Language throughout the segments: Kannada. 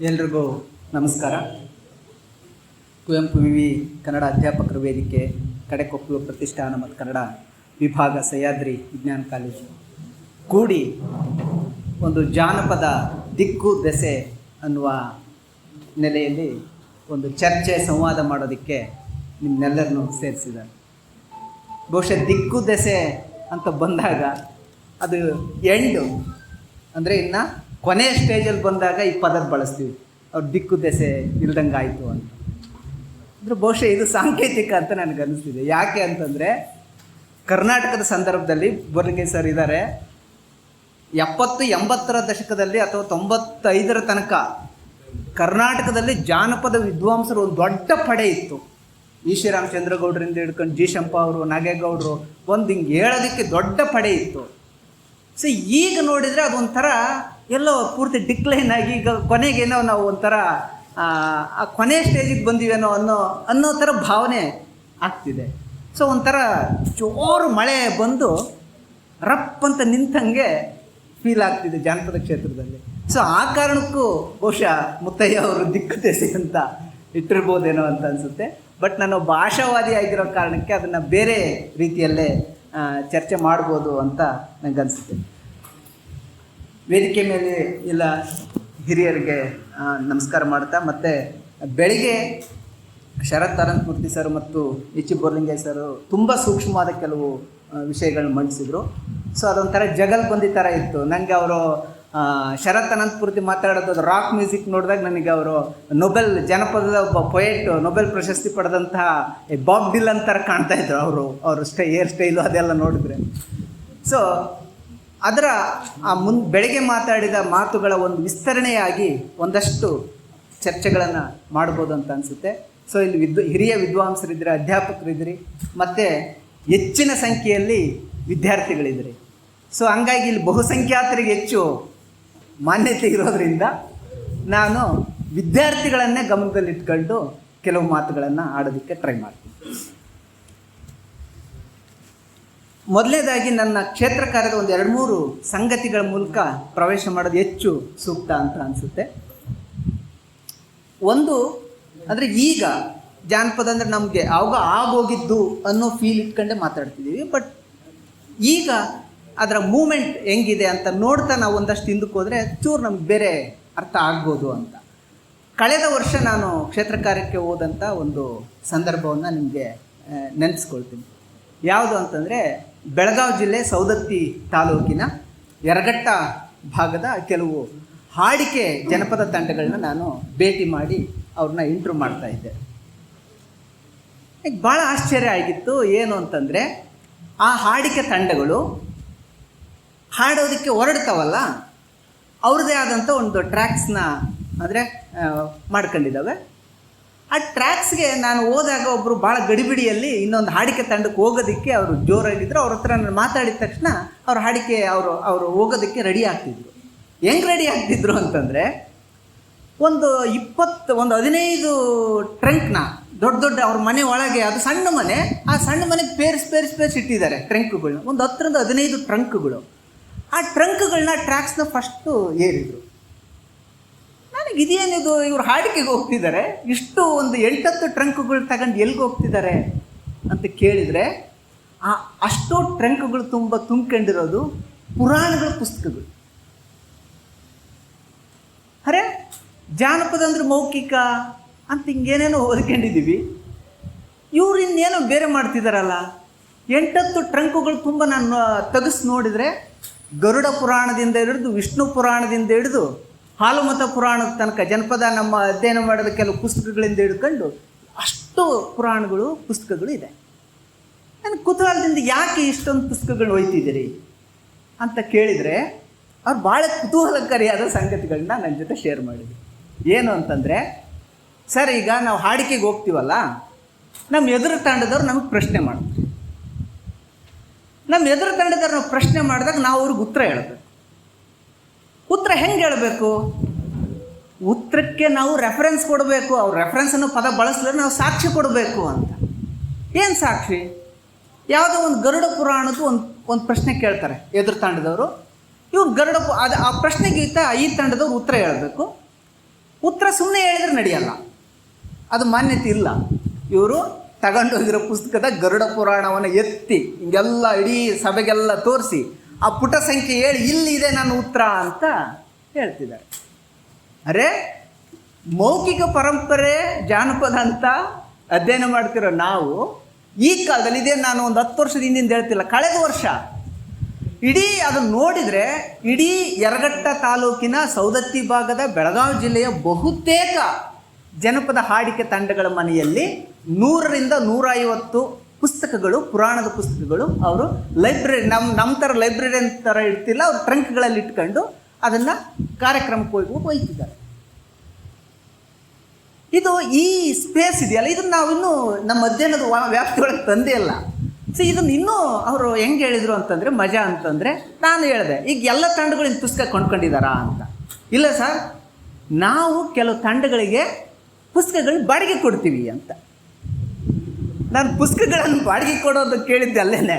ಎಲ್ರಿಗೂ ನಮಸ್ಕಾರ. ಕುವೆಂಪು ವಿವಿ ಕನ್ನಡ ಅಧ್ಯಾಪಕರ ವೇದಿಕೆ, ಕಡೆಕೊಪ್ಪಲು ಪ್ರತಿಷ್ಠಾನ ಮತ್ತು ಕನ್ನಡ ವಿಭಾಗ, ಸಹ್ಯಾದ್ರಿ ವಿಜ್ಞಾನ ಕಾಲೇಜು ಕೂಡಿ ಒಂದು ಜಾನಪದ ದಿಕ್ಕು ದೆಸೆ ಅನ್ನುವ ನೆಲೆಯಲ್ಲಿ ಒಂದು ಚರ್ಚೆ ಸಂವಾದ ಮಾಡೋದಕ್ಕೆ ನಿಮ್ಮನ್ನೆಲ್ಲರನ್ನೂ ಸೇರಿಸಿದ್ದಾರೆ. ಬಹುಶಃ ದಿಕ್ಕು ದೆಸೆ ಅಂತ ಬಂದಾಗ ಅದು ಎಂಡು ಅಂದರೆ ಇನ್ನು ಕೊನೆಯ ಸ್ಟೇಜಲ್ಲಿ ಬಂದಾಗ ಈ ಪದದ ಬಳಸ್ತೀವಿ, ಅವ್ರು ದಿಕ್ಕು ದೆಸೆ ಇಲ್ದಂಗೆ ಆಯಿತು ಅಂತ. ಅಂದರೆ ಬಹುಶಃ ಇದು ಸಾಂಕೇತಿಕ ಅಂತ ನನಗೆ ಅನ್ನಿಸ್ತಿದೆ. ಯಾಕೆ ಅಂತಂದರೆ ಕರ್ನಾಟಕದ ಸಂದರ್ಭದಲ್ಲಿ ಬೋರ್ಲಿಂಗೇ ಸರ್ ಇದ್ದಾರೆ, 70-80ರ ದಶಕದಲ್ಲಿ ಅಥವಾ 95ರ ತನಕ ಕರ್ನಾಟಕದಲ್ಲಿ ಜಾನಪದ ವಿದ್ವಾಂಸರು ಒಂದು ದೊಡ್ಡ ಪಡೆ ಇತ್ತು. ವಿ ಶ್ರೀರಾಮಚಂದ್ರಗೌಡರಿಂದ ಹಿಡ್ಕೊಂಡು ಜಿ ಶಂಪ ಅವರು, ನಾಗೇಗೌಡರು, ಒಂದು ಹಿಂಗೆ ಹೇಳೋದಕ್ಕೆ ದೊಡ್ಡ ಪಡೆ ಇತ್ತು. ಸೊ ಈಗ ನೋಡಿದರೆ ಅದೊಂಥರ ಎಲ್ಲೋ ಪೂರ್ತಿ ಡಿಕ್ಲೈನ್ ಆಗಿ ಈಗ ಕೊನೆಗೇನೋ ನಾವು ಒಂಥರ ಆ ಕೊನೆ ಸ್ಟೇಜಿಗೆ ಬಂದಿವೇನೋ ಅನ್ನೋ ಥರ ಭಾವನೆ ಆಗ್ತಿದೆ. ಸೊ ಒಂಥರ ಜೋರು ಮಳೆ ಬಂದು ರಪ್ ಅಂತ ನಿಂತಂಗೆ ಫೀಲ್ ಆಗ್ತಿದೆ ಜಾನಪದ ಕ್ಷೇತ್ರದಲ್ಲಿ. ಸೊ ಆ ಕಾರಣಕ್ಕೂ ಬಹುಶಃ ಮುತ್ತಯ್ಯ ಅವರು ದಿಕ್ಕು ದೆಸೆ ಅಂತ ಇಟ್ಟಿರ್ಬೋದೇನೋ ಅಂತ ಅನಿಸುತ್ತೆ. ಬಟ್ ನಾನು ಭಾಷಾವಾದಿ ಆಗಿರೋ ಕಾರಣಕ್ಕೆ ಅದನ್ನು ಬೇರೆ ರೀತಿಯಲ್ಲೇ ಚರ್ಚೆ ಮಾಡ್ಬೋದು ಅಂತ ನನಗನ್ಸುತ್ತೆ. ವೇದಿಕೆ ಮೇಲೆ ಎಲ್ಲ ಹಿರಿಯರಿಗೆ ನಮಸ್ಕಾರ ಮಾಡ್ತಾ, ಮತ್ತು ಬೆಳಿಗ್ಗೆ ಶರತ್ ಅನಂತಮೂರ್ತಿ ಸರ್ ಮತ್ತು ಎಚ್ ಬೋರ್ಲಿಂಗೇ ಸರ್ ತುಂಬ ಸೂಕ್ಷ್ಮವಾದ ಕೆಲವು ವಿಷಯಗಳನ್ನ ಮಂಡಿಸಿದರು. ಸೊ ಅದೊಂಥರ ಜಗಲ್ಬಂದಿ ಥರ ಇತ್ತು. ನನಗೆ ಅವರು ಶರತ್ ಅನಂತಮೂರ್ತಿ ಮಾತಾಡೋದು ರಾಕ್ ಮ್ಯೂಸಿಕ್ ನೋಡಿದಾಗ ನನಗೆ ಅವರು ನೊಬೆಲ್ ಜನಪದದ ಒಬ್ಬ ಪೊಯೆಟ್, ನೊಬೆಲ್ ಪ್ರಶಸ್ತಿ ಪಡೆದಂತಹ ಬಾಬ್ ಡಿಲನ್ ಥರ ಕಾಣ್ತಾಯಿದ್ರು ಅವರು ಹೇರ್ ಸ್ಟೈಲು ಅದೆಲ್ಲ ನೋಡಿದ್ರೆ. ಸೊ ಅದರ ಬೆಳಗ್ಗೆ ಮಾತಾಡಿದ ಮಾತುಗಳ ಒಂದು ವಿಸ್ತರಣೆಯಾಗಿ ಒಂದಷ್ಟು ಚರ್ಚೆಗಳನ್ನು ಮಾಡ್ಬೋದು ಅಂತ ಅನಿಸುತ್ತೆ. ಸೊ ಇಲ್ಲಿ ಹಿರಿಯ ವಿದ್ವಾಂಸರಿದ್ದರೆ, ಅಧ್ಯಾಪಕರಿದ್ರಿ, ಮತ್ತು ಹೆಚ್ಚಿನ ಸಂಖ್ಯೆಯಲ್ಲಿ ವಿದ್ಯಾರ್ಥಿಗಳಿದ್ರಿ. ಸೊ ಹಂಗಾಗಿ ಇಲ್ಲಿ ಬಹುಸಂಖ್ಯಾತರಿಗೆ ಹೆಚ್ಚು ಮಾನ್ಯತೆ ಇರೋದರಿಂದ ನಾನು ವಿದ್ಯಾರ್ಥಿಗಳನ್ನೇ ಗಮನದಲ್ಲಿಟ್ಕೊಂಡು ಕೆಲವು ಮಾತುಗಳನ್ನು ಆಡೋದಕ್ಕೆ ಟ್ರೈ ಮಾಡ್ತೀನಿ. ಮೊದಲನೇದಾಗಿ ನನ್ನ ಕ್ಷೇತ್ರ ಕಾರ್ಯದ ಒಂದು 2-3 ಸಂಗತಿಗಳ ಮೂಲಕ ಪ್ರವೇಶ ಮಾಡೋದು ಹೆಚ್ಚು ಸೂಕ್ತ ಅಂತ ಅನಿಸುತ್ತೆ. ಒಂದು ಅಂದರೆ ಈಗ ಜಾನಪದ ಅಂದರೆ ನಮಗೆ ಆವಾಗ ಆಗೋಗಿದ್ದು ಅನ್ನೋ ಫೀಲ್ ಇಟ್ಕೊಂಡೆ ಮಾತಾಡ್ತಿದ್ದೀವಿ. ಬಟ್ ಈಗ ಅದರ ಮೂಮೆಂಟ್ ಹೆಂಗಿದೆ ಅಂತ ನೋಡ್ತಾ ನಾವು ಒಂದಷ್ಟು ಹಿಂದಕ್ಕೆ ಹೋದರೆ ಚೂರು ನಮ್ಗೆ ಬೇರೆ ಅರ್ಥ ಆಗ್ಬೋದು ಅಂತ. ಕಳೆದ ವರ್ಷ ನಾನು ಕ್ಷೇತ್ರ ಕಾರ್ಯಕ್ಕೆ ಹೋದಂಥ ಒಂದು ಸಂದರ್ಭವನ್ನು ನಿಮಗೆ ನೆನೆಸ್ಕೊಳ್ತೀನಿ. ಯಾವುದು ಅಂತಂದರೆ ಬೆಳಗಾವಿ ಜಿಲ್ಲೆ ಸೌದತ್ತಿ ತಾಲೂಕಿನ ಯರಗಟ್ಟ ಭಾಗದ ಕೆಲವು ಹಾಡಿಕೆ ಜನಪದ ತಂಡಗಳನ್ನ ನಾನು ಭೇಟಿ ಮಾಡಿ ಅವ್ರನ್ನ ಇಂಟ್ರ್ಯೂ ಮಾಡ್ತಾಯಿದ್ದೆ. ಈಗ ಭಾಳ ಆಶ್ಚರ್ಯ ಆಗಿತ್ತು. ಏನು ಅಂತಂದರೆ ಆ ಹಾಡಿಕೆ ತಂಡಗಳು ಹಾಡೋದಕ್ಕೆ ಹೊರಡ್ತಾವಲ್ಲ, ಅವ್ರದ್ದೇ ಆದಂಥ ಒಂದು ಟ್ರ್ಯಾಕ್ಸ್ನ ಅಂದರೆ ಮಾಡ್ಕೊಂಡಿದ್ದಾವೆ. ಆ ಟ್ರ್ಯಾಕ್ಸ್ಗೆ ನಾನು ಹೋದಾಗ ಒಬ್ಬರು ಭಾಳ ಗಡಿಬಿಡಿಯಲ್ಲಿ ಇನ್ನೊಂದು ಹಾಡಿಕೆ ತಂಡಕ್ಕೆ ಹೋಗೋದಕ್ಕೆ ಅವರು ಜೋರಾಗಿದ್ದರು. ಅವ್ರ ಹತ್ರ ನಾನು ಮಾತಾಡಿದ ತಕ್ಷಣ ಅವ್ರ ಹಾಡಿಕೆ ಅವರು ಹೋಗೋದಕ್ಕೆ ರೆಡಿ ಆಗ್ತಿದ್ರು. ಹೆಂಗೆ ರೆಡಿ ಆಗ್ತಿದ್ರು ಅಂತಂದರೆ ಒಂದು 15 ಟ್ರಂಕ್ನ ದೊಡ್ಡ ಅವ್ರ ಮನೆ ಒಳಗೆ, ಅದು ಸಣ್ಣ ಮನೆ, ಆ ಸಣ್ಣ ಮನೆಗೆ ಪೇರ್ಸ್ ಇಟ್ಟಿದ್ದಾರೆ ಟ್ರಂಕ್ಗಳನ್ನ, ಒಂದು 10-15 ಟ್ರಂಕ್ಗಳು. ಆ ಟ್ರಂಕ್ಗಳನ್ನ ಟ್ರ್ಯಾಕ್ಸ್ನ ಫಸ್ಟು ಏರಿದ್ರು. ನನಗೆ ಇದೇನಿದು, ಇವ್ರು ಹಾಡಿಕೆಗೆ ಹೋಗ್ತಿದ್ದಾರೆ, ಇಷ್ಟು ಒಂದು 8-10 ಟ್ರಂಕ್ಗಳು ತಗೊಂಡು ಎಲ್ಲಿಗೆ ಹೋಗ್ತಿದ್ದಾರೆ ಅಂತ ಕೇಳಿದರೆ ಅಷ್ಟೋ ಟ್ರಂಕ್ಗಳು ತುಂಬಿಕೊಂಡಿರೋದು ಪುರಾಣಗಳ ಪುಸ್ತಕಗಳು. ಅರೆ, ಜಾನಪದ ಅಂದರೆ ಮೌಖಿಕ ಅಂತ ಹಿಂಗೇನೇನೋ ಓದ್ಕೊಂಡಿದ್ದೀವಿ, ಇವ್ರು ಇನ್ನೇನೋ ಬೇರೆ ಮಾಡ್ತಿದ್ದಾರಲ್ಲ. 8-10 ಟ್ರಂಕ್ಗಳು ತುಂಬ ನಾನು ತೆಗೆಸಿ ನೋಡಿದರೆ ಗರುಡ ಪುರಾಣದಿಂದ ಹಿಡಿದು ವಿಷ್ಣು ಪುರಾಣದಿಂದ ಹಿಡಿದು ಹಾಲುಮತ ಪುರಾಣದ ತನಕ ಜನಪದ ನಮ್ಮ ಅಧ್ಯಯನ ಮಾಡಿದ ಕೆಲವು ಪುಸ್ತಕಗಳಿಂದ ಹಿಡ್ಕೊಂಡು ಅಷ್ಟು ಪುರಾಣಗಳು ಪುಸ್ತಕಗಳು ಇದೆ. ನನಗೆ ಕುತೂಹಲದಿಂದ ಯಾಕೆ ಇಷ್ಟೊಂದು ಪುಸ್ತಕಗಳು ಒಯ್ತಿದ್ದೀರಿ ಅಂತ ಕೇಳಿದರೆ ಅವ್ರು ಭಾಳ ಕುತೂಹಲಕಾರಿಯಾದ ಸಂಗತಿಗಳನ್ನ ನನ್ನ ಜೊತೆ ಶೇರ್ ಮಾಡಿದ್ರು. ಏನು ಅಂತಂದರೆ, ಸರ್ ಈಗ ನಾವು ಹಾಡಿಕೆಗೆ ಹೋಗ್ತೀವಲ್ಲ, ನಮ್ಮ ಎದುರು ತಂಡದವ್ರು ನಮಗೆ ಪ್ರಶ್ನೆ ಮಾಡ್ತಾರೆ. ನಮ್ಮ ಎದುರು ತಂಡದವ್ರು ನಾವು ಪ್ರಶ್ನೆ ಮಾಡಿದಾಗ ನಾವು ಅವ್ರಿಗೆ ಉತ್ತರ ಹೇಳಬೇಕು. ಉತ್ತರ ಹೆಂಗೆ ಹೇಳಬೇಕು? ಉತ್ತರಕ್ಕೆ ನಾವು ರೆಫರೆನ್ಸ್ ಕೊಡಬೇಕು. ಅವ್ರು ರೆಫರೆನ್ಸ್ ಅನ್ನೋ ಪದ ಬಳಸಿದ್ರೆ ನಾವು ಸಾಕ್ಷಿ ಕೊಡಬೇಕು ಅಂತ. ಏನು ಸಾಕ್ಷಿ? ಯಾವುದೋ ಒಂದು ಗರುಡ ಪುರಾಣದ್ದು ಒಂದು ಪ್ರಶ್ನೆ ಕೇಳ್ತಾರೆ ಎದುರು ತಂಡದವರು. ಇವ್ರು ಆ ಪ್ರಶ್ನೆಗೆ ಈ ತಂಡದವ್ರು ಉತ್ತರ ಹೇಳಬೇಕು. ಉತ್ತರ ಸುಮ್ಮನೆ ಹೇಳಿದ್ರೆ ನಡೆಯಲ್ಲ, ಅದು ಮಾನ್ಯತೆ ಇಲ್ಲ. ಇವರು ತಗೊಂಡೋಗಿರೋ ಪುಸ್ತಕದ ಗರುಡ ಪುರಾಣವನ್ನು ಎತ್ತಿ ಹಿಂಗೆಲ್ಲ ಇಡೀ ಸಭೆಗೆಲ್ಲ ತೋರಿಸಿ ಆ ಪುಟ ಸಂಖ್ಯೆ ಹೇಳಿ ಇಲ್ಲಿದೆ ನನ್ನ ಉತ್ತರ ಅಂತ ಹೇಳ್ತಿದ್ದಾರೆ. ಅರೆ, ಮೌಖಿಕ ಪರಂಪರೆ ಜಾನಪದ ಅಂತ ಅಧ್ಯಯನ ಮಾಡ್ತಿರೋ ನಾವು ಈ ಕಾಲದಲ್ಲಿ ಇದೇ, ನಾನು ಒಂದು 10 ವರ್ಷದ ಹಿಂದಿಂದ ಹೇಳ್ತಿಲ್ಲ, ಕಳೆದ ವರ್ಷ ಇಡೀ ಅದನ್ನು ನೋಡಿದರೆ ಇಡೀ ಯರಗಟ್ಟ ತಾಲೂಕಿನ ಸೌದತ್ತಿ ಭಾಗದ ಬೆಳಗಾವಿ ಜಿಲ್ಲೆಯ ಬಹುತೇಕ ಜನಪದ ಹಾಡಿಕೆ ತಂಡಗಳ ಮನೆಯಲ್ಲಿ 100ರಿಂದ 150 ಪುಸ್ತಕಗಳು, ಪುರಾಣದ ಪುಸ್ತಕಗಳು ಅವರು ಲೈಬ್ರರಿ, ನಮ್ಮ ಥರ ಲೈಬ್ರರಿ ಥರ ಇಡ್ತಿಲ್ಲ, ಅವ್ರು ಟ್ರಂಕ್ಗಳಲ್ಲಿ ಇಟ್ಕೊಂಡು ಅದನ್ನು ಕಾರ್ಯಕ್ರಮಕ್ಕೆ ಒಯ್ತಿದ್ದಾರೆ. ಇದು ಈ ಸ್ಪೇಸ್ ಇದೆಯಲ್ಲ, ಇದನ್ನು ನಾವಿನ್ನೂ ನಮ್ಮ ಅಧ್ಯಯನದ ವ್ಯಾಪ್ತಿಯೊಳಗೆ ತಂದೇ ಇಲ್ಲ. ಸೊ ಇದನ್ನು ಇನ್ನೂ ಅವರು ಹೆಂಗೆ ಹೇಳಿದರು ಅಂತಂದರೆ, ಮಜಾ ಅಂತಂದರೆ, ನಾನು ಹೇಳಿದೆ ಈಗ ಎಲ್ಲ ತಂಡಗಳಿಂದ ಪುಸ್ತಕ ಕೊಂಡ್ಕೊಂಡಿದ್ದಾರಾ ಅಂತ. ಇಲ್ಲ ಸರ್, ನಾವು ಕೆಲವು ತಂಡಗಳಿಗೆ ಪುಸ್ತಕಗಳು ಬಾಡಿಗೆ ಕೊಡ್ತೀವಿ ಅಂತ. ನಾನು ಪುಸ್ತಕಗಳನ್ನು ಬಾಡಿಗೆ ಕೊಡೋದು ಕೇಳಿದ್ದೆ ಅಲ್ಲೇನೆ.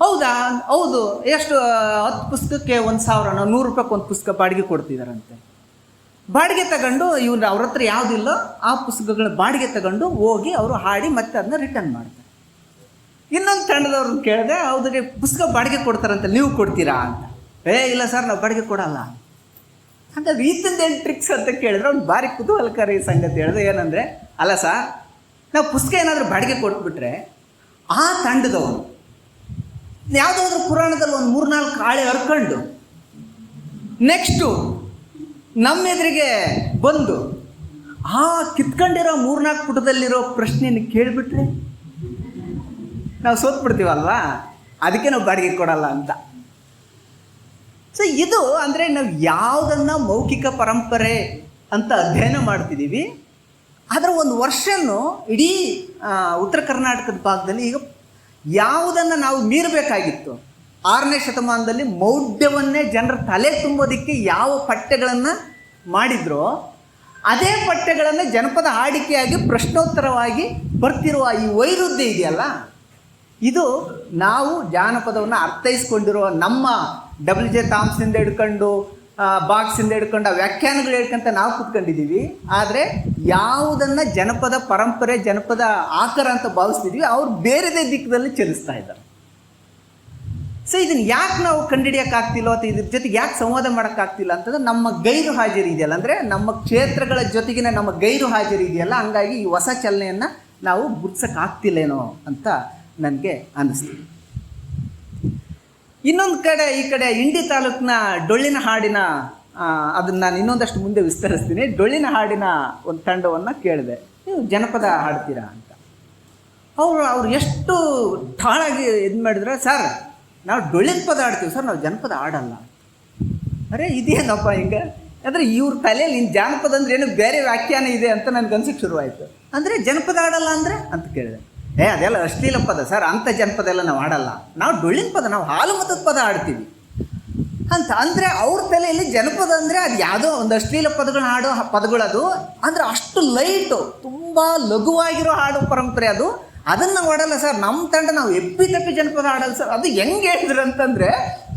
ಹೌದಾ? ಹೌದು. ಎಷ್ಟು? 10 ಪುಸ್ತಕಕ್ಕೆ 1,000, 100 ರೂಪಾಯಿಗೆ ಒಂದು ಪುಸ್ತಕ ಬಾಡಿಗೆ ಕೊಡ್ತಿದ್ದಾರಂತೆ. ಬಾಡಿಗೆ ತಗೊಂಡು ಇವ್ರು ಅವ್ರ ಹತ್ರ ಯಾವುದಿಲ್ಲ ಆ ಪುಸ್ತಕಗಳ ಬಾಡಿಗೆ ತಗೊಂಡು ಹೋಗಿ ಅವರು ಹಾಡಿ ಮತ್ತೆ ಅದನ್ನ ರಿಟರ್ನ್ ಮಾಡ್ತಾರೆ. ಇನ್ನೊಂದು ತಂಡದವ್ರನ್ನ ಕೇಳಿದೆ, ಹೌದ್ರಿ ಪುಸ್ತಕ ಬಾಡಿಗೆ ಕೊಡ್ತಾರಂತೆ, ನೀವು ಕೊಡ್ತೀರಾ ಅಂತ. ಇಲ್ಲ ಸರ್, ನಾವು ಬಾಡಿಗೆ ಕೊಡಲ್ಲ. ಹಾಗಾದ್ರೆ ಈತಂದೇನು ಟ್ರಿಕ್ಸ್ ಅಂತ ಕೇಳಿದ್ರೆ ಅವ್ನು ಭಾರಿ ಕುತೂಹಲಕಾರಿ ಸಂಗತಿ ಹೇಳಿದೆ. ಏನಂದರೆ, ಅಲ್ಲ ಸರ್, ನಾವು ಪುಸ್ತಕ ಏನಾದರೂ ಬಾಡಿಗೆ ಕೊಟ್ಬಿಟ್ರೆ ಆ ತಂಡದವನು ಯಾವುದಾದ್ರೂ ಪುರಾಣದಲ್ಲಿ ಒಂದು 3-4 ಕಾಳೆ ಹರ್ಕೊಂಡು ನೆಕ್ಸ್ಟು ನಮ್ಮ ಎದುರಿಗೆ ಬಂದು ಆ ಕಿತ್ಕೊಂಡಿರೋ 3-4 ಪುಟದಲ್ಲಿರೋ ಪ್ರಶ್ನೆಯನ್ನು ಕೇಳಿಬಿಟ್ರೆ ನಾವು ಸೋತ್ಬಿಡ್ತೀವಲ್ವಾ, ಅದಕ್ಕೆ ನಾವು ಬಾಡಿಗೆ ಕೊಡಲ್ಲ ಅಂತ. ಸೊ ಇದು ಅಂದರೆ ನಾವು ಯಾವುದನ್ನು ಮೌಖಿಕ ಪರಂಪರೆ ಅಂತ ಅಧ್ಯಯನ ಮಾಡ್ತಿದ್ದೀವಿ, ಅದರ ಒಂದು ವರ್ಷನ್ನು ಇಡೀ ಉತ್ತರ ಕರ್ನಾಟಕದ ಭಾಗದಲ್ಲಿ ಈಗ ಯಾವುದನ್ನು ನಾವು ಮೀರಬೇಕಾಗಿತ್ತು, 6ನೇ ಶತಮಾನದಲ್ಲಿ ಮೌಢ್ಯವನ್ನೇ ಜನರ ತಲೆ ತುಂಬೋದಕ್ಕೆ ಯಾವ ಪಠ್ಯಗಳನ್ನು ಮಾಡಿದ್ರೋ ಅದೇ ಪಠ್ಯಗಳನ್ನು ಜನಪದ ಹಾಡಿಕೆಯಾಗಿ ಪ್ರಶ್ನೋತ್ತರವಾಗಿ ಬರ್ತಿರುವ ಈ ವೈರುಧ್ಯ ಇದೆಯಲ್ಲ, ಇದು ನಾವು ಜಾನಪದವನ್ನು ಅರ್ಥೈಸ್ಕೊಂಡಿರುವ ನಮ್ಮ WJ ಥಾಮ್ಸಿಂದ ಹಿಡ್ಕೊಂಡು ಬಾಕ್ಸಿಂದ ಹಿಡ್ಕೊಂಡು ಆ ವ್ಯಾಖ್ಯಾನಗಳು ಹೇಳ್ಕೊಂತ ನಾವು ಕೂತ್ಕೊಂಡಿದ್ದೀವಿ. ಆದರೆ ಯಾವುದನ್ನು ಜನಪದ ಪರಂಪರೆ, ಜನಪದ ಆಕಾರ ಅಂತ ಭಾವಿಸ್ತಿದ್ವಿ, ಅವ್ರು ಬೇರೆದೇ ದಿಕ್ಕದಲ್ಲಿ ಚಲಿಸ್ತಾ ಇದ್ದಾರೆ. ಸೊ ಇದನ್ನು ಯಾಕೆ ನಾವು ಕಂಡುಹಿಡಿಯೋಕ್ಕಾಗ್ತಿಲ್ಲ ಅಥವಾ ಇದ್ರ ಜೊತೆಗೆ ಯಾಕೆ ಸಂವಾದ ಮಾಡೋಕ್ಕಾಗ್ತಿಲ್ಲ ಅಂತಂದ್ರೆ ನಮ್ಮ ಗೈರು ಹಾಜರಿ ಇದೆಯಲ್ಲ, ಅಂದರೆ ನಮ್ಮ ಕ್ಷೇತ್ರಗಳ ಜೊತೆಗಿನ ನಮ್ಮ ಗೈರು ಹಾಜರಿ ಇದೆಯಲ್ಲ, ಹಂಗಾಗಿ ಈ ಹೊಸ ಚಲನೆಯನ್ನು ನಾವು ಗುರ್ಸೋಕ್ಕಾಗ್ತಿಲ್ಲೇನೋ ಅಂತ ನನಗೆ ಅನ್ನಿಸ್ತೀವಿ. ಇನ್ನೊಂದು ಕಡೆ, ಈ ಕಡೆ ಇಂಡಿ ತಾಲೂಕಿನ ಡೊಳ್ಳಿನ ಹಾಡಿನ ಅದನ್ನು ನಾನು ಇನ್ನೊಂದಷ್ಟು ಮುಂದೆ ವಿಸ್ತರಿಸ್ತೀನಿ. ಡೊಳ್ಳಿನ ಹಾಡಿನ ಒಂದು ತಂಡವನ್ನು ಕೇಳಿದೆ, ನೀವು ಜನಪದ ಹಾಡ್ತೀರಾ ಅಂತ. ಅವರು ಎಷ್ಟು ಠಾಳಾಗಿ ಇದು ಮಾಡಿದ್ರೆ, ಸರ್ ನಾವು ಡೊಳ್ಳಿನ ಪದ ಆಡ್ತೀವಿ ಸರ್, ನಾವು ಜನಪದ ಆಡಲ್ಲ. ಅರೆ ಇದೇನಪ್ಪ ಹಿಂಗೆ ಅಂದರೆ ಇವ್ರ ತಲೆಯಲ್ಲಿ ಇನ್ನು ಜಾನಪದ ಅಂದರೆ ಏನು ಬೇರೆ ವ್ಯಾಖ್ಯಾನ ಇದೆ ಅಂತ ನನಗೆ ಅನ್ಸಕ್ಕೆ ಶುರುವಾಯಿತು. ಅಂದರೆ ಜನಪದ ಆಡಲ್ಲ ಅಂದರೆ ಅಂತ ಕೇಳಿದೆ. ಅದೆಲ್ಲ ಅಶ್ಲೀಲ ಪದ ಸರ್, ಅಂಥ ಜನಪದ ಎಲ್ಲ ನಾವು ಆಡಲ್ಲ, ನಾವು ಡೊಳ್ಳಿನ ಪದ, ನಾವು ಹಾಲು ಮತದ ಪದ ಆಡ್ತೀವಿ ಅಂತ. ಅಂದರೆ ಅವ್ರ ತಲೆಯಲ್ಲಿ ಜನಪದ ಅಂದರೆ ಅದು ಯಾವುದೋ ಒಂದು ಅಶ್ಲೀಲ ಪದಗಳನ್ನ ಹಾಡೋ ಪದಗಳದು, ಅಂದರೆ ಅಷ್ಟು ಲೈಟು, ತುಂಬ ಲಘುವಾಗಿರೋ ಹಾಡು ಪರಂಪರೆ ಅದು, ಅದನ್ನು ನಾವು ಆಡಲ್ಲ ಸರ್. ನಮ್ಮ ತಂಡ ನಾವು ಎಪ್ಪಿತಪ್ಪಿ ಜನಪದ ಆಡಲ್ಲ ಸರ್. ಅದು ಹೆಂಗೆ ಹೇಳಿದ್ರು ಅಂತಂದರೆ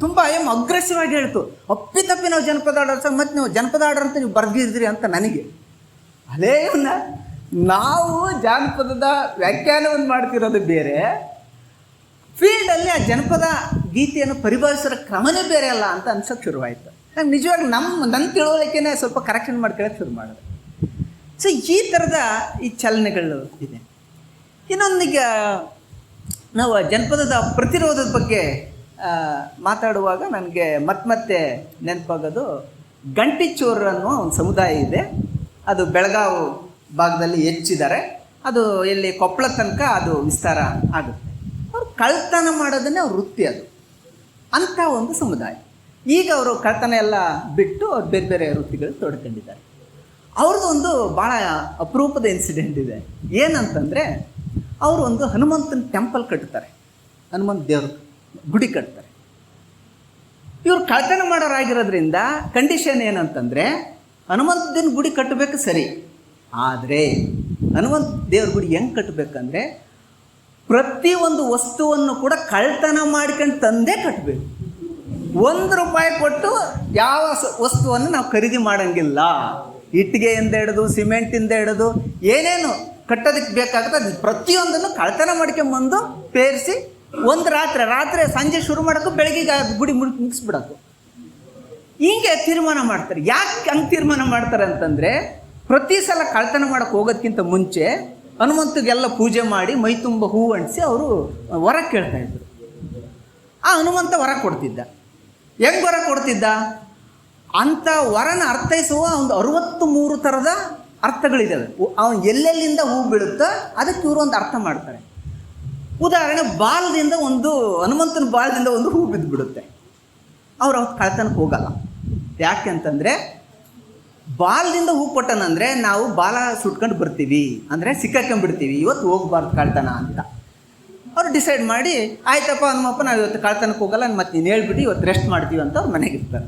ತುಂಬ ಅಗ್ರೆಸಿವ್ ಆಗಿ ಹೇಳ್ತು, ಅಪ್ಪಿತಪ್ಪಿ ನಾವು ಜನಪದ ಆಡೋದು ಸರ್, ಮತ್ತು ನೀವು ಜನಪದ ಆಡೋರು ಅಂತ ನೀವು ಬರ್ದಿದ್ರಿ ಅಂತ ನನಗೆ. ಅದೇ ನಾವು ಜಾನಪದದ ವ್ಯಾಖ್ಯಾನವನ್ನು ಮಾಡ್ತಿರೋದು ಬೇರೆ, ಫೀಲ್ಡಲ್ಲಿ ಆ ಜನಪದ ಗೀತೆಯನ್ನು ಪರಿಭಾಷಿಸೋ ಕ್ರಮನೇ ಬೇರೆ ಅಲ್ಲ ಅಂತ ಅನ್ಸೋಕ್ಕೆ ಶುರುವಾಯಿತು. ನಂಗೆ ನಿಜವಾಗಿ ನನ್ನ ತಿಳುವಳಿಕೆನೇ ಸ್ವಲ್ಪ ಕರೆಕ್ಷನ್ ಮಾಡ್ಕೊಳ್ಳೋಕೆ ಶುರು ಮಾಡಿದೆ. ಸೊ ಈ ಥರದ ಈ ಚಲನೆಗಳು ಇದೆ. ಇನ್ನೊಂದೀಗ ನಾವು ಜನಪದದ ಪ್ರತಿರೋಧದ ಬಗ್ಗೆ ಮಾತಾಡುವಾಗ ನನಗೆ ಮತ್ತೆ ನೆನಪಾಗೋದು ಗಂಟಿಚೋರ್ ಅನ್ನೋ ಒಂದು ಸಮುದಾಯ ಇದೆ. ಅದು ಬೆಳಗಾವಿ ಭಾಗದಲ್ಲಿ ಹೆಚ್ಚಿದ್ದಾರೆ. ಅದು ಎಲ್ಲಿ ಕೊಪ್ಪಳ ತನಕ ಅದು ವಿಸ್ತಾರ ಆಗುತ್ತೆ. ಅವರು ಕಳ್ತನ ಮಾಡೋದನ್ನೇ ಅವ್ರ ವೃತ್ತಿ, ಅದು ಅಂಥ ಒಂದು ಸಮುದಾಯ. ಈಗ ಅವರು ಕಳ್ತನ ಎಲ್ಲ ಬಿಟ್ಟು ಅವ್ರು ಬೇರೆ ಬೇರೆ ವೃತ್ತಿಗಳು ತೊಡ್ಕೊಂಡಿದ್ದಾರೆ. ಅವ್ರದ್ದು ಒಂದು ಭಾಳ ಅಪರೂಪದ ಇನ್ಸಿಡೆಂಟ್ ಇದೆ. ಏನಂತಂದರೆ, ಅವರು ಒಂದು ಹನುಮಂತನ ಟೆಂಪಲ್ ಕಟ್ತಾರೆ, ಹನುಮಂತ ದೇವ್ರ ಗುಡಿ ಕಟ್ತಾರೆ. ಇವರು ಕಳ್ತನ ಮಾಡೋರಾಗಿರೋದ್ರಿಂದ ಕಂಡೀಷನ್ ಏನಂತಂದರೆ, ಹನುಮಂತನ ಗುಡಿ ಕಟ್ಟಬೇಕು ಸರಿ, ಆದರೆ ಹನುಮಂತ ದೇವ್ರ ಗುಡಿ ಹೆಂಗೆ ಕಟ್ಟಬೇಕಂದ್ರೆ ಪ್ರತಿಯೊಂದು ವಸ್ತುವನ್ನು ಕೂಡ ಕಳ್ತನ ಮಾಡ್ಕೊಂಡು ತಂದೇ ಕಟ್ಟಬೇಕು. 1 ರೂಪಾಯಿ ಕೊಟ್ಟು ಯಾವ ವಸ್ತುವನ್ನು ನಾವು ಖರೀದಿ ಮಾಡೋಂಗಿಲ್ಲ. ಇಟ್ಟಿಗೆಯಿಂದ ಹಿಡಿದು ಸಿಮೆಂಟಿಂದ ಹಿಡಿದು ಏನೇನು ಕಟ್ಟೋದಕ್ಕೆ ಬೇಕಾಗುತ್ತೆ ಅದು ಪ್ರತಿಯೊಂದನ್ನು ಕಳ್ತನ ಮಾಡ್ಕೊಂಬಂದು ಪೇರಿಸಿ ಒಂದು ರಾತ್ರಿ ಸಂಜೆ ಶುರು ಮಾಡೋಕ್ಕೂ ಬೆಳಗ್ಗೆ ಗುಡಿ ಮುಗಿಸ್ಬಿಡೋದು. ಹೀಗೆ ತೀರ್ಮಾನ ಮಾಡ್ತಾರೆ. ಯಾಕೆ ಹಂಗೆ ತೀರ್ಮಾನ ಮಾಡ್ತಾರೆ ಅಂತಂದರೆ, ಪ್ರತಿ ಸಲ ಕಳ್ತನ ಮಾಡೋಕ್ಕೆ ಹೋಗೋದಕ್ಕಿಂತ ಮುಂಚೆ ಹನುಮಂತಗೆಲ್ಲ ಪೂಜೆ ಮಾಡಿ ಮೈ ತುಂಬ ಹೂವು ಅಂಟಿಸಿ ಅವರು ವರ ಕೇಳ್ತಾಯಿದ್ರು. ಆ ಹನುಮಂತ ವರ ಕೊಡ್ತಿದ್ದ. ಹೆಂಗೆ ವರ ಕೊಡ್ತಿದ್ದ? ಅಂಥ ವರನ ಅರ್ಥೈಸುವ ಒಂದು 63 ಥರದ ಅರ್ಥಗಳಿದ್ದಾವೆ. ಅವನು ಎಲ್ಲೆಲ್ಲಿಂದ ಹೂ ಬೀಳುತ್ತೋ ಅದಕ್ಕೆ ಇವರು ಒಂದು ಅರ್ಥ ಮಾಡ್ತಾರೆ. ಉದಾಹರಣೆ, ಬಾಲದಿಂದ ಹನುಮಂತನ ಬಾಲದಿಂದ ಒಂದು ಹೂ ಬಿದ್ದು ಬಿಡುತ್ತೆ. ಅವ್ರು ಅವತ್ತು ಕಳ್ತನಕ್ಕೆ ಹೋಗಲ್ಲ. ಯಾಕೆ ಅಂತಂದರೆ, ಬಾಲದಿಂದ ಹೂ ಕೊಟ್ಟನಂದರೆ ನಾವು ಬಾಲ ಸುಟ್ಕೊಂಡು ಬರ್ತೀವಿ, ಅಂದರೆ ಸಿಕ್ಕಾಕೊಂಡ್ಬಿಡ್ತೀವಿ, ಇವತ್ತು ಹೋಗ್ಬಾರ್ದು ಕಳ್ತನ ಅಂತ ಅವ್ರು ಡಿಸೈಡ್ ಮಾಡಿ, ಆಯ್ತಪ್ಪ ಹನುಮಪ್ಪ ನಾವು ಇವತ್ತು ಕಳ್ತನಕ್ಕೆ ಹೋಗಲ್ಲ, ಮತ್ತು ನೀನು ಹೇಳ್ಬಿಟ್ಟು ಇವತ್ತು ರೆಸ್ಟ್ ಮಾಡ್ತೀವಿ ಅಂತ ಅವ್ರು ಮನೆಗೆ ಇರ್ತಾರೆ.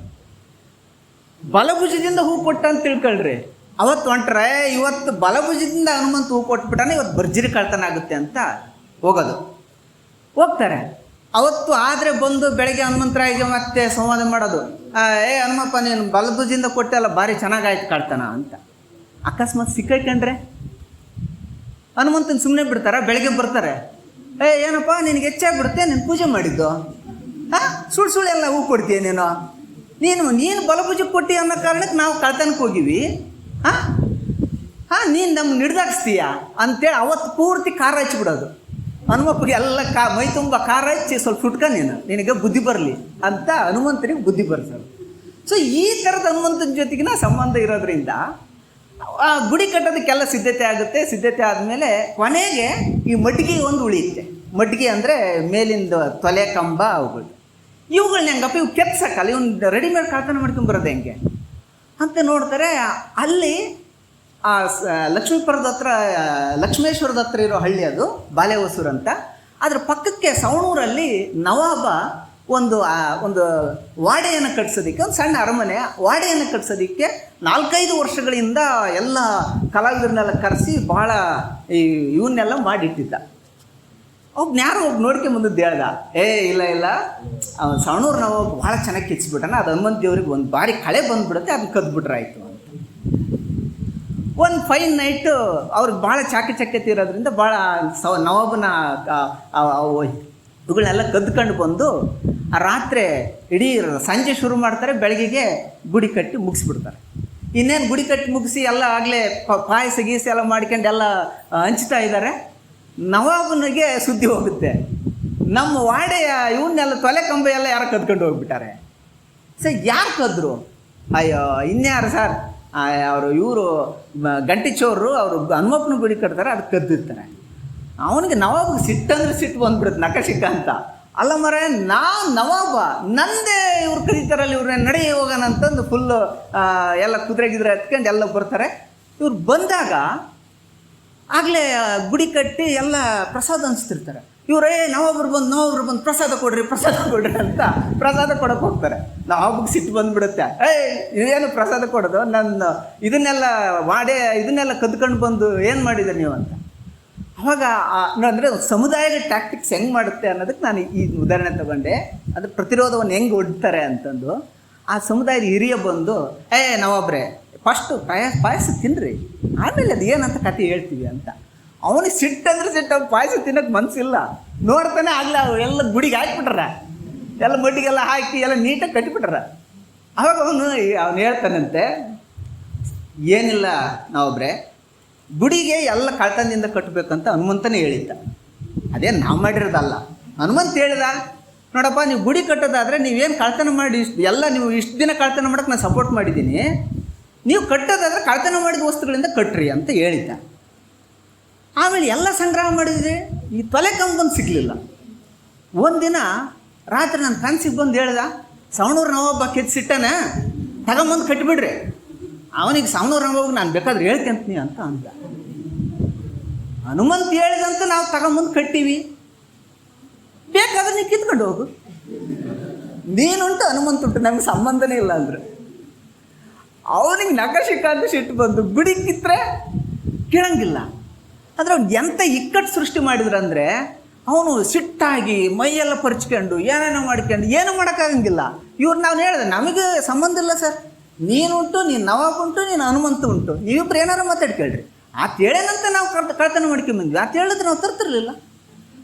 ಬಲಭುಜದಿಂದ ಹೂ ಕೊಟ್ಟ ಅಂತ ತಿಳ್ಕೊಳ್ರಿ, ಅವತ್ತು ಹೊಂಟ್ರೆ ಇವತ್ತು ಬಲಭುಜದಿಂದ ಹನುಮಂತ ಹೂ ಕೊಟ್ಬಿಟ್ಟಾನೆ, ಇವತ್ತು ಭರ್ಜರಿ ಕಳ್ತನ ಆಗುತ್ತೆ ಅಂತ ಹೋಗ್ತಾರೆ. ಅವತ್ತು ಆದರೆ ಬಂದು ಬೆಳಗ್ಗೆ ಹನುಮಂತರಾಯಿಗೆ ಮತ್ತೆ ಸಂವಾದ ಮಾಡೋದು, ಹನುಮಪ್ಪ ನೀನು ಬಲಭುಜದಿಂದ ಕೊಟ್ಟೆಲ್ಲ ಭಾರಿ ಚೆನ್ನಾಗಾಯ್ತು ಕಳ್ತನ ಅಂತ. ಅಕಸ್ಮಾತ್ ಸಿಕ್ಕೈಕೊಂಡ್ರೆ ಹನುಮಂತನ ಸುಮ್ಮನೆ ಬಿಡ್ತಾರೆ. ಬೆಳಗ್ಗೆ ಬರ್ತಾರೆ, ಏನಪ್ಪ ನಿನಗೆ ಹೆಚ್ಚಾಗ್ಬಿಡುತ್ತೆ, ನೀನು ಪೂಜೆ ಮಾಡಿದ್ದು, ಸುಳ್ಳು ಎಲ್ಲ ಹೂ ಕೊಡ್ತೀಯ ನೀನು ಬಲಭುಜಕ್ಕೆ ಕೊಟ್ಟಿ ಅನ್ನೋ ಕಾರಣಕ್ಕೆ ನಾವು ಕಳ್ತನಕ್ಕೆ ಹೋಗಿವಿ, ನೀನು ನಮ್ಗೆ ಹಿಡ್ದಾಕ್ಸ್ತೀಯ ಅಂತೇಳಿ ಅವತ್ತು ಪೂರ್ತಿ ಖಾರ ಹಚ್ಚಿಬಿಡೋದು. ಹನುಮಪ್ಪಗೆ ಎಲ್ಲ ಮೈ ತುಂಬ ಖಾರ ಹಚ್ಚಿ ಸ್ವಲ್ಪ ಸುಟ್ಕ ನಿನಗೆ ಬುದ್ಧಿ ಬರಲಿ ಅಂತ ಹನುಮಂತನಿಗೆ ಬುದ್ಧಿ ಬರ್ಸೋದು. ಸೊ ಈ ಥರದ ಹನುಮಂತನ ಜೊತೆಗಿನ ಸಂಬಂಧ ಇರೋದ್ರಿಂದ ಆ ಗುಡಿ ಕಟ್ಟೋದಕ್ಕೆಲ್ಲ ಸಿದ್ಧತೆ ಆಗುತ್ತೆ. ಸಿದ್ಧತೆ ಆದಮೇಲೆ ಕೊನೆಗೆ ಈ ಮಡ್ಗಿ ಒಂದು ಉಳಿಯುತ್ತೆ. ಮಡ್ಗಿ ಅಂದರೆ ಮೇಲಿಂದ ತೊಲೆ ಕಂಬ ಅವುಗಳು. ಇವುಗಳನ್ನ ಹೆಂಗಪ್ಪ ಇವು ಕೆತ್ಸಕ್ಕಲ್ಲ, ಇವ್ನು ರೆಡಿಮೇಡ್ ಕಳ್ತನ ಮಾಡ್ಕೊಂಬರೋದು ಹೆಂಗೆ ಅಂತ ನೋಡ್ತಾರೆ. ಅಲ್ಲಿ ಆ ಲಕ್ಷ್ಮೀಪುರದ ಹತ್ರ, ಲಕ್ಷ್ಮೇಶ್ವರದ ಹತ್ರ ಇರೋ ಹಳ್ಳಿ ಅದು ಬಾಲೆಹೊಸೂರು ಅಂತ. ಅದ್ರ ಪಕ್ಕಕ್ಕೆ ಸವಣೂರಲ್ಲಿ ನವಾಬ ಒಂದು ವಾಡೆಯನ್ನು ಕಟ್ಸೋದಕ್ಕೆ, ಒಂದು ಸಣ್ಣ ಅರಮನೆ ವಾಡೆಯನ್ನು ಕಟ್ಸೋದಕ್ಕೆ 4-5 ವರ್ಷಗಳಿಂದ ಎಲ್ಲ ಕಲಾವಿದರನ್ನೆಲ್ಲ ಕರೆಸಿ ಭಾಳ ಇವನ್ನೆಲ್ಲ ಮಾಡಿಟ್ಟಿದ್ದ. ಯಾರೋ ಒಬ್ಬ ನೋಡ್ಕೊಂಬಂದದ್ದು ಹೇಳ್ದ, ಇಲ್ಲ ಅವನು ಸವಣೂರು ನವಾಬ ಭಾಳ ಚೆನ್ನಾಗಿ ಕೆಚ್ಚಿಬಿಟ್ಟಾನ, ಅದು ಹನುಮಂತ ದೇವ್ರಿಗೆ ಒಂದು ಬಾರಿ ಕಳೆ ಬಂದುಬಿಡುತ್ತೆ, ಅದನ್ನ ಕದ್ಬಿಟ್ರಾಯ್ತು ಅಂತ. ಒಂದು ಫೈನ್ ನೈಟು ಅವ್ರಿಗೆ ಭಾಳ ಚಾಕಚಕ್ಯತೆ ಇರೋದ್ರಿಂದ ಭಾಳ ನವಾಬನ ಇವುಗಳನ್ನೆಲ್ಲ ಕದ್ಕೊಂಡು ಬಂದು ಆ ರಾತ್ರಿ ಇಡೀ ಸಂಜೆ ಶುರು ಮಾಡ್ತಾರೆ, ಬೆಳಗ್ಗೆಗೆ ಗುಡಿ ಕಟ್ಟಿ ಮುಗಿಸ್ಬಿಡ್ತಾರೆ. ಇನ್ನೇನು ಗುಡಿ ಕಟ್ಟಿ ಮುಗಿಸಿ ಎಲ್ಲ ಆಗಲೇ ಪಾಯಸ ಗೀಸ ಎಲ್ಲ ಮಾಡ್ಕೊಂಡು ಎಲ್ಲ ಹಂಚ್ತಾ ಇದ್ದಾರೆ. ನವಾಬನಿಗೆ ಸುದ್ದಿ ಹೋಗುತ್ತೆ, ನಮ್ಮ ವಾಡೆಯ ಇವನ್ನೆಲ್ಲ ತೊಲೆ ಕಂಬ ಎಲ್ಲ ಯಾರೋ ಕದ್ಕೊಂಡು ಹೋಗ್ಬಿಟ್ಟಾರೆ. ಸರ್ ಯಾರು ಕದ್ರು? ಅಯ್ಯೋ ಇನ್ಯಾರು ಸರ್, ಇವರು ಗಂಟಿಚೋರು ಅವರು ಹನುಮಪ್ಪನ ಗುಡಿ ಕಟ್ತಾರೆ, ಅದು ಕದ್ದಿರ್ತಾರೆ. ಅವನಿಗೆ ನವಾಬ್ಗೆ ಸಿಟ್ಟಂದ್ರೆ ಸಿಟ್ಟು ಬಂದ್ಬಿಡುತ್ತೆ, ನಕಶಿಕ ಅಂತ. ಅಲ್ಲ ಮರ, ನವಾಬ ನಂದೇ ಇವ್ರು ಕರೀತಾರಲ್ಲ, ಇವ್ರನ್ನ ನಡೆ ಹೋಗೋಣ ಅಂತಂದು ಫುಲ್ಲು ಎಲ್ಲ ಕುದುರೆ ಗಿದ್ರೆ ಹತ್ಕೊಂಡು ಎಲ್ಲ ಬರ್ತಾರೆ. ಇವ್ರು ಬಂದಾಗ ಆಗಲೇ ಗುಡಿ ಕಟ್ಟಿ ಎಲ್ಲ ಪ್ರಸಾದ ಅನಿಸ್ತಿರ್ತಾರೆ. ಇವರೇ ನವಾಬ್ರು ಬಂದು ಪ್ರಸಾದ ಕೊಡ್ರಿ ಅಂತ ಪ್ರಸಾದ ಕೊಡೋಕೆ ಹೋಗ್ತಾರೆ. ನವಾಬ್ಗೆ ಸಿಟ್ಟು ಬಂದುಬಿಡುತ್ತೆ, ಇದೇನು ಪ್ರಸಾದ ಕೊಡೋದು, ನನ್ನ ಇದನ್ನೆಲ್ಲ ಕದ್ಕೊಂಡು ಬಂದು ಏನು ಮಾಡಿದೆ ನೀವು ಅಂತ. ಅವಾಗ ಅಂದರೆ ಸಮುದಾಯದ ಟ್ಯಾಕ್ಟಿಕ್ಸ್ ಹೆಂಗೆ ಮಾಡುತ್ತೆ ಅನ್ನೋದಕ್ಕೆ ನಾನು ಈ ಉದಾಹರಣೆ ತಗೊಂಡೆ. ಅದು ಪ್ರತಿರೋಧವನ್ನು ಹೆಂಗೆ ಒಡ್ತಾರೆ ಅಂತಂದು. ಆ ಸಮುದಾಯದ ಹಿರಿಯ ಬಂದು, ನವಾಬ್ರೆ ಫಸ್ಟು ಪಾಯಸ ತಿನ್ನಿರಿ, ಆಮೇಲೆ ಅದು ಏನಂತ ಕತೆ ಹೇಳ್ತೀವಿ ಅಂತ. ಅವನಿಗೆ ಸಿಟ್ಟಂದ್ರೆ ಸಿಟ್ಟು, ಅವ್ನು ಪಾಯಸ ತಿನ್ನೋಕ್ಕೆ ಮನಸ್ಸಿಲ್ಲ. ನೋಡ್ತಾನೆ ಆಗಲೇ ಎಲ್ಲ ಗುಡಿಗೆ ಹಾಕಿಬಿಟ್ರ, ಎಲ್ಲ ಮಡ್ಡಿಗೆಲ್ಲ ಹಾಕಿ ಎಲ್ಲ ನೀಟಾಗಿ ಕಟ್ಟಿಬಿಟ್ರ. ಅವಾಗ ಅವನು ಹೇಳ್ತಾನಂತೆ, ಏನಿಲ್ಲ ನವಾಬ್ರೆ, ಗುಡಿಗೆ ಎಲ್ಲ ಕಳ್ತನದಿಂದ ಕಟ್ಟಬೇಕಂತ ಹನುಮಂತನೇ ಹೇಳಿದ್ದ, ಅದೇ ನಾವು ಮಾಡಿರೋದಲ್ಲ. ಹನುಮಂತ ಹೇಳ್ದ, ನೋಡಪ್ಪ ನೀವು ಗುಡಿ ಕಟ್ಟೋದಾದರೆ ನೀವೇನು ಕಳ್ತನ ಮಾಡಿ ನೀವು ಇಷ್ಟು ದಿನ ಕಳ್ತನ ಮಾಡೋಕ್ಕೆ ನಾನು ಸಪೋರ್ಟ್ ಮಾಡಿದ್ದೀನಿ, ನೀವು ಕಟ್ಟೋದಾದರೆ ಕಳ್ತನ ಮಾಡಿದ ವಸ್ತುಗಳಿಂದ ಕಟ್ಟ್ರಿ ಅಂತ ಹೇಳಿದ್ದ. ಆಮೇಲೆ ಎಲ್ಲ ಸಂಗ್ರಹ ಮಾಡಿದರೆ ಈ ತೊಲೆ ಕಂಬಂದು ಸಿಗಲಿಲ್ಲ. ಒಂದಿನ ರಾತ್ರಿ ನನ್ನ ಕನಸಿಗೆ ಬಂದು ಹೇಳ್ದ, ಸವಣೂರು ನವಾಬ ಕೆತ್ತಿಸಿಟ್ಟಾನೆ, ತಗೊಂಬಂದು ಕಟ್ಟಿಬಿಡ್ರಿ, ಅವನಿಗೆ ಸವಣೂರು ನವಾಬ ನಾನು ಬೇಕಾದ್ರೆ ಹೇಳ್ಕೊಂತೀನಿ ಅಂತ ಅಂದ. ಹನುಮಂತ ಹೇಳಿದಂತ ನಾವು ತಗೊಂಬಂದು ಕಟ್ಟಿವಿ, ಬೇಕಾದ್ರೆ ನೀವು ಕಿತ್ಕೊಂಡು ಹೋಗು, ನೀನುಂಟು ಹನುಮಂತುಂಟು, ನಮ್ಗೆ ಸಂಬಂಧನೇ ಇಲ್ಲ ಅಂದ್ರೆ. ಅವನಿಗೆ ನಕಶಿಕಾಂತ ಸಿಟ್ಟು ಬಂದು ಗುಡಿ ಕಿತ್ತರೆ ಕೇಳಂಗಿಲ್ಲ. ಅಂದರೆ ಅವ್ನು ಎಂಥ ಇಕ್ಕಟ್ಟು ಸೃಷ್ಟಿ ಮಾಡಿದ್ರಂದರೆ, ಅವನು ಸಿಟ್ಟಾಗಿ ಮೈಯೆಲ್ಲ ಪರ್ಚ್ಕೊಂಡು ಏನೇನೋ ಮಾಡ್ಕೊಂಡು ಏನೂ ಮಾಡೋಕ್ಕಾಗಂಗಿಲ್ಲ. ಇವ್ರು ನಾವು ಹೇಳಿದೆ, ನಮಗೆ ಸಂಬಂಧ ಇಲ್ಲ ಸರ್, ನೀನುಂಟು, ನೀನು ನವಾಬ್ ಉಂಟು, ನೀನು ಹನುಮಂತ ಉಂಟು, ನೀವಿಬ್ರು ಏನಾರು ಮಾತಾಡ್ಕೇಳ್ರಿ. ಆತ ಹೇಳೇನಂತ ನಾವು ಕಳ್ತನ ಮಾಡ್ಕೊಂಬಂದ್ವಿ, ಆತ ಹೇಳಿದ್ರೆ ನಾವು ತರ್ತಿರ್ಲಿಲ್ಲ.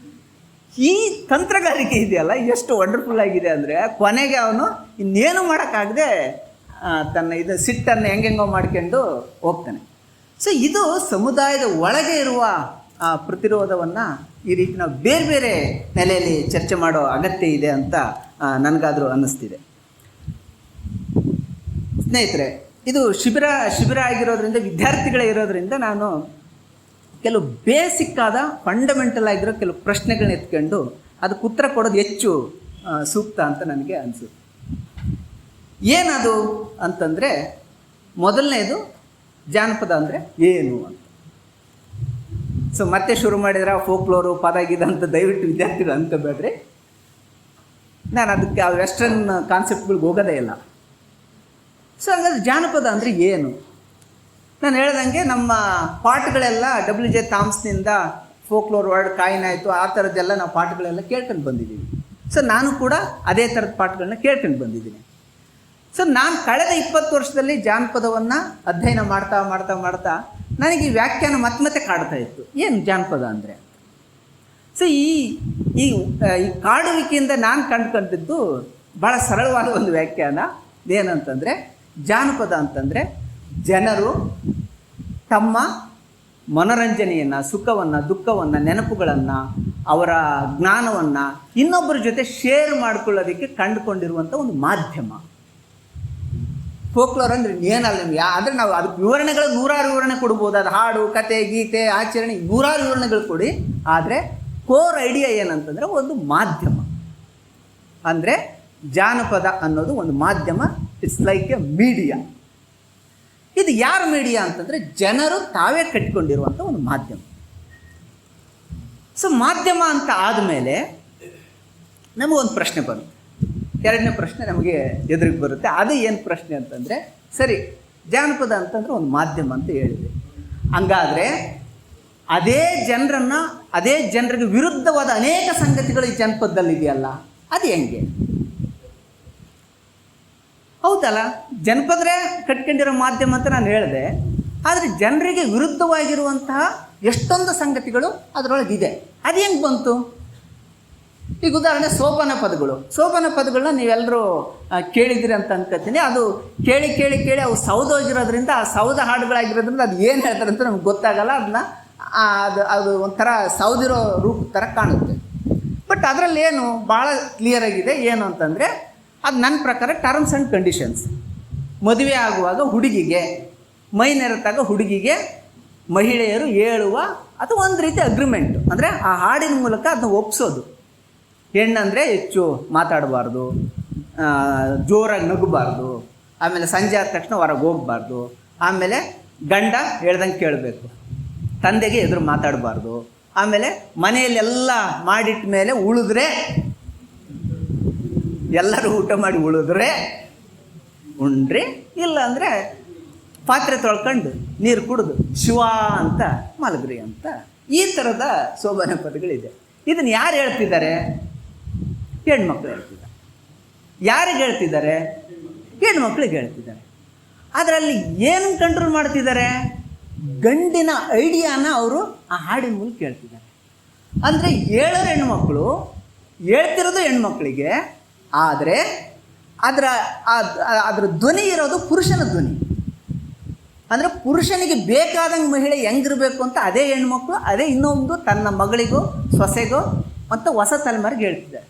ಈ ತಂತ್ರಗಾರಿಕೆ ಇದೆಯಲ್ಲ ಎಷ್ಟು ವಂಡರ್ಫುಲ್ ಆಗಿದೆ ಅಂದರೆ, ಕೊನೆಗೆ ಅವನು ಇನ್ನೇನು ಮಾಡೋಕ್ಕಾಗದೆ ತನ್ನ ಇದು ಸಿಟ್ಟನ್ನು ಹೆಂಗೆಂಗೋ ಮಾಡ್ಕೊಂಡು ಹೋಗ್ತಾನೆ. ಸೊ ಇದು ಸಮುದಾಯದ ಒಳಗೆ ಇರುವ ಪ್ರತಿರೋಧವನ್ನು ಈ ರೀತಿ ನಾವು ಬೇರೆ ಬೇರೆ ನೆಲೆಯಲ್ಲಿ ಚರ್ಚೆ ಮಾಡೋ ಅಗತ್ಯ ಇದೆ ಅಂತ ನನಗಾದರೂ ಅನ್ನಿಸ್ತಿದೆ. ಸ್ನೇಹಿತರೆ, ಇದು ಶಿಬಿರ ಆಗಿರೋದ್ರಿಂದ, ವಿದ್ಯಾರ್ಥಿಗಳೇ ಇರೋದ್ರಿಂದ ನಾನು ಕೆಲವು ಬೇಸಿಕ್ ಆದ ಫಂಡಮೆಂಟಲ್ ಆಗಿರೋ ಕೆಲವು ಪ್ರಶ್ನೆಗಳನ್ನ ಎತ್ಕೊಂಡು ಅದಕ್ಕೆ ಉತ್ತರ ಕೊಡೋದು ಹೆಚ್ಚು ಸೂಕ್ತ ಅಂತ ನನಗೆ ಅನಿಸುತ್ತೆ. ಏನದು ಅಂತಂದರೆ, ಮೊದಲನೇದು ಜಾನಪದ ಅಂದರೆ ಏನು ಅಂತ. ಸೊ ಮತ್ತೆ ಶುರು ಮಾಡಿದ್ರೆ ಫೋಕ್ಲೋರು ಪದ ಗಿದೆ ಅಂತ ದಯವಿಟ್ಟು ವಿದ್ಯಾರ್ಥಿಗಳು ಅಂದ್ಕೋಬೇಡ್ರಿ. ನಾನು ಅದಕ್ಕೆ ಆ ವೆಸ್ಟರ್ನ್ ಕಾನ್ಸೆಪ್ಟ್ಗಳಿಗೆ ಹೋಗೋದೇ ಇಲ್ಲ. ಸೊ ಹಾಗಾದ್ರೆ ಜಾನಪದ ಅಂದರೆ ಏನು? ನಾನು ಹೇಳ್ದಂಗೆ ನಮ್ಮ ಪಾಠಗಳೆಲ್ಲ WJ ಥಾಮ್ಸ್ನಿಂದ ಫೋಕ್ಲೋರ್ ವರ್ಡ್ ಕಾಯಿನ್ ಆಯಿತು, ಆ ಥರದ್ದೆಲ್ಲ ನಾವು ಪಾಠಗಳೆಲ್ಲ ಕೇಳ್ಕೊಂಡು ಬಂದಿದ್ದೀವಿ. ಸೊ ನಾನು ಕೂಡ ಅದೇ ಥರದ ಪಾಠಗಳನ್ನ ಕೇಳ್ಕೊಂಡು ಬಂದಿದ್ದೀನಿ. ಸೊ ನಾನು ಕಳೆದ 20 ವರ್ಷದಲ್ಲಿ ಜಾನಪದವನ್ನು ಅಧ್ಯಯನ ಮಾಡ್ತಾ ಮಾಡ್ತಾ ಮಾಡ್ತಾ ನನಗೆ ಈ ವ್ಯಾಖ್ಯಾನ ಮತ್ತೆ ಕಾಡ್ತಾ ಇತ್ತು, ಏನು ಜಾನಪದ ಅಂದರೆ. ಸೊ ಈ ಕಾಡುವಿಕೆಯಿಂದ ನಾನು ಕಂಡುಕೊಂಡಿದ್ದು ಭಾಳ ಸರಳವಾದ ಒಂದು ವ್ಯಾಖ್ಯಾನ. ಏನಂತಂದರೆ, ಜಾನಪದ ಅಂತಂದರೆ ಜನರು ತಮ್ಮ ಮನೋರಂಜನೆಯನ್ನು, ಸುಖವನ್ನು, ದುಃಖವನ್ನು, ನೆನಪುಗಳನ್ನು, ಅವರ ಜ್ಞಾನವನ್ನು ಇನ್ನೊಬ್ಬರ ಜೊತೆ ಶೇರ್ ಮಾಡ್ಕೊಳ್ಳೋದಕ್ಕೆ ಕಂಡುಕೊಂಡಿರುವಂಥ ಒಂದು ಮಾಧ್ಯಮ. ಫೋಕ್ಲೋರ್ ಅಂದರೆ ಏನಲ್ಲ ನಿಮ್ಗೆ, ಅಂದರೆ ನಾವು ಅದಕ್ಕೆ ವಿವರಣೆಗಳು ನೂರಾರು ವಿವರಣೆ ಕೊಡ್ಬೋದು. ಅದು ಹಾಡು, ಕತೆ, ಗೀತೆ, ಆಚರಣೆ, ನೂರಾರು ವಿವರಣೆಗಳು ಕೊಡಿ. ಆದರೆ ಕೋರ್ ಐಡಿಯಾ ಏನಂತಂದರೆ ಒಂದು ಮಾಧ್ಯಮ. ಅಂದರೆ ಜಾನಪದ ಅನ್ನೋದು ಒಂದು ಮಾಧ್ಯಮ. It's like A media. ಇದು ಯಾರ ಮೀಡಿಯಾ ಅಂತಂದರೆ ಜನರು ತಾವೇ ಕಟ್ಟಿಕೊಂಡಿರುವಂಥ ಒಂದು ಮಾಧ್ಯಮ. ಸೊ ಮಾಧ್ಯಮ ಅಂತ ಆದಮೇಲೆ ನಮಗೊಂದು ಪ್ರಶ್ನೆ ಬಂತು. ಎರಡನೇ ಪ್ರಶ್ನೆ ನಮಗೆ ಎದುರಿಗೆ ಬರುತ್ತೆ. ಅದು ಏನು ಪ್ರಶ್ನೆ ಅಂತಂದರೆ, ಸರಿ, ಜಾನಪದ ಅಂತಂದರೆ ಒಂದು ಮಾಧ್ಯಮ ಅಂತ ಹೇಳಿದೆ, ಹಂಗಾದರೆ ಅದೇ ಜನರಿಗೆ ವಿರುದ್ಧವಾದ ಅನೇಕ ಸಂಗತಿಗಳು ಈ ಜನಪದದಲ್ಲಿದೆಯಲ್ಲ, ಅದು ಹೆಂಗೆ? ಹೌದಲ್ಲ, ಜನಪದರೇ ಕಟ್ಕೊಂಡಿರೋ ಮಾಧ್ಯಮ ಅಂತ ನಾನು ಹೇಳಿದೆ. ಆದರೆ ಜನರಿಗೆ ವಿರುದ್ಧವಾಗಿರುವಂತಹ ಎಷ್ಟೊಂದು ಸಂಗತಿಗಳು ಅದರೊಳಗಿದೆ. ಅದು ಹೆಂಗೆ ಬಂತು? ಈಗ ಉದಾಹರಣೆ ಸೋಪಾನ ಪದಗಳನ್ನ ನೀವೆಲ್ಲರೂ ಕೇಳಿದಿರಿ ಅಂತ ಅನ್ಕೋತೀನಿ. ಅದು ಕೇಳಿ ಅವು ಸೌದೋಗಿರೋದ್ರಿಂದ, ಆ ಸೌದ ಹಾಡುಗಳಾಗಿರೋದ್ರಿಂದ ಅದು ಏನು ಹೇಳ್ತಾರೆ ಅಂತ ನಮ್ಗೆ ಗೊತ್ತಾಗಲ್ಲ. ಅದು ಒಂಥರ ಸೌದಿರೋ ರೂಪ ಥರ ಕಾಣುತ್ತೆ. ಬಟ್ ಅದರಲ್ಲಿ ಏನು ಭಾಳ ಕ್ಲಿಯರ್ ಆಗಿದೆ ಏನು ಅಂತಂದರೆ, ಅದು ನನ್ನ ಪ್ರಕಾರ ಟರ್ಮ್ಸ್ ಆ್ಯಂಡ್ ಕಂಡೀಷನ್ಸ್. ಮದುವೆ ಆಗುವಾಗ ಹುಡುಗಿಗೆ, ಮೈ ನೆರೆತಾಗ ಹುಡುಗಿಗೆ ಮಹಿಳೆಯರು ಹೇಳುವ ಅದು ಒಂದು ರೀತಿ ಅಗ್ರಿಮೆಂಟು. ಅಂದರೆ ಆ ಹಾಡಿನ ಮೂಲಕ ಅದನ್ನ ಒಪ್ಪಿಸೋದು. ಹೆಣ್ಣಂದರೆ ಹೆಚ್ಚು ಮಾತಾಡಬಾರ್ದು, ಜೋರಾಗಿ ನಗಬಾರ್ದು, ಆಮೇಲೆ ಸಂಜೆ ಆದ ತಕ್ಷಣ ಹೊರಗೆ ಹೋಗಬಾರ್ದು, ಆಮೇಲೆ ಗಂಡ ಹೇಳ್ದಂಗೆ ಕೇಳಬೇಕು, ತಂದೆಗೆ ಎದುರು ಮಾತಾಡಬಾರ್ದು, ಆಮೇಲೆ ಮನೆಯಲ್ಲೆಲ್ಲ ಮಾಡಿಟ್ಟ ಮೇಲೆ ಉಳಿದ್ರೆ, ಎಲ್ಲರೂ ಊಟ ಮಾಡಿ ಉಳಿದ್ರೆ ಉಂಡ್ರಿ, ಇಲ್ಲ ಅಂದರೆ ಪಾತ್ರೆ ತೊಳ್ಕೊಂಡು ನೀರು ಕುಡಿದು ಶಿವ ಅಂತ ಮಲಗ್ರಿ ಅಂತ. ಈ ಥರದ ಶೋಭಾನೆ ಪದಗಳಿದೆ. ಇದನ್ನು ಯಾರು ಹೇಳ್ತಿದ್ದಾರೆ? ಹೆಣ್ಮಕ್ಳು ಹೇಳ್ತಿದ್ದಾರೆ. ಯಾರಿಗೆ ಹೇಳ್ತಿದ್ದಾರೆ? ಹೆಣ್ಮಕ್ಳಿಗೆ ಹೇಳ್ತಿದ್ದಾರೆ. ಅದರಲ್ಲಿ ಏನು ಕಂಟ್ರೋಲ್ ಮಾಡ್ತಿದ್ದಾರೆ? ಗಂಡಿನ ಐಡಿಯಾನ ಅವರು ಆ ಹಾಡಿನ ಮೂಲಕ ಹೇಳ್ತಿದ್ದಾರೆ. ಅಂದರೆ ಹೇಳೋರು ಹೆಣ್ಮಕ್ಳು, ಹೇಳ್ತಿರೋದು ಹೆಣ್ಮಕ್ಳಿಗೆ, ಆದರೆ ಅದರ ಧ್ವನಿ ಇರೋದು ಪುರುಷನ ಧ್ವನಿ. ಅಂದರೆ ಪುರುಷನಿಗೆ ಬೇಕಾದಂಗೆ ಮಹಿಳೆ ಹೆಂಗಿರಬೇಕು ಅಂತ ಅದೇ ಹೆಣ್ಮಕ್ಳು, ಅದೇ ಇನ್ನೊಂದು ತನ್ನ ಮಗಳಿಗೋ ಸೊಸೆಗೋ ಮತ್ತು ಹೊಸ ತಲೆಮಾರಿಗೆ ಹೇಳ್ತಿದ್ದಾರೆ.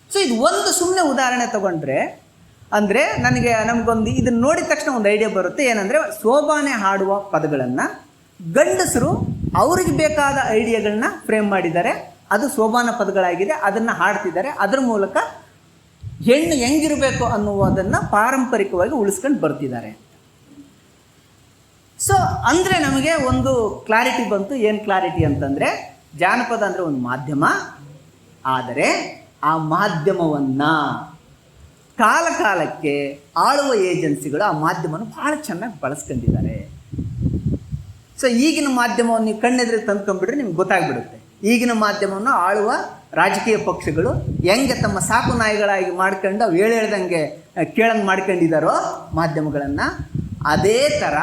ಸೊ ಇದು ಒಂದು ಸುಮ್ಮನೆ ಉದಾಹರಣೆ ತಗೊಂಡ್ರೆ, ಅಂದರೆ ನಮಗೊಂದು ಇದನ್ನು ನೋಡಿದ ತಕ್ಷಣ ಒಂದು ಐಡಿಯಾ ಬರುತ್ತೆ. ಏನಂದರೆ, ಶೋಭಾನೆ ಹಾಡುವ ಪದಗಳನ್ನು ಗಂಡಸರು ಅವ್ರಿಗೆ ಬೇಕಾದ ಐಡಿಯಾಗಳನ್ನ ಫ್ರೇಮ್ ಮಾಡಿದ್ದಾರೆ, ಅದು ಶೋಭಾನ ಪದಗಳಾಗಿದೆ, ಅದನ್ನು ಹಾಡ್ತಿದ್ದಾರೆ. ಅದರ ಮೂಲಕ ಹೆಣ್ಣು ಹೆಂಗಿರಬೇಕು ಅನ್ನುವುದನ್ನು ಪಾರಂಪರಿಕವಾಗಿ ಉಳಿಸ್ಕೊಂಡು ಬರ್ತಿದ್ದಾರೆ. ಸೊ ಅಂದರೆ ನಮಗೆ ಒಂದು ಕ್ಲಾರಿಟಿ ಬಂತು. ಏನು ಕ್ಲಾರಿಟಿ ಅಂತಂದರೆ, ಜಾನಪದ ಅಂದರೆ ಒಂದು ಮಾಧ್ಯಮ, ಆದರೆ ಆ ಮಾಧ್ಯಮವನ್ನು ಕಾಲಕ್ಕೆ ಆಳುವ ಏಜೆನ್ಸಿಗಳು ಆ ಮಾಧ್ಯಮವನ್ನು ಭಾಳ ಚೆನ್ನಾಗಿ ಬಳಸ್ಕೊಂಡಿದ್ದಾರೆ. ಸೊ ಈಗಿನ ಮಾಧ್ಯಮವನ್ನು ನೀವು ಕಣ್ಣೆದುರಿಗೆ ತಂದ್ಕೊಂಡ್ಬಿಟ್ರೆ ನಿಮ್ಗೆ ಗೊತ್ತಾಗ್ಬಿಡುತ್ತೆ. ಈಗಿನ ಮಾಧ್ಯಮವನ್ನು ಆಳುವ ರಾಜಕೀಯ ಪಕ್ಷಗಳು ಹೆಂಗೆ ತಮ್ಮ ಸಾಕು ನಾಯಿಗಳಾಗಿ ಮಾಡ್ಕೊಂಡು ಅವು ಹೇಳ್ದಂಗೆ ಕೇಳಂಗೆ ಮಾಡ್ಕೊಂಡಿದ್ದಾರೋ ಮಾಧ್ಯಮಗಳನ್ನು, ಅದೇ ಥರ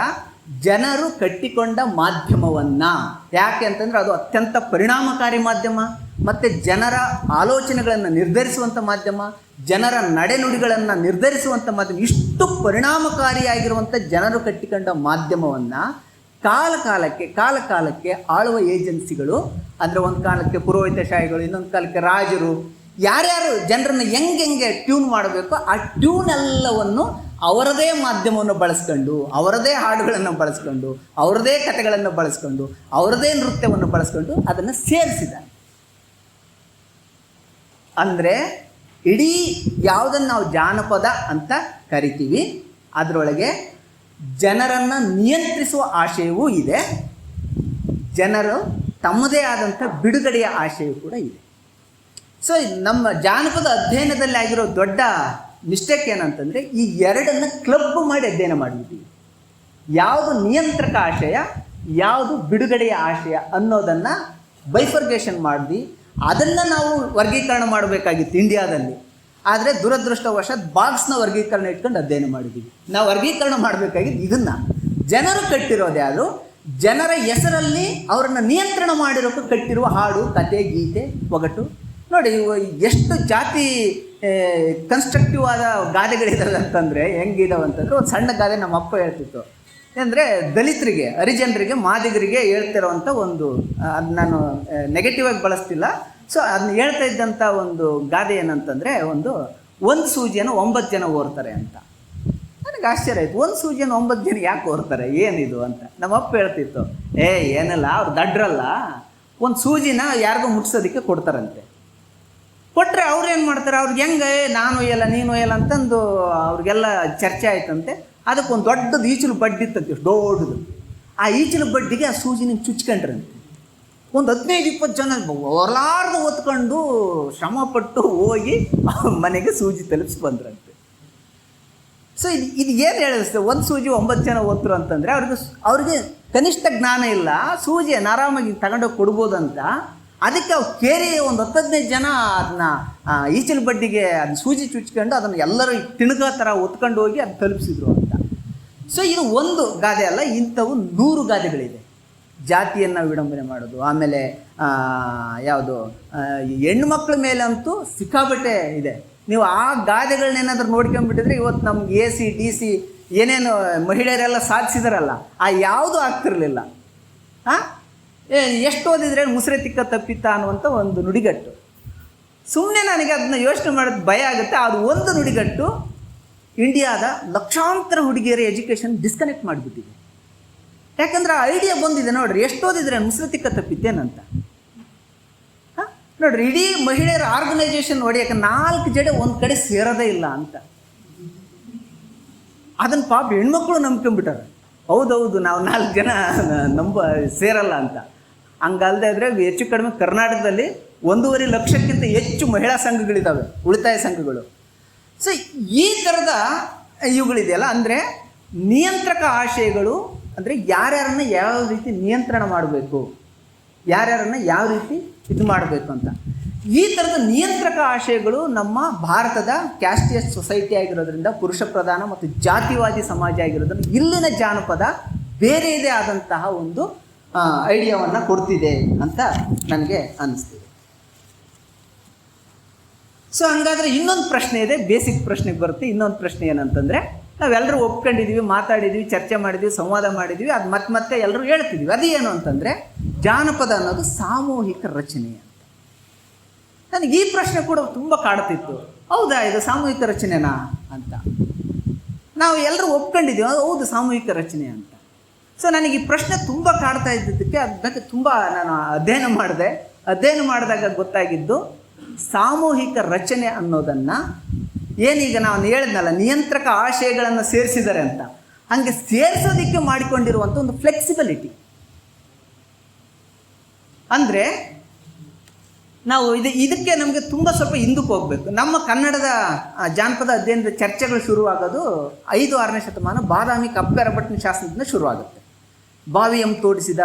ಜನರು ಕಟ್ಟಿಕೊಂಡ ಮಾಧ್ಯಮವನ್ನು, ಯಾಕೆ ಅಂತಂದರೆ ಅದು ಅತ್ಯಂತ ಪರಿಣಾಮಕಾರಿ ಮಾಧ್ಯಮ, ಮತ್ತು ಜನರ ಆಲೋಚನೆಗಳನ್ನು ನಿರ್ಧರಿಸುವಂಥ ಮಾಧ್ಯಮ, ಜನರ ನಡೆನುಡಿಗಳನ್ನು ನಿರ್ಧರಿಸುವಂಥ ಮಾಧ್ಯಮ. ಇಷ್ಟು ಪರಿಣಾಮಕಾರಿಯಾಗಿರುವಂಥ ಜನರು ಕಟ್ಟಿಕೊಂಡ ಮಾಧ್ಯಮವನ್ನು ಕಾಲಕಾಲಕ್ಕೆ ಆಳುವ ಏಜೆನ್ಸಿಗಳು, ಅಂದರೆ ಒಂದು ಕಾಲಕ್ಕೆ ಪುರೋಹಿತಶಾಹಿಗಳು, ಇನ್ನೊಂದು ಕಾಲಕ್ಕೆ ರಾಜರು, ಯಾರ್ಯಾರು ಜನರನ್ನು ಹೆಂಗೆ ಟ್ಯೂನ್ ಮಾಡಬೇಕು ಆ ಟ್ಯೂನ್ ಎಲ್ಲವನ್ನು ಅವರದೇ ಮಾಧ್ಯಮವನ್ನು ಬಳಸ್ಕೊಂಡು, ಅವರದೇ ಹಾಡುಗಳನ್ನು ಬಳಸ್ಕೊಂಡು, ಅವರದೇ ಕಥೆಗಳನ್ನು ಬಳಸ್ಕೊಂಡು, ಅವರದೇ ನೃತ್ಯವನ್ನು ಬಳಸ್ಕೊಂಡು ಅದನ್ನು ಸೇರಿಸಿದ್ದಾರೆ. ಅಂದರೆ ಇಡೀ ಯಾವುದನ್ನು ನಾವು ಜಾನಪದ ಅಂತ ಕರಿತೀವಿ ಅದರೊಳಗೆ ಜನರನ್ನು ನಿಯಂತ್ರಿಸುವ ಆಶಯವೂ ಇದೆ, ಜನರು ತಮ್ಮದೇ ಆದಂಥ ಬಿಡುಗಡೆಯ ಆಶಯವೂ ಕೂಡ ಇದೆ. ಸೊ ನಮ್ಮ ಜಾನಪದ ಅಧ್ಯಯನದಲ್ಲಿ ಆಗಿರೋ ದೊಡ್ಡ ಮಿಸ್ಟೇಕ್ ಏನಂತಂದರೆ ಈ ಎರಡನ್ನು ಕ್ಲಬ್ ಮಾಡಿ ಅಧ್ಯಯನ ಮಾಡಿದ್ದೀವಿ. ಯಾವುದು ನಿಯಂತ್ರಕ ಆಶಯ, ಯಾವುದು ಬಿಡುಗಡೆಯ ಆಶಯ ಅನ್ನೋದನ್ನು ಬೈಫರ್ಗೇಷನ್ ಮಾಡಿ ಅದನ್ನು ನಾವು ವರ್ಗೀಕರಣ ಮಾಡಬೇಕಾಗಿತ್ತು ಇಂಡಿಯಾದಲ್ಲಿ. ಆದರೆ ದುರದೃಷ್ಟವಶಾತ್ ಬಾಕ್ಸ್ನ ವರ್ಗೀಕರಣ ಇಟ್ಕೊಂಡು ಅಧ್ಯಯನ ಮಾಡಿದ್ದೀವಿ. ನಾವು ವರ್ಗೀಕರಣ ಮಾಡಬೇಕಾಗಿದ್ದು ಇದನ್ನು. ಜನರು ಕಟ್ಟಿರೋದು ಯಾರು, ಜನರ ಹೆಸರಲ್ಲಿ ಅವರನ್ನು ನಿಯಂತ್ರಣ ಮಾಡಿರೋಕ್ಕೆ ಕಟ್ಟಿರುವ ಹಾಡು, ಕತೆ, ಗೀತೆ, ಒಗಟು. ನೋಡಿ ಎಷ್ಟು ಜಾತಿ ಕನ್ಸ್ಟ್ರಕ್ಟಿವ್ ಆದ ಗಾದೆಗಳಿದ್ದಾವೆ ಅಂತಂದರೆ ಹೆಂಗಿದಾವೆ ಅಂತಂದರೆ, ಒಂದು ಸಣ್ಣ ಗಾದೆ ನಮ್ಮ ಅಪ್ಪ ಹೇಳ್ತಿತ್ತು. ಅಂದರೆ ದಲಿತರಿಗೆ, ಹರಿಜನರಿಗೆ, ಮಾದಿಗರಿಗೆ ಹೇಳ್ತಿರೋವಂಥ ಒಂದು, ಅದು ನಾನು ನೆಗೆಟಿವ್ ಆಗಿ ಬಳಸ್ತಿಲ್ಲ. ಸೊ ಅದನ್ನ ಹೇಳ್ತಾ ಇದ್ದಂಥ ಒಂದು ಗಾದೆ ಏನಂತಂದರೆ, ಒಂದು ಸೂಜಿಯನ್ನು 9 ಜನ ಓರ್ತಾರೆ ಅಂತ. ನನಗೆ ಆಶ್ಚರ್ಯ ಆಯಿತು, ಒಂದು ಸೂಜಿಯನ್ನು 9 ಜನ ಯಾಕೆ ಓರ್ತಾರೆ, ಏನಿದು ಅಂತ. ನಮ್ಮ ಅಪ್ಪ ಹೇಳ್ತಿತ್ತು, ಏನಿಲ್ಲ, ಅವ್ರು ದಡ್ರಲ್ಲ, ಒಂದು ಸೂಜಿನ ಯಾರಿಗೂ ಮುಟ್ಸೋದಕ್ಕೆ ಕೊಡ್ತಾರಂತೆ. ಕೊಟ್ಟರೆ ಅವ್ರು ಏನು ಮಾಡ್ತಾರೆ, ಅವ್ರಿಗೆ ಹೆಂಗೆ ನಾನು ಒಯ್ಯಲ್ಲ ನೀನು ಒಯ್ಯಲ್ಲ ಅಂತಂದು ಅವ್ರಿಗೆಲ್ಲ ಚರ್ಚೆ ಆಯ್ತಂತೆ. ಅದಕ್ಕೊಂದು ದೊಡ್ಡದು ಈಚಲು ಬಡ್ಡಿ ಇತ್ತಂತೆ, ದೊಡ್ಡದು. ಆ ಈಚಲು ಬಡ್ಡಿಗೆ ಆ ಸೂಜಿನ ಚುಚ್ಕೊಂಡ್ರಂತೆ. ಒಂದು 15-20 ಜನ ಹೊರಲಾರ್ದು ಹೊತ್ಕೊಂಡು ಶ್ರಮಪಟ್ಟು ಹೋಗಿ ಮನೆಗೆ ಸೂಜಿ ತಲುಪಿಸಿ ಬಂದ್ರಂತೆ. ಸೊ ಇದು ಏನು ಹೇಳಿಸ್ತೇವೆ, ಒಂದು ಸೂಜಿ 9 ಜನ ಓದ್ತರು ಅಂತಂದರೆ ಅವ್ರಿಗೆ ಕನಿಷ್ಠ ಜ್ಞಾನ ಇಲ್ಲ, ಸೂಜಿಯನ್ನು ಆರಾಮಾಗಿ ತಗೊಂಡೋಗಿ ಕೊಡ್ಬೋದಂತ. ಅದಕ್ಕೆ ಅವ್ರು ಕೇರಿ ಒಂದು 10-15 ಜನ ಅದನ್ನ ಈಚಲು ಬಡ್ಡಿಗೆ ಅದನ್ನ ಸೂಜಿ ಚುಚ್ಕೊಂಡು ಅದನ್ನು ಎಲ್ಲರೂ ತಿಣಗ ಥರ ಒತ್ಕೊಂಡು ಹೋಗಿ ಅದು ತಲುಪಿಸಿದ್ರು ಅಂತ. ಸೊ ಇದು ಒಂದು ಗಾದೆ ಅಲ್ಲ, ಇಂಥವು 100 ಗಾದೆಗಳಿದೆ. ಜಾತಿಯನ್ನು ವಿಡಂಬನೆ ಮಾಡೋದು, ಆಮೇಲೆ ಯಾವುದು ಹೆಣ್ಮಕ್ಳ ಮೇಲೆ ಅಂತೂ ಸಿಕ್ಕಾಬಟ್ಟೆ ಇದೆ. ನೀವು ಆ ಗಾದೆಗಳನ್ನೇನಾದ್ರೂ ನೋಡ್ಕೊಂಡ್ಬಿಟ್ಟಿದ್ರೆ ಇವತ್ತು ನಮ್ಗೆ AC DC ಏನೇನು ಮಹಿಳೆಯರೆಲ್ಲ ಸಾಧಿಸಿದಾರಲ್ಲ ಆ ಯಾವುದೂ ಆಗ್ತಿರಲಿಲ್ಲ. ಎಷ್ಟು ಓದಿದ್ರೆ ಮುಸ್ರೆ ತಿಕ್ಕ ತಪ್ಪಿತ್ತ ಅನ್ನುವಂಥ ಒಂದು ನುಡಿಗಟ್ಟು. ಸುಮ್ಮನೆ ನನಗೆ ಅದನ್ನ ಯೋಚನೆ ಮಾಡೋದು ಭಯ ಆಗುತ್ತೆ. ಅದು ಒಂದು ನುಡಿಗಟ್ಟು ಇಂಡಿಯಾದ ಲಕ್ಷಾಂತರ ಹುಡುಗಿಯರ ಎಜುಕೇಷನ್ ಡಿಸ್ಕನೆಕ್ಟ್ ಮಾಡಿಬಿಟ್ಟಿದೆ. ಯಾಕಂದ್ರೆ ಆ ಐಡಿಯಾ ಬಂದಿದೆ ನೋಡ್ರಿ, ಎಷ್ಟು ಓದಿದ್ರೆ ಮುಸ್ರೆ ತಿಕ್ಕ ತಪ್ಪಿತ್ತೇನಂತ. ನೋಡ್ರಿ, ಇಡೀ ಮಹಿಳೆಯರ ಆರ್ಗನೈಸೇಷನ್ ಹೊಡೆಯಕ್ಕೆ 4 ಜಡೆ ಒಂದು ಕಡೆ ಸೇರೋದೇ ಇಲ್ಲ ಅಂತ. ಅದನ್ನು ಪಾಪ ಹೆಣ್ಮಕ್ಳು ನಂಬ್ಕೊಂಡ್ಬಿಟ್ಟಾರೆ. ಹೌದೌದು, ನಾವು 4 ಜನ ಸೇರಲ್ಲ ಅಂತ. ಹಂಗಲ್ಲದೆ ಇದ್ರೆ ಹೆಚ್ಚು ಕಡಿಮೆ ಕರ್ನಾಟಕದಲ್ಲಿ 1.5 ಲಕ್ಷಕ್ಕಿಂತ ಹೆಚ್ಚು ಮಹಿಳಾ ಸಂಘಗಳಿದ್ದಾವೆ, ಉಳಿತಾಯ ಸಂಘಗಳು. ಸೊ ಈ ಥರದ ಇವುಗಳಿದೆಯಲ್ಲ, ಅಂದರೆ ನಿಯಂತ್ರಕ ಆಶಯಗಳು, ಅಂದರೆ ಯಾರ್ಯಾರನ್ನು ಯಾವ ರೀತಿ ನಿಯಂತ್ರಣ ಮಾಡಬೇಕು, ಯಾರ್ಯಾರನ್ನು ಯಾವ ರೀತಿ ಇದು ಮಾಡಬೇಕು ಅಂತ. ಈ ಥರದ ನಿಯಂತ್ರಕ ಆಶಯಗಳು ನಮ್ಮ ಭಾರತದ ಕ್ಯಾಸ್ಟಿಯಸ್ ಸೊಸೈಟಿ ಆಗಿರೋದ್ರಿಂದ, ಪುರುಷ ಪ್ರಧಾನ ಮತ್ತು ಜಾತಿವಾದಿ ಸಮಾಜ ಆಗಿರೋದ್ರಿಂದ ಇಲ್ಲಿನ ಜಾನಪದ ಬೇರೆಯದೇ ಆದಂತಹ ಒಂದು ಐಡಿಯಾವನ್ನು ಕೊಡ್ತಿದೆ ಅಂತ ನನಗೆ ಅನ್ನಿಸ್ತಿದೆ. ಸೊ ಹಂಗಾದರೆ ಇನ್ನೊಂದು ಪ್ರಶ್ನೆ ಇದೆ, ಬೇಸಿಕ್ ಪ್ರಶ್ನೆಗೆ ಬರುತ್ತೆ. ಇನ್ನೊಂದು ಪ್ರಶ್ನೆ ಏನಂತಂದರೆ, ನಾವೆಲ್ಲರೂ ಒಪ್ಕೊಂಡಿದ್ದೀವಿ, ಮಾತಾಡಿದ್ವಿ, ಚರ್ಚೆ ಮಾಡಿದ್ವಿ, ಸಂವಾದ ಮಾಡಿದ್ವಿ, ಅದು ಮತ್ತೆ ಎಲ್ಲರೂ ಹೇಳ್ತಿದ್ವಿ. ಅದೇನು ಅಂತಂದರೆ, ಜಾನಪದ ಅನ್ನೋದು ಸಾಮೂಹಿಕ ರಚನೆ ಅಂತ. ನನಗೆ ಈ ಪ್ರಶ್ನೆ ಕೂಡ ತುಂಬ ಕಾಡ್ತಿತ್ತು. ಹೌದಾ, ಇದು ಸಾಮೂಹಿಕ ರಚನೆನಾ ಅಂತ. ನಾವು ಎಲ್ಲರೂ ಒಪ್ಕೊಂಡಿದ್ದೀವಿ, ಹೌದು ಸಾಮೂಹಿಕ ರಚನೆ ಅಂತ. ಸೊ ನನಗೆ ಈ ಪ್ರಶ್ನೆ ತುಂಬ ಕಾಡ್ತಾ ಇದ್ದಿದ್ದಕ್ಕೆ ಅದಕ್ಕೆ ತುಂಬ ನಾನು ಅಧ್ಯಯನ ಮಾಡಿದಾಗ ಗೊತ್ತಾಗಿದ್ದು, ಸಾಮೂಹಿಕ ರಚನೆ ಅನ್ನೋದನ್ನು ಏನೀಗ ನಾನು ಹೇಳಿದ್ನಲ್ಲ, ನಿಯಂತ್ರಕ ಆಶಯಗಳನ್ನು ಸೇರಿಸಿದ್ದಾರೆ ಅಂತ, ಹಾಗೆ ಸೇರಿಸೋದಕ್ಕೆ ಮಾಡಿಕೊಂಡಿರುವಂಥ ಒಂದು ಫ್ಲೆಕ್ಸಿಬಿಲಿಟಿ. ಅಂದರೆ ನಾವು ಇದಕ್ಕೆ ನಮಗೆ ತುಂಬ ಸ್ವಲ್ಪ ಹಿಂದಕ್ಕೆ ಹೋಗಬೇಕು. ನಮ್ಮ ಕನ್ನಡದ ಜಾನಪದ ಅಧ್ಯಯನದ ಚರ್ಚೆಗಳು ಶುರುವಾಗೋದು 5-6ನೇ ಶತಮಾನ ಬಾದಾಮಿ ಕಪ್ಪೆರಬಟ್ಟಿನ ಶಾಸನದಿಂದ ಶುರುವಾಗುತ್ತೆ. ಬಾವಿಯಂ ತೋಡಿಸಿದ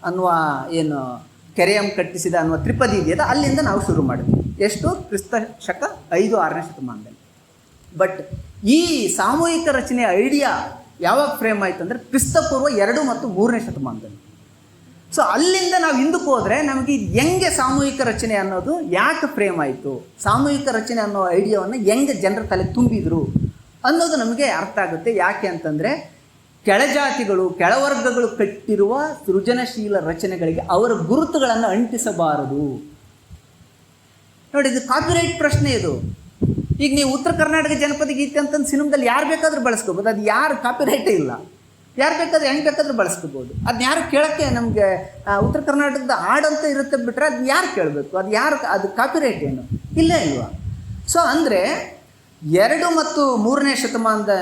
ಅನ್ನುವ ಏನು ಕೆರೆಯಂ ಕಟ್ಟಿಸಿದ ಅನ್ನುವ ತ್ರಿಪದಿ ಇದೆಯಲ್ಲ, ಅಲ್ಲಿಂದ ನಾವು ಶುರು ಮಾಡಿದ್ವಿ. ಎಷ್ಟು? ಕ್ರಿಸ್ತ ಶಕ 5-6ನೇ ಶತಮಾನದಲ್ಲಿ. ಬಟ್ ಈ ಸಾಮೂಹಿಕ ರಚನೆಯ ಐಡಿಯಾ ಯಾವಾಗ ಫ್ರೇಮ್ ಆಯಿತು ಅಂದರೆ ಕ್ರಿಸ್ತಪೂರ್ವ 2 ಮತ್ತು 3ನೇ ಶತಮಾನದಲ್ಲಿ. ಸೊ ಅಲ್ಲಿಂದ ನಾವು ಹಿಂದಕ್ಕೆ ಹೋದರೆ ನಮಗೆ ಇದು ಹೆಂಗೆ ಸಾಮೂಹಿಕ ರಚನೆ ಅನ್ನೋದು ಯಾಕೆ ಫ್ರೇಮ್ ಆಯಿತು, ಸಾಮೂಹಿಕ ರಚನೆ ಅನ್ನೋ ಐಡಿಯಾವನ್ನು ಹೆಂಗೆ ಜನರ ತಲೆ ತುಂಬಿದ್ರು ಅನ್ನೋದು ನಮಗೆ ಅರ್ಥ ಆಗುತ್ತೆ. ಯಾಕೆ ಅಂತಂದರೆ ಕೆಳಜಾತಿಗಳು, ಕೆಳವರ್ಗಗಳು ಕಟ್ಟಿರುವ ಸೃಜನಶೀಲ ರಚನೆಗಳಿಗೆ ಅವರ ಗುರುತುಗಳನ್ನು ಅಂಟಿಸಬಾರದು. ನೋಡಿ, ಇದು ಕಾಪಿರೈಟ್ ಪ್ರಶ್ನೆ ಇದು. ಈಗ ನೀವು ಉತ್ತರ ಕರ್ನಾಟಕ ಜನಪದ ಗೀತೆ ಅಂತಂದು ಸಿನಿಮಾದಲ್ಲಿ ಯಾರು ಬೇಕಾದರೂ ಬಳಸ್ಕೋಬೋದು, ಅದು ಯಾರು ಕಾಪಿರೈಟೇ ಇಲ್ಲ, ಯಾರು ಬೇಕಾದ್ರೂ ಹೆಂಗೆ ಬೇಕಾದ್ರೂ ಬಳಸ್ಕೋಬೋದು. ಅದನ್ನ ಯಾರು ಕೇಳೋಕ್ಕೆ ನಮಗೆ ಉತ್ತರ ಕರ್ನಾಟಕದ ಹಾಡಂತ ಇರುತ್ತೆ ಬಿಟ್ಟರೆ ಅದನ್ನ ಯಾರು ಕೇಳಬೇಕು, ಅದು ಯಾರು, ಅದು ಕಾಪಿರೈಟ್ ಏನು ಇಲ್ಲೇ ಇಲ್ವಾ? ಸೊ ಅಂದರೆ 2 ಮತ್ತು 3ನೇ ಶತಮಾನದ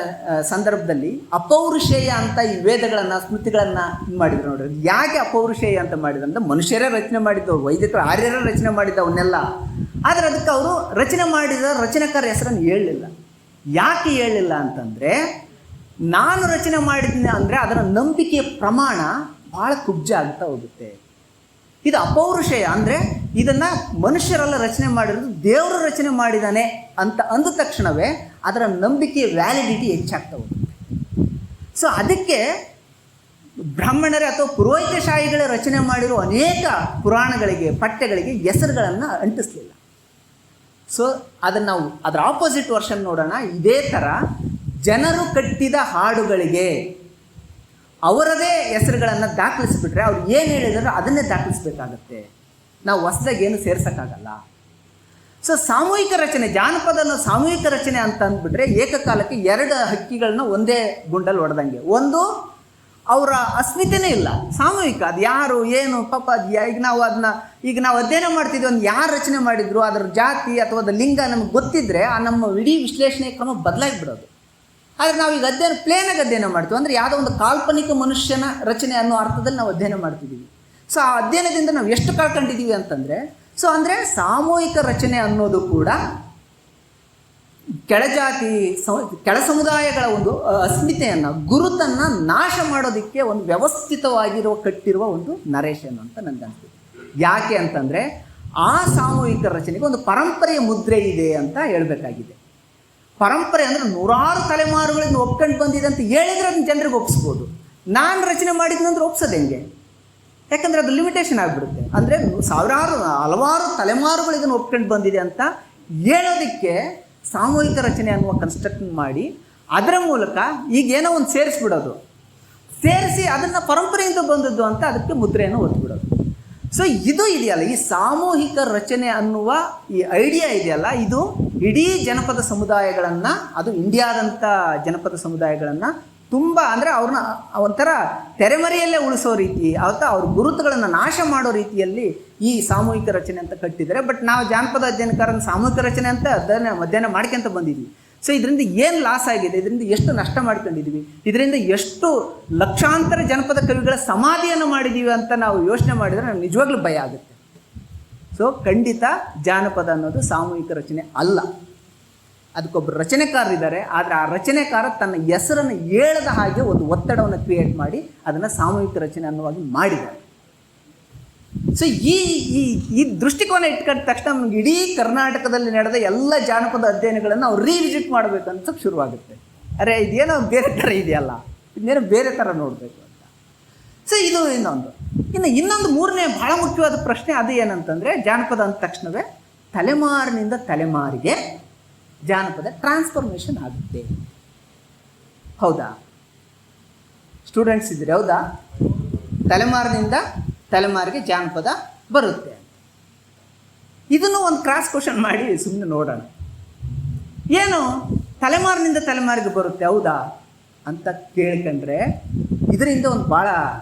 ಸಂದರ್ಭದಲ್ಲಿ ಅಪೌರುಷೇಯ ಅಂತ ಈ ವೇದಗಳನ್ನು, ಸ್ಮೃತಿಗಳನ್ನು ಮಾಡಿದ್ರು. ನೋಡ್ರಿ, ಯಾಕೆ ಅಪೌರುಷೇಯ ಅಂತ ಮಾಡಿದ್ರು ಅಂದರೆ ಮನುಷ್ಯರೇ ರಚನೆ ಮಾಡಿದ್ದವು, ವೈದಿಕರು ಆರ್ಯರ ರಚನೆ ಮಾಡಿದ್ದವನ್ನೆಲ್ಲ. ಆದರೆ ಅದಕ್ಕೆ ಅವರು ರಚನೆ ಮಾಡಿದ ರಚನೆಕಾರ ಹೆಸರನ್ನು ಹೇಳಲಿಲ್ಲ. ಯಾಕೆ ಹೇಳಲಿಲ್ಲ ಅಂತಂದರೆ, ನಾನು ರಚನೆ ಮಾಡಿದ್ದೀನಿ ಅಂದರೆ ಅದರ ನಂಬಿಕೆಯ ಪ್ರಮಾಣ ಭಾಳ ಕುಬ್ಜ ಆಗ್ತಾ ಹೋಗುತ್ತೆ. ಇದು ಅಪೌರುಷೇಯ ಅಂದರೆ ಇದನ್ನು ಮನುಷ್ಯರೆಲ್ಲ ರಚನೆ ಮಾಡಿರೋದು, ದೇವರು ರಚನೆ ಮಾಡಿದ್ದಾನೆ ಅಂತ ಅಂದ ತಕ್ಷಣವೇ ಅದರ ನಂಬಿಕೆಯ ವ್ಯಾಲಿಡಿಟಿ ಹೆಚ್ಚಾಗ್ತಾ ಹೋಗುತ್ತೆ. ಸೊ ಅದಕ್ಕೆ ಬ್ರಾಹ್ಮಣರೇ ಅಥವಾ ಪುರೋಹಿತಶಾಹಿಗಳೇ ರಚನೆ ಮಾಡಿರೋ ಅನೇಕ ಪುರಾಣಗಳಿಗೆ, ಪಠ್ಯಗಳಿಗೆ ಹೆಸರುಗಳನ್ನು ಅಂಟಿಸಲಿಲ್ಲ. ಸೊ ಅದನ್ನು ನಾವು ಅದರ ಆಪೋಸಿಟ್ ವರ್ಷನ್ ನೋಡೋಣ. ಇದೇ ಥರ ಜನರು ಕಟ್ಟಿದ ಹಾಡುಗಳಿಗೆ ಅವರದೇ ಹೆಸರುಗಳನ್ನು ದಾಖಲಿಸ್ಬಿಟ್ರೆ ಅವ್ರು ಏನು ಹೇಳಿದಾರೋ ಅದನ್ನೇ ದಾಖಲಿಸ್ಬೇಕಾಗತ್ತೆ. ನಾವು ಹೊಸದಾಗಿ ಏನು ಸೇರ್ಸೋಕ್ಕಾಗಲ್ಲ. ಸೊ ಸಾಮೂಹಿಕ ರಚನೆ, ಜಾನಪದ ಅನ್ನೋ ಸಾಮೂಹಿಕ ರಚನೆ ಅಂತ ಅಂದ್ಬಿಟ್ರೆ ಏಕಕಾಲಕ್ಕೆ 2 ಹಕ್ಕಿಗಳನ್ನ ಒಂದೇ ಗುಂಡಲ್ಲಿ ಹೊಡೆದಂಗೆ. ಒಂದು, ಅವರ ಅಸ್ಮಿತೆನೇ ಇಲ್ಲ, ಸಾಮೂಹಿಕ, ಅದು ಯಾರು ಏನು ಪಾಪ, ಈಗ ನಾವು ಅಧ್ಯಯನ ಮಾಡ್ತಿದ್ವಿ, ಒಂದು ಯಾರು ರಚನೆ ಮಾಡಿದ್ರು, ಅದರ ಜಾತಿ ಅಥವಾ ಅದರ ಲಿಂಗ ನಮಗೆ ಗೊತ್ತಿದ್ದರೆ ಆ ನಮ್ಮ ಇಡೀ ವಿಶ್ಲೇಷಣೆ ಕ್ರಮ ಬದಲಾಗಿಬಿಡೋದು. ಆದರೆ ನಾವು ಈಗ ಪ್ಲೇನಾಗಿ ಅಧ್ಯಯನ ಮಾಡ್ತೀವಿ ಅಂದರೆ ಯಾವುದೋ ಒಂದು ಕಾಲ್ಪನಿಕ ಮನುಷ್ಯನ ರಚನೆ ಅನ್ನೋ ಅರ್ಥದಲ್ಲಿ ನಾವು ಅಧ್ಯಯನ ಮಾಡ್ತಿದ್ದೀವಿ. ಸೊ ಆ ಅಧ್ಯಯನದಿಂದ ನಾವು ಎಷ್ಟು ಕಳ್ಕೊಂಡಿದ್ದೀವಿ ಅಂತಂದರೆ, ಸೊ ಅಂದರೆ ಸಾಮೂಹಿಕ ರಚನೆ ಅನ್ನೋದು ಕೂಡ ಕೆಳಜಾತಿ, ಕೆಳ ಸಮುದಾಯಗಳ ಒಂದು ಅಸ್ಮಿತೆಯನ್ನು, ಗುರುತನ್ನು ನಾಶ ಮಾಡೋದಕ್ಕೆ ಒಂದು ವ್ಯವಸ್ಥಿತವಾಗಿರುವ ಕಟ್ಟಿರುವ ಒಂದು ನರೇಶನ್ ಅಂತ ನನಗೆ ಅನಿಸ್ತಿದೆ. ಯಾಕೆ ಅಂತಂದರೆ ಆ ಸಾಮೂಹಿಕ ರಚನೆಗೆ ಒಂದು ಪರಂಪರೆಯ ಮುದ್ರೆ ಇದೆ ಅಂತ ಹೇಳಬೇಕಾಗಿದೆ. ಪರಂಪರೆ ಅಂದರೆ 100 ತಲೆಮಾರುಗಳಿಂದ ಒಪ್ಕೊಂಡು ಬಂದಿದೆ ಅಂತ ಹೇಳಿದರೆ ಅದನ್ನ ಜನರಿಗೆ ಒಪ್ಪಿಸ್ಬೋದು. ನಾನು ರಚನೆ ಮಾಡಿದ್ನಂದ್ರೆ ಒಪ್ಸೋದು ಹೆಂಗೆ? ಯಾಕಂದರೆ ಅದು ಲಿಮಿಟೇಷನ್ ಆಗಿಬಿಡುತ್ತೆ. ಅಂದರೆ ಹಲವಾರು ತಲೆಮಾರುಗಳು ಇದನ್ನು ಒಪ್ಕೊಂಡು ಬಂದಿದೆ ಅಂತ ಹೇಳೋದಕ್ಕೆ ಸಾಮೂಹಿಕ ರಚನೆ ಅನ್ನುವ ಕನ್ಸ್ಟ್ರಕ್ಟ್ ಮಾಡಿ ಅದರ ಮೂಲಕ ಈಗ ಏನೋ ಒಂದು ಸೇರಿಸಿ ಅದನ್ನು ಪರಂಪರೆಯಿಂದ ಬಂದದ್ದು ಅಂತ ಅದಕ್ಕೆ ಮುದ್ರೆಯನ್ನು ಒತ್ತಿಬಿಡೋದು. ಸೊ ಇದು ಇದೆಯಲ್ಲ, ಈ ಸಾಮೂಹಿಕ ರಚನೆ ಅನ್ನುವ ಈ ಐಡಿಯಾ ಇದೆಯಲ್ಲ, ಇದು ಇಡೀ ಜನಪದ ಸಮುದಾಯಗಳನ್ನು, ಅದು ಇಂಡಿಯಾದಂಥ ಜನಪದ ಸಮುದಾಯಗಳನ್ನು ತುಂಬ ಅಂದರೆ ಅವ್ರನ್ನ ಒಂಥರ ತೆರೆಮರೆಯಲ್ಲೇ ಉಳಿಸೋ ರೀತಿ, ಅಥವಾ ಅವ್ರ ಗುರುತುಗಳನ್ನು ನಾಶ ಮಾಡೋ ರೀತಿಯಲ್ಲಿ ಈ ಸಾಮೂಹಿಕ ರಚನೆ ಅಂತ ಕಟ್ಟಿದ್ದಾರೆ. ಬಟ್ ನಾವು ಜಾನಪದ ಅಧ್ಯಯನಕಾರನ ಸಾಮೂಹಿಕ ರಚನೆ ಅಂತ ಅಧ್ಯಯನ ಮಾಡ್ಕೊಂತ ಬಂದಿದ್ವಿ. ಸೊ ಇದರಿಂದ ಏನು ಲಾಸ್ ಆಗಿದೆ, ಇದರಿಂದ ಎಷ್ಟು ನಷ್ಟ ಮಾಡ್ಕೊಂಡಿದ್ದೀವಿ, ಇದರಿಂದ ಎಷ್ಟು ಲಕ್ಷಾಂತರ ಜನಪದ ಕವಿಗಳ ಸಮಾಧಿಯನ್ನು ಮಾಡಿದ್ದೀವಿ ಅಂತ ನಾವು ಯೋಚನೆ ಮಾಡಿದರೆ ನಮ್ಗೆ ನಿಜವಾಗ್ಲೂ ಭಯ ಆಗುತ್ತೆ. ಸೊ ಖಂಡಿತ ಜಾನಪದ ಅನ್ನೋದು ಸಾಮೂಹಿಕ ರಚನೆ ಅಲ್ಲ. ಅದಕ್ಕೊಬ್ಬರು ರಚನೆಕಾರರಿದ್ದಾರೆ, ಆದರೆ ಆ ರಚನೆಕಾರ ತನ್ನ ಹೆಸರನ್ನು ಹೇಳದ ಹಾಗೆ ಒಂದು ಒತ್ತಡವನ್ನು ಕ್ರಿಯೇಟ್ ಮಾಡಿ ಅದನ್ನು ಸಾಮೂಹಿಕ ರಚನೆ ಅನ್ನುವಾಗಿ ಮಾಡಿದ್ದಾರೆ. ಸೊ ಈ ದೃಷ್ಟಿಕೋನ ಇಟ್ಕೊಂಡ ತಕ್ಷಣ ನಮ್ಗೆ ಇಡೀ ಕರ್ನಾಟಕದಲ್ಲಿ ನಡೆದ ಎಲ್ಲ ಜಾನಪದ ಅಧ್ಯಯನಗಳನ್ನು ನಾವು ರೀವಿಸಿಟ್ ಮಾಡಬೇಕಂತ ಶುರುವಾಗುತ್ತೆ. ಅರೆ ಇದೇನೋ ಬೇರೆ ಥರ ಇದೆಯಲ್ಲ, ಇದನ್ನೇನೋ ಬೇರೆ ಥರ ನೋಡಬೇಕು ಅಂತ. ಸೊ ಇದು ಇನ್ನೊಂದು ಮೂರನೇ ಬಹಳ ಮುಖ್ಯವಾದ ಪ್ರಶ್ನೆ ಅದು ಏನಂತಂದರೆ, ಜಾನಪದ ಅಂದ ತಕ್ಷಣವೇ ತಲೆಮಾರಿನಿಂದ ತಲೆಮಾರಿಗೆ ಜಾನಪದ ಟ್ರಾನ್ಸ್ಫಾರ್ಮೇಷನ್ ಆಗುತ್ತೆ. ಹೌದಾ ಸ್ಟೂಡೆಂಟ್ಸ್ ಇದ್ದೀರಿ? ಹೌದಾ? ತಲೆಮಾರಿನಿಂದ ತಲೆಮಾರಿಗೆ ಜಾನಪದ ಬರುತ್ತೆ. ಇದನ್ನು ಒಂದು ಕ್ರಾಸ್ ಕ್ವಶನ್ ಮಾಡಿ ಸುಮ್ಮನೆ ನೋಡೋಣ. ಏನು ತಲೆಮಾರಿನಿಂದ ತಲೆಮಾರಿಗೆ ಬರುತ್ತೆ ಹೌದಾ ಅಂತ ಕೇಳ್ಕೊಂಡ್ರೆ ಇದರಿಂದ ಒಂದು ಭಾಳ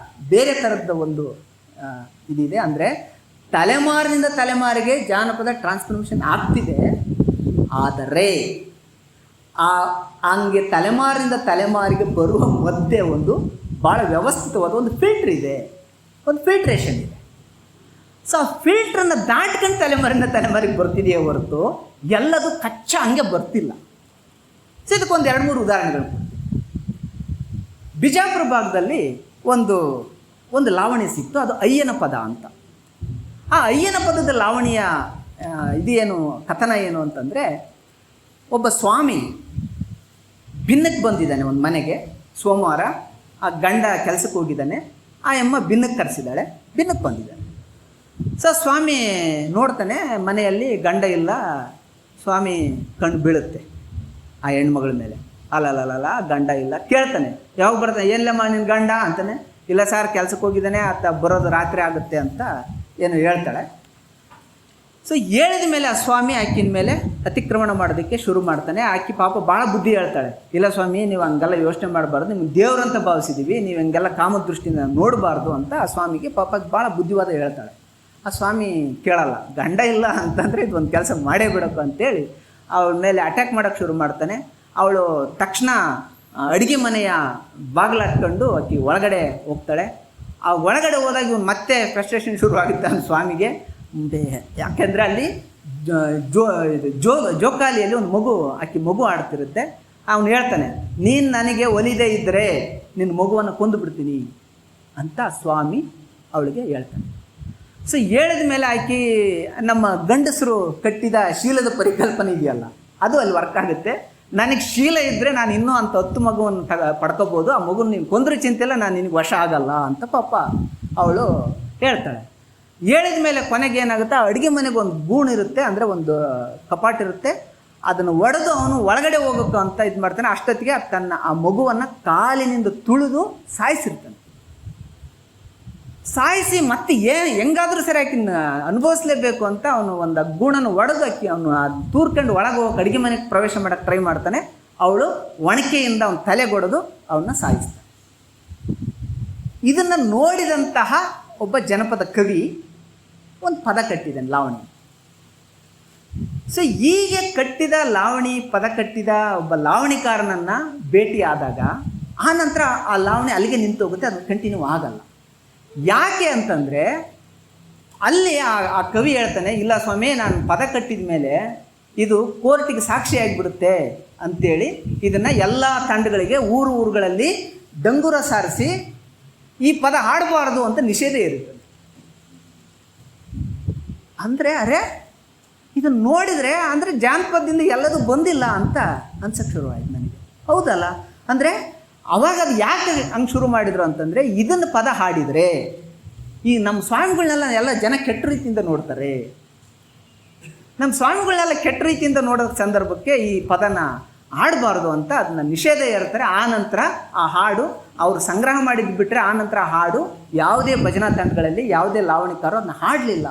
ಬೇರೆ ಥರದ ಒಂದು ಇದಿದೆ. ಅಂದರೆ ತಲೆಮಾರಿನಿಂದ ತಲೆಮಾರಿಗೆ ಜಾನಪದ ಟ್ರಾನ್ಸ್ಫಾರ್ಮೇಷನ್ ಆಗ್ತಿದೆ, ಆದರೆ ಹಂಗೆ ತಲೆಮಾರಿನಿಂದ ತಲೆಮಾರಿಗೆ ಬರುವ ಮಧ್ಯೆ ಒಂದು ಭಾಳ ವ್ಯವಸ್ಥಿತವಾದ ಒಂದು ಫಿಲ್ಟ್ರ್ ಇದೆ, ಒಂದು ಫಿಲ್ಟ್ರೇಷನ್ ಇದೆ. ಸೊ ಆ ಫಿಲ್ಟ್ರನ್ನು ದಾಟ್ಕೊಂಡು ತಲೆಮಾರಿನ ತಲೆಮಾರಿಗೆ ಬರ್ತಿದೆಯೇ ಹೊರತು ಎಲ್ಲದು ಕಚ್ಚಾ ಹಂಗೆ ಬರ್ತಿಲ್ಲ. ಸೊ ಇದಕ್ಕೊಂದು 2-3 ಉದಾಹರಣೆಗಳು. ಬಿಜಾಪುರ ಭಾಗದಲ್ಲಿ ಒಂದು ಲಾವಣಿ ಸಿಕ್ತು, ಅದು ಅಯ್ಯನ ಪದ ಅಂತ. ಆ ಅಯ್ಯನ ಪದದ ಲಾವಣಿಯ ಇದೇನು ಕಥನ ಏನು ಅಂತಂದರೆ, ಒಬ್ಬ ಸ್ವಾಮಿ ಭಿನ್ನಕ್ಕೆ ಬಂದಿದ್ದಾನೆ ಒಂದು ಮನೆಗೆ ಸೋಮವಾರ. ಆ ಗಂಡ ಕೆಲಸಕ್ಕೆ ಹೋಗಿದ್ದಾನೆ, ಆ ಅಮ್ಮ ಭಿನ್ನಕ್ಕೆ ಕರೆಸಿದ್ದಾಳೆ, ಭಿನ್ನಕ್ಕೆ ಬಂದಿದ್ದಾನೆ. ಸೊ ಸ್ವಾಮಿ ನೋಡ್ತಾನೆ ಮನೆಯಲ್ಲಿ ಗಂಡ ಇಲ್ಲ. ಸ್ವಾಮಿ ಕಣ್ಣು ಬೀಳುತ್ತೆ ಆ ಹೆಣ್ಮಗಳ ಮೇಲೆ. ಅಲ್ಲಲ್ಲ ಗಂಡ ಇಲ್ಲ. ಕೇಳ್ತಾನೆ, ಯಾವಾಗ ಬರ್ತಾನೆ, ಎಲ್ಲಮ್ಮ ನಿನ್ನ ಗಂಡ ಅಂತಾನೆ. ಇಲ್ಲ ಸರ್ ಕೆಲಸಕ್ಕೆ ಹೋಗಿದ್ದಾನೆ, ಆತ ಬರೋದು ರಾತ್ರಿ ಆಗುತ್ತೆ ಅಂತ ಏನು ಹೇಳ್ತಾಳೆ. ಸೊ ಹೇಳಿದ ಮೇಲೆ ಆ ಸ್ವಾಮಿ ಆಕಿನ ಮೇಲೆ ಅತಿಕ್ರಮಣ ಮಾಡೋದಕ್ಕೆ ಶುರು ಮಾಡ್ತಾನೆ. ಆಕಿ ಪಾಪ ಭಾಳ ಬುದ್ಧಿ ಹೇಳ್ತಾಳೆ, ಇಲ್ಲ ಸ್ವಾಮಿ ನೀವು ಹಂಗೆಲ್ಲ ಯೋಚನೆ ಮಾಡಬಾರ್ದು, ನಿಮ್ಗೆ ದೇವ್ರಂತ ಭಾವಿಸಿದ್ದೀವಿ, ನೀವು ಹಂಗೆಲ್ಲ ಕಾಮದೃಷ್ಟಿಯಿಂದ ನೋಡಬಾರ್ದು ಅಂತ ಆ ಸ್ವಾಮಿಗೆ ಪಾಪ ಭಾಳ ಬುದ್ಧಿವಾದ ಹೇಳ್ತಾಳೆ. ಆ ಸ್ವಾಮಿ ಕೇಳಲ್ಲ. ಗಂಡ ಇಲ್ಲ ಅಂತಂದರೆ ಇದು ಒಂದು ಕೆಲಸ ಮಾಡೇ ಬಿಡಬೇಕು ಅಂತೇಳಿ ಅವಳ ಮೇಲೆ ಅಟ್ಯಾಕ್ ಮಾಡೋಕ್ಕೆ ಶುರು ಮಾಡ್ತಾನೆ. ಅವಳು ತಕ್ಷಣ ಅಡುಗೆ ಮನೆಯ ಬಾಗಿಲು ಹಾಕ್ಕೊಂಡು ಆಕಿ ಒಳಗಡೆ ಹೋಗ್ತಾಳೆ. ಆ ಒಳಗಡೆ ಹೋದಾಗ ಇವನು ಮತ್ತೆ ಫ್ರಸ್ಟ್ರೇಷನ್ ಶುರುವಾಗುತ್ತೆ ಆ ಸ್ವಾಮಿಗೆ. ಯಾಕೆಂದರೆ ಅಲ್ಲಿ ಜೋಕಾಲಿಯಲ್ಲಿ ಒಂದು ಮಗು ಆಡ್ತಿರುತ್ತೆ. ಅವನು ಹೇಳ್ತಾನೆ, ನೀನು ನನಗೆ ಒಲಿದೇ ಇದ್ದರೆ ನಿನ್ನ ಮಗುವನ್ನು ಕೊಂದು ಬಿಡ್ತೀನಿ ಅಂತ ಸ್ವಾಮಿ ಅವಳಿಗೆ ಹೇಳ್ತಾನೆ. ಸೊ ಹೇಳಿದ ಮೇಲೆ ಆಕಿ ನಮ್ಮ ಗಂಡಸರು ಕಟ್ಟಿದ ಶೀಲದ ಪರಿಕಲ್ಪನೆ ಇದೆಯಲ್ಲ, ಅದು ಅಲ್ಲಿ ವರ್ಕ್ ಆಗುತ್ತೆ. ನನಗೆ ಶೀಲ ಇದ್ದರೆ ನಾನು ಇನ್ನೂ ಅಂಥ 10 ಮಗುವನ್ನು ಪಡ್ಕೋಬೋದು, ಆ ಮಗುನ ನೀನು ಕೊಂದ್ರೆ ಚಿಂತೆಲ್ಲ ನಾನು ನಿನಗೆ ವಶ ಆಗಲ್ಲ ಅಂತ ಪಾಪ ಅವಳು ಹೇಳ್ತಾಳೆ. ಹೇಳಿದ ಮೇಲೆ ಕೊನೆಗೆ ಏನಾಗುತ್ತೆ, ಅಡುಗೆ ಮನೆಗೆ ಒಂದು ಗೂಣಿರುತ್ತೆ, ಅಂದರೆ ಒಂದು ಕಪಾಟಿರುತ್ತೆ. ಅದನ್ನು ಒಡೆದು ಅವನು ಒಳಗಡೆ ಹೋಗೋಕ್ಕೆ ಅಂತ ಇದು ಮಾಡ್ತಾನೆ. ಅಷ್ಟೊತ್ತಿಗೆ ಆ ಮಗುವನ್ನು ಕಾಲಿನಿಂದ ತುಳಿದು ಸಾಯಿಸಿರ್ತಾನೆ. ಸಾಯಿಸಿ ಮತ್ತೆ ಹೆಂಗಾದ್ರೂ ಸರಿ ಆಕಿನ ಅನುಭವಿಸ್ಲೇಬೇಕು ಅಂತ ಅವನು ಒಂದು ಗೂಣನ್ನು ಒಡೆದು ಅವನು ತೂರ್ಕೊಂಡು ಒಳಗೆ ಹೋಗಿ ಅಡುಗೆ ಮನೆಗೆ ಪ್ರವೇಶ ಮಾಡೋಕ್ಕೆ ಟ್ರೈ ಮಾಡ್ತಾನೆ. ಅವಳು ಒಣಕೆಯಿಂದ ಅವನ ತಲೆಗೊಡೆದು ಅವನ್ನ ಸಾಯಿಸ್ತಾನೆ. ಇದನ್ನು ನೋಡಿದಂತಹ ಒಬ್ಬ ಜನಪದ ಕವಿ ಒಂದು ಪದ ಕಟ್ಟಿದ್ದಾನೆ, ಲಾವಣಿ. ಸೊ ಹೀಗೆ ಕಟ್ಟಿದ ಲಾವಣಿ, ಪದ ಕಟ್ಟಿದ ಒಬ್ಬ ಲಾವಣಿಕಾರನನ್ನು ಭೇಟಿ ಆದಾಗ ಆ ನಂತರ ಆ ಲಾವಣಿ ಅಲ್ಲಿಗೆ ನಿಂತು ಹೋಗುತ್ತೆ, ಅದು ಕಂಟಿನ್ಯೂ ಆಗಲ್ಲ. ಯಾಕೆ ಅಂತಂದರೆ ಅಲ್ಲಿ ಆ ಕವಿ ಹೇಳ್ತಾನೆ, ಇಲ್ಲ ಸ್ವಾಮಿ ನಾನು ಪದ ಕಟ್ಟಿದ ಮೇಲೆ ಇದು ಕೋರ್ಟಿಗೆ ಸಾಕ್ಷಿಯಾಗಿಬಿಡುತ್ತೆ ಅಂಥೇಳಿ ಇದನ್ನು ಎಲ್ಲ ತಂಡಗಳಿಗೆ ಊರುಗಳಲ್ಲಿ ಡಂಗುರ ಸಾರಿಸಿ ಈ ಪದ ಹಾಡಬಾರ್ದು ಅಂತ ನಿಷೇಧ ಇರುತ್ತೆ. ಅಂದರೆ ಇದನ್ನು ನೋಡಿದರೆ ಅಂದರೆ ಜಾನಪದದಿಂದ ಎಲ್ಲದೂ ಬಂದಿಲ್ಲ ಅಂತ ಅನ್ಸಕ್ಕೆ ಶುರುವಾಯಿತು ನನಗೆ. ಹೌದಲ್ಲ, ಅಂದರೆ ಅವಾಗ ಅದು ಯಾಕೆ ಹಂಗೆ ಶುರು ಮಾಡಿದ್ರು ಅಂತಂದರೆ, ಇದನ್ನು ಪದ ಹಾಡಿದರೆ ಈ ನಮ್ಮ ಸ್ವಾಮಿಗಳನ್ನೆಲ್ಲ ಎಲ್ಲ ಜನ ಕೆಟ್ಟ ರೀತಿಯಿಂದ ನೋಡ್ತಾರೆ. ನಮ್ಮ ಸ್ವಾಮಿಗಳನ್ನೆಲ್ಲ ಕೆಟ್ಟ ರೀತಿಯಿಂದ ನೋಡೋ ಸಂದರ್ಭಕ್ಕೆ ಈ ಪದನ ಹಾಡಬಾರ್ದು ಅಂತ ಅದನ್ನ ನಿಷೇಧ ಇರ್ತಾರೆ. ಆ ನಂತರ ಆ ಹಾಡು ಅವರು ಸಂಗ್ರಹ ಮಾಡಿದ್ದು ಬಿಟ್ಟರೆ ಆ ನಂತರ ಆ ಹಾಡು ಯಾವುದೇ ಭಜನಾ ತಂಡಗಳಲ್ಲಿ ಯಾವುದೇ ಲಾವಣಿಕಾರರು ಅದನ್ನ ಹಾಡಲಿಲ್ಲ.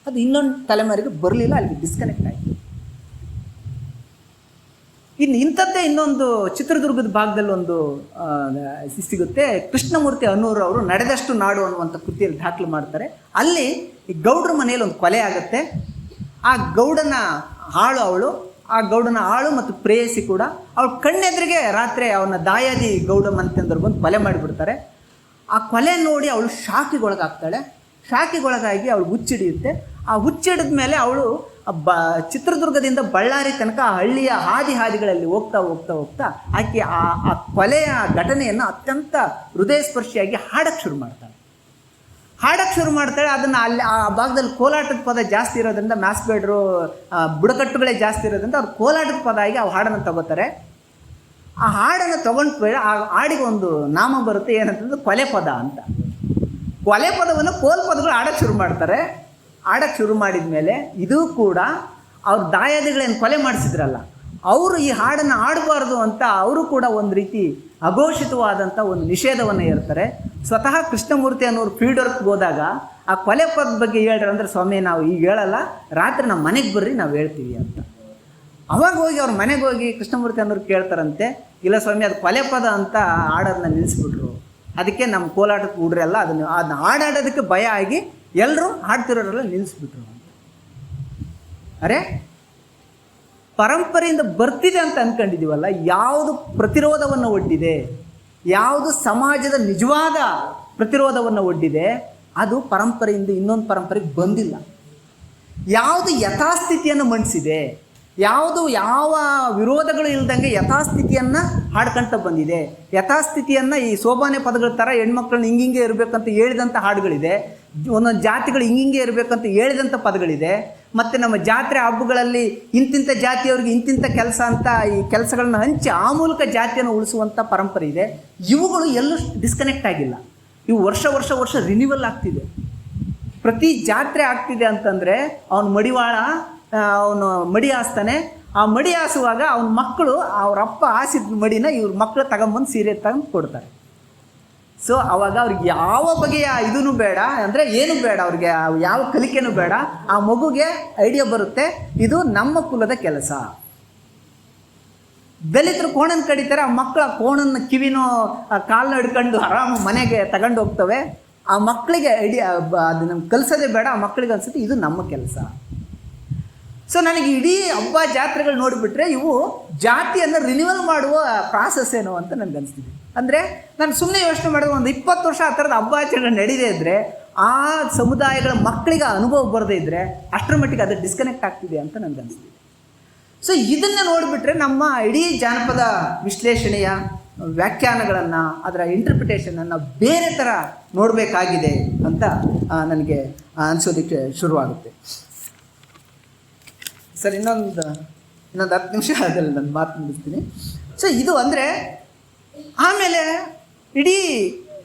ಅದು ಇನ್ನೊಂದು ತಲೆಮಾರಿಗೆ ಬರಲಿಲ್ಲ, ಅಲ್ಲಿಗೆ ಡಿಸ್ಕನೆಕ್ಟ್ ಆಯಿತು. ಇಂಥದ್ದೇ ಇನ್ನೊಂದು ಚಿತ್ರದುರ್ಗದ ಭಾಗದಲ್ಲಿ ಒಂದು ಸಿಗುತ್ತೆ. ಕೃಷ್ಣಮೂರ್ತಿ ಅನ್ನೂರು ಅವರು ನಡೆದಷ್ಟು ನಾಡು ಅನ್ನುವಂಥ ಕೃತಿಯಲ್ಲಿ ದಾಖಲು ಮಾಡ್ತಾರೆ. ಅಲ್ಲಿ ಈ ಗೌಡ್ರ ಮನೆಯಲ್ಲಿ ಒಂದು ಕೊಲೆ ಆಗುತ್ತೆ. ಆ ಗೌಡನ ಆಳು ಆ ಗೌಡನ ಆಳು ಮತ್ತು ಪ್ರೇಯಸಿ ಕೂಡ ಅವಳ ಕಣ್ಣೆದುರಿಗೆ ರಾತ್ರಿ ಅವನ ದಾಯಾದಿ ಗೌಡ ಮಂತಂದರು ಬಂದು ಕೊಲೆ ಮಾಡಿಬಿಡ್ತಾರೆ. ಆ ಕೊಲೆ ನೋಡಿ ಅವಳು ಶಾಕಿಗೊಳಗಾಗ್ತಾಳೆ. ಶಾಕಿಗೊಳಗಾಗಿ ಅವಳು ಹುಚ್ಚಿಡಿಯುತ್ತೆ. ಆ ಹುಚ್ಚಿಡಿದ ಮೇಲೆ ಅವಳು ಚಿತ್ರದುರ್ಗದಿಂದ ಬಳ್ಳಾರಿ ತನಕ ಆ ಹಳ್ಳಿಯ ಹಾದಿಗಳಲ್ಲಿ ಹೋಗ್ತಾ ಆಕೆ ಆ ಕೊಲೆಯ ಘಟನೆಯನ್ನು ಅತ್ಯಂತ ಹೃದಯಸ್ಪರ್ಶಿಯಾಗಿ ಹಾಡಕ್ಕೆ ಶುರು ಮಾಡ್ತಾಳೆ. ಅದನ್ನು ಅಲ್ಲಿ ಆ ಭಾಗದಲ್ಲಿ ಕೋಲಾಟದ ಪದ ಜಾಸ್ತಿ ಇರೋದ್ರಿಂದ, ಮ್ಯಾಸ್ಬೇಡ್ರು ಬುಡಕಟ್ಟುಗಳೇ ಜಾಸ್ತಿ ಇರೋದ್ರಿಂದ ಅವ್ರು ಕೋಲಾಟದ ಪದ ಆಗಿ ಆ ಹಾಡನ್ನು ತಗೋತಾರೆ. ಆ ಹಾಡನ್ನು ತಗೊಂಡು ಆ ಹಾಡಿಗೆ ಒಂದು ನಾಮ ಬರುತ್ತೆ, ಏನಂತಂದ್ರೆ ಕೊಲೆ ಪದ ಅಂತ. ಕೊಲೆ ಪದವನ್ನು ಕೋಲ್ ಪದಗಳು ಆಡಕ್ಕೆ ಶುರು ಮಾಡಿದ ಮೇಲೆ ಇದು ಕೂಡ ಅವ್ರ ದಾಯಾದಿಗಳೇನು ಕೊಲೆ ಮಾಡಿಸಿದ್ರಲ್ಲ, ಅವರು ಈ ಹಾಡನ್ನು ಆಡಬಾರ್ದು ಅಂತ ಅವರು ಕೂಡ ಒಂದು ರೀತಿ ಅಘೋಷಿತವಾದಂಥ ಒಂದು ನಿಷೇಧವನ್ನು ಇರ್ತಾರೆ. ಸ್ವತಃ ಕೃಷ್ಣಮೂರ್ತಿ ಅನ್ನೋರು ಫೀಲ್ಡ್ ವರ್ಕ್ಗೆ ಹೋದಾಗ ಆ ಕೊಲೆ ಪದದ ಬಗ್ಗೆ ಹೇಳ್ರಿ ಅಂದರೆ, ಸ್ವಾಮಿ ನಾವು ಈಗ ಹೇಳಲ್ಲ, ರಾತ್ರಿ ನಮ್ಮ ಮನೆಗೆ ಬರ್ರಿ ನಾವು ಹೇಳ್ತೀವಿ ಅಂತ. ಅವಾಗ ಹೋಗಿ ಅವ್ರ ಮನೆಗೆ ಹೋಗಿ ಕೃಷ್ಣಮೂರ್ತಿ ಅನ್ನೋರು ಕೇಳ್ತಾರಂತೆ, ಇಲ್ಲ ಸ್ವಾಮಿ ಅದು ಕೊಲೆ ಪದ ಅಂತ ಹಾಡೋದನ್ನ ನಿಲ್ಲಿಸ್ಬಿಟ್ರು, ಅದಕ್ಕೆ ನಮ್ಮ ಕೋಲಾಟಕ್ಕೆ ಹುಡ್ರೆಲ್ಲ ಅದನ್ನ ಹಾಡಾಡೋದಕ್ಕೆ ಭಯ ಆಗಿ ಎಲ್ಲರೂ ಹಾಡ್ತಿರೋರೆಲ್ಲ ನಿಲ್ಲಿಸ್ಬಿಟ್ರು ಅಂತ. ಪರಂಪರೆಯಿಂದ ಬರ್ತಿದೆ ಅಂತ ಅಂದ್ಕೊಂಡಿದ್ದೀವಲ್ಲ, ಯಾವುದು ಪ್ರತಿರೋಧವನ್ನು ಒಡ್ಡಿದೆ, ಯಾವುದು ಸಮಾಜದ ನಿಜವಾದ ಪ್ರತಿರೋಧವನ್ನು ಒಡ್ಡಿದೆ, ಅದು ಪರಂಪರೆಯಿಂದ ಇನ್ನೊಂದು ಪರಂಪರೆಗೆ ಬಂದಿಲ್ಲ. ಯಾವುದು ಯಥಾಸ್ಥಿತಿಯನ್ನು ಮಂಡಿಸಿದೆ, ಯಾವ ವಿರೋಧಗಳು ಇಲ್ದಂಗೆ ಯಥಾಸ್ಥಿತಿಯನ್ನು ಹಾಡ್ಕೊಂತ ಬಂದಿದೆ. ಯಥಾಸ್ಥಿತಿಯನ್ನು ಈ ಸೋಬಾನೆ ಪದಗಳ ಥರ ಹೆಣ್ಮಕ್ಳನ್ನ ಹಿಂಗಿಂಗೆ ಇರಬೇಕಂತ ಹೇಳಿದಂಥ ಹಾಡುಗಳಿದೆ, ಒಂದೊಂದು ಜಾತಿಗಳು ಹಿಂಗಿಂಗೆ ಇರಬೇಕಂತ ಹೇಳಿದಂಥ ಪದಗಳಿದೆ. ಮತ್ತು ನಮ್ಮ ಜಾತ್ರೆ ಹಬ್ಬಗಳಲ್ಲಿ ಇಂತಿಂಥ ಜಾತಿಯವ್ರಿಗೆ ಇಂತಿಂಥ ಕೆಲಸ ಅಂತ ಈ ಕೆಲಸಗಳನ್ನ ಹಂಚಿ ಆ ಮೂಲಕ ಜಾತಿಯನ್ನು ಉಳಿಸುವಂಥ ಪರಂಪರೆ ಇದೆ. ಇವುಗಳು ಎಲ್ಲೂ ಡಿಸ್ಕನೆಕ್ಟ್ ಆಗಿಲ್ಲ. ಇವು ವರ್ಷ ರಿನ್ಯೂವಲ್ ಆಗ್ತಿದೆ. ಪ್ರತಿ ಜಾತ್ರೆ ಆಗ್ತಿದೆ ಅಂತಂದರೆ ಅವನು ಮಡಿವಾಳ, ಅವನು ಮಡಿ ಹಾಸ್ತಾನೆ. ಆ ಮಡಿ ಹಾಸುವಾಗ ಅವನ ಮಕ್ಕಳು ಅವರಪ್ಪ ಹಾಸಿದ ಮಡಿನ ಇವ್ರ ಮಕ್ಕಳು ತಗೊಂಬಂದು ಸೀರೆ ತಗೊಂಡು ಕೊಡ್ತಾರೆ. ಸೊ ಅವಾಗ ಅವ್ರಿಗೆ ಯಾವ ಬಗೆಯ ಇದೂ ಬೇಡ, ಅಂದರೆ ಏನು ಬೇಡ, ಅವ್ರಿಗೆ ಯಾವ ಕಲಿಕೆನೂ ಬೇಡ. ಆ ಮಗುಗೆ ಐಡಿಯಾ ಬರುತ್ತೆ, ಇದು ನಮ್ಮ ಕುಲದ ಕೆಲಸ. ದಲಿತರು ಕೋಣನ ಕಡಿತಾರೆ, ಆ ಮಕ್ಕಳ ಕೋಣನ ಕಿವಿನೋ ಕಾಲನ್ನ ಹಿಡ್ಕೊಂಡು ಆರಾಮ ಮನೆಗೆ ತಗೊಂಡು ಹೋಗ್ತವೆ. ಆ ಮಕ್ಕಳಿಗೆ ಐಡಿಯಾ ಅದು ನಮ್ಗೆ ಕಲಿಸೋದೇ ಬೇಡ. ಆ ಮಕ್ಕಳಿಗೆ ಅನ್ಸುತ್ತೆ ಇದು ನಮ್ಮ ಕೆಲಸ. ಸೊ ನನಗೆ ಇಡೀ ಹಬ್ಬ ಜಾತ್ರೆಗಳು ನೋಡಿಬಿಟ್ರೆ ಇವು ಜಾತಿಯನ್ನು ರಿನ್ಯೂವಲ್ ಮಾಡುವ ಪ್ರಾಸೆಸ್ ಏನೋ ಅಂತ ನನಗೆ ಅನಿಸ್ತಿದೆ. ಅಂದರೆ ನಾನು ಸುಮ್ಮನೆ ಯೋಚನೆ ಮಾಡಿದ್ರೆ ಒಂದು 20 ವರ್ಷ ಆ ಥರದ ಹಬ್ಬ ಆಚರಣೆ ನಡೀದೇ ಇದ್ದರೆ, ಆ ಸಮುದಾಯಗಳ ಮಕ್ಕಳಿಗೆ ಅನುಭವ ಬರದೇ ಇದ್ದರೆ ಅಷ್ಟರ ಮಟ್ಟಿಗೆ ಅದು ಡಿಸ್ಕನೆಕ್ಟ್ ಆಗ್ತಿದೆ ಅಂತ ನನಗೆ ಅನಿಸ್ತಿದೆ. ಸೊ ಇದನ್ನು ನೋಡಿಬಿಟ್ರೆ ನಮ್ಮ ಇಡೀ ಜಾನಪದ ವಿಶ್ಲೇಷಣೆಯ ವ್ಯಾಖ್ಯಾನಗಳನ್ನು, ಅದರ ಇಂಟರ್ಪ್ರಿಟೇಷನನ್ನು ಬೇರೆ ಥರ ನೋಡಬೇಕಾಗಿದೆ ಅಂತ ನನಗೆ ಅನಿಸೋದಕ್ಕೆ ಶುರುವಾಗುತ್ತೆ. ಸರ್, ಇನ್ನೊಂದು 10 ನಿಮಿಷ ಅದ್ರಲ್ಲಿ ನಾನು ಮಾತು ಮುಗಿಸ್ತೀನಿ. ಸೊ ಇದು ಅಂದರೆ ಆಮೇಲೆ ಇಡೀ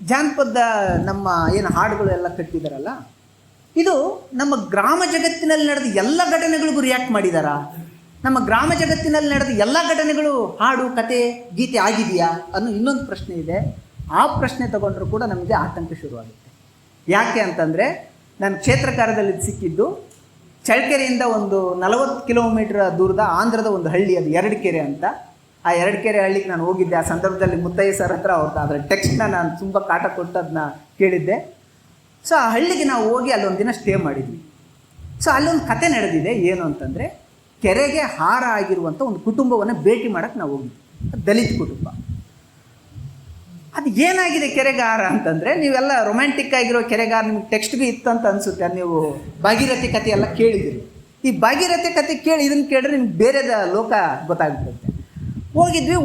ಜಾನಪದ ನಮ್ಮ ಏನು ಹಾಡುಗಳು ಎಲ್ಲ ಕಟ್ಟಿದಾರಲ್ಲ, ಇದು ನಮ್ಮ ಗ್ರಾಮ ಜಗತ್ತಿನಲ್ಲಿ ನಡೆದ ಎಲ್ಲ ಘಟನೆಗಳಿಗೂ ರಿಯಾಕ್ಟ್ ಮಾಡಿದಾರಾ? ನಮ್ಮ ಗ್ರಾಮ ಜಗತ್ತಿನಲ್ಲಿ ನಡೆದ ಎಲ್ಲ ಘಟನೆಗಳು ಹಾಡು, ಕತೆ, ಗೀತೆ ಆಗಿದೆಯಾ ಅನ್ನೋ ಇನ್ನೊಂದು ಪ್ರಶ್ನೆ ಇದೆ. ಆ ಪ್ರಶ್ನೆ ತಗೊಂಡ್ರೂ ಕೂಡ ನಮಗೆ ಆತಂಕ ಶುರುವಾಗುತ್ತೆ. ಯಾಕೆ ಅಂತಂದರೆ, ನಾನು ಕ್ಷೇತ್ರ ಕಾರ್ಯದಲ್ಲಿ ಸಿಕ್ಕಿದ್ದು ಚಳ್ಳಕೆರೆಯಿಂದ ಒಂದು 40 ಕಿಲೋಮೀಟರ್ ದೂರದ ಆಂಧ್ರದ ಒಂದು ಹಳ್ಳಿ, ಅದು ಎರಡಕೆರೆ ಅಂತ. ಆ ಎರಡಕೆರೆ ಹಳ್ಳಿಗೆ ನಾನು ಹೋಗಿದ್ದೆ. ಆ ಸಂದರ್ಭದಲ್ಲಿ ಮುತ್ತಯ್ಯ ಸರ್ ಹತ್ರ ಅದರ ಟೆಕ್ಸ್ಟ್ನ ನಾನು ತುಂಬ ಕಾಟ ಕೊಟ್ಟು ಅದನ್ನ ಕೇಳಿದ್ದೆ. ಸೊ ಆ ಹಳ್ಳಿಗೆ ನಾವು ಹೋಗಿ ಅಲ್ಲೊಂದು ದಿನ ಸ್ಟೇ ಮಾಡಿದ್ವಿ. ಸೊ ಅಲ್ಲೊಂದು ಕತೆ ನಡೆದಿದೆ. ಏನು ಅಂತಂದರೆ, ಕೆರೆಗೆ ಹಾರ ಆಗಿರುವಂಥ ಒಂದು ಕುಟುಂಬವನ್ನು ಭೇಟಿ ಮಾಡೋಕ್ಕೆ ನಾವು ಹೋಗಿದ್ವಿ. ದಲಿತ ಕುಟುಂಬ. ಅದು ಏನಾಗಿದೆ ಕೆರೆಗಾರ ಅಂತಂದರೆ, ನೀವೆಲ್ಲ ರೊಮ್ಯಾಂಟಿಕ್ ಆಗಿರೋ ಕೆರೆಗಾರ ನಿಮ್ಗೆ ಟೆಕ್ಸ್ಟ್ಗೆ ಇತ್ತು ಅಂತ ಅನಿಸುತ್ತೆ. ನೀವು ಭಾಗೀರಥಿ ಕಥೆ ಎಲ್ಲ ಕೇಳಿದಿರಿ. ಈ ಭಾಗೀರಥಿ ಕಥೆ ಕೇಳಿ ಇದನ್ನು ಕೇಳಿದ್ರೆ ನಿಮ್ಗೆ ಬೇರೆದ ಲೋಕ ಗೊತ್ತಾಗ್ಬಿಡುತ್ತೆ.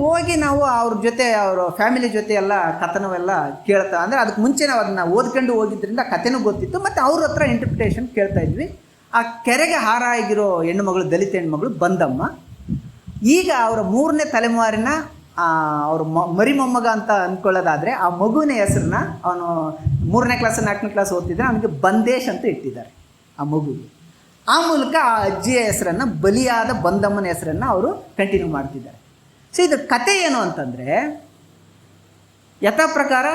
ಹೋಗಿ ನಾವು ಅವ್ರ ಜೊತೆ, ಅವ್ರ ಫ್ಯಾಮಿಲಿ ಜೊತೆ ಎಲ್ಲ ಕಥನವೆಲ್ಲ ಕೇಳ್ತಾ, ಅಂದರೆ ಅದಕ್ಕೆ ಮುಂಚೆ ನಾವು ಅದನ್ನು ಓದ್ಕೊಂಡು ಹೋಗಿದ್ದರಿಂದ ಕಥೆನೂ ಗೊತ್ತಿತ್ತು. ಮತ್ತು ಅವ್ರ ಹತ್ರ ಇಂಟರ್ಪ್ರಿಟೇಷನ್ ಕೇಳ್ತಾ ಇದ್ವಿ. ಆ ಕೆರೆಗೆ ಹಾರ ಆಗಿರೋ ಹೆಣ್ಣುಮಗಳು, ದಲಿತ ಹೆಣ್ಮಗಳು ಬಂದಮ್ಮ. ಈಗ ಅವರ 3ನೇ ತಲೆಮಾರಿನ ಅವರು ಮರಿ ಮೊಮ್ಮಗ ಅಂತ ಅಂದ್ಕೊಳ್ಳೋದಾದರೆ, ಆ ಮಗುವಿನ ಹೆಸರನ್ನ ಅವನು 3ನೇ ಕ್ಲಾಸ್ 4ನೇ ಕ್ಲಾಸ್ ಓದ್ತಿದ್ರೆ ಅವನಿಗೆ ಬಂದೇಶ್ ಅಂತ ಇಟ್ಟಿದ್ದಾರೆ ಆ ಮಗುವಿಗೆ. ಆ ಮೂಲಕ ಆ ಅಜ್ಜಿಯ ಹೆಸರನ್ನು, ಬಲಿಯಾದ ಬಂದಮ್ಮನ ಹೆಸರನ್ನು ಅವರು ಕಂಟಿನ್ಯೂ ಮಾಡ್ತಿದ್ದಾರೆ. ಸೊ ಇದ್ರ ಕತೆ ಏನು ಅಂತಂದರೆ, ಯಥಾ ಪ್ರಕಾರ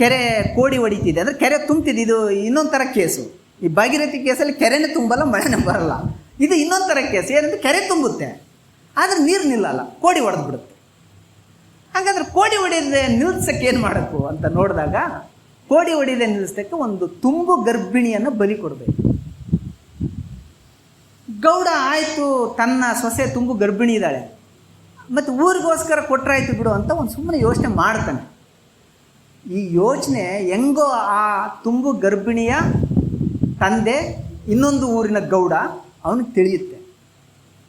ಕೆರೆ ಕೋಡಿ ಹೊಡಿತಿದೆ, ಅಂದರೆ ಕೆರೆ ತುಂಬ್ತಿದೆ. ಇದು ಇನ್ನೊಂದು ಥರ ಕೇಸು. ಈ ಭಾಗೀರಥಿ ಕೇಸಲ್ಲಿ ಕೆರೆನೇ ತುಂಬಲ್ಲ, ಮಳೆನೇ ಬರಲ್ಲ. ಇದು ಇನ್ನೊಂದು ಥರ ಕೇಸ್. ಏನಂದರೆ ಕೆರೆ ತುಂಬುತ್ತೆ, ಆದರೆ ನೀರು ನಿಲ್ಲಲ್ಲ, ಕೋಡಿ ಹೊಡೆದು ಬಿಡುತ್ತೆ. ಹಾಗಾದ್ರೆ ಕೋಡಿ ಹೊಡೆಯದೆ ನಿಲ್ಲಿಸೋಕ್ಕೆ ಏನು ಮಾಡಬೇಕು ಅಂತ ನೋಡಿದಾಗ, ಕೋಡಿ ಹೊಡೆಯದೆ ನಿಲ್ಲಿಸೋಕ್ಕೆ ಒಂದು ತುಂಬು ಗರ್ಭಿಣಿಯನ್ನು ಬಲಿ ಕೊಡಬೇಕು. ಗೌಡ ಆಯಿತು, ತನ್ನ ಸೊಸೆ ತುಂಬು ಗರ್ಭಿಣಿ ಇದ್ದಾಳೆ, ಮತ್ತು ಊರಿಗೋಸ್ಕರ ಕೊಟ್ಟರಾಯ್ತು ಬಿಡು ಅಂತ ಒಂದು ಸುಮ್ಮನೆ ಯೋಚನೆ ಮಾಡ್ತಾನೆ. ಈ ಯೋಚನೆ ಹೆಂಗೋ ಆ ತುಂಬು ಗರ್ಭಿಣಿಯ ತಂದೆ ಇನ್ನೊಂದು ಊರಿನ ಗೌಡ ಅವನಿಗೆ ತಿಳಿಯುತ್ತೆ.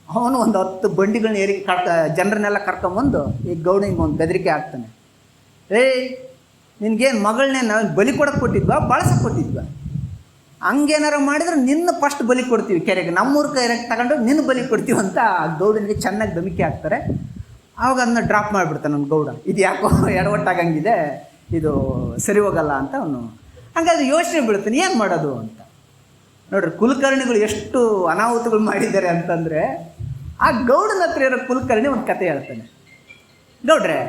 ಅವನು ಒಂದು 10 ಬಂಡಿಗಳನ್ನ ಏರಿ ಜನರನ್ನೆಲ್ಲ ಕರ್ಕೊಂಬಂದು ಈ ಗೌಡನಿಗೆ ಒಂದು ಬೆದರಿಕೆ ಆಗ್ತಾನೆ. ನಿನಗೇನು ಮಗಳನ್ನೇ ನಾವು ಬಲಿ ಕೊಡೋಕ್ಕೆ ಕೊಟ್ಟಿದ್ವಾ, ಬಳಸಕ್ಕೆ ಕೊಟ್ಟಿದ್ವಾ? ಹಂಗೇನಾರು ಮಾಡಿದ್ರೆ ನಿನ್ನ ಫಸ್ಟ್ ಬಲಿ ಕೊಡ್ತೀವಿ ಕೆರೆಗೆ, ನಮ್ಮೂರು ಕೆರೆಗೆ ತಗೊಂಡು ನಿನ್ನ ಬಲಿ ಕೊಡ್ತೀವಿ ಅಂತ ಗೌಡನಿಗೆ ಚೆನ್ನಾಗಿ ಧಮಿಕೆ ಹಾಕ್ತಾರೆ. ಆವಾಗ ಅದನ್ನ ಡ್ರಾಪ್ ಮಾಡಿಬಿಡ್ತಾನೆ ನಮ್ಮ ಗೌಡ. ಇದು ಯಾಕೋ ಎಡವಟ್ಟಾಗಂಗಿದೆ, ಇದು ಸರಿ ಹೋಗಲ್ಲ ಅಂತ ಅವನು. ಹಾಗಾದ್ರೆ ಯೋಚನೆ ಬೀಳ್ತಾನೆ, ಏನು ಮಾಡೋದು ಅಂತ. ನೋಡ್ರಿ, ಕುಲಕರ್ಣಿಗಳು ಎಷ್ಟು ಅನಾಹುತಗಳು ಮಾಡಿದ್ದಾರೆ ಅಂತಂದರೆ, ಆ ಗೌಡನ ಹತ್ರ ಇರೋ ಕುಲಕರ್ಣಿ ಒಂದು ಕತೆ ಹೇಳ್ತಾನೆ. ಗೌಡ್ರೆ,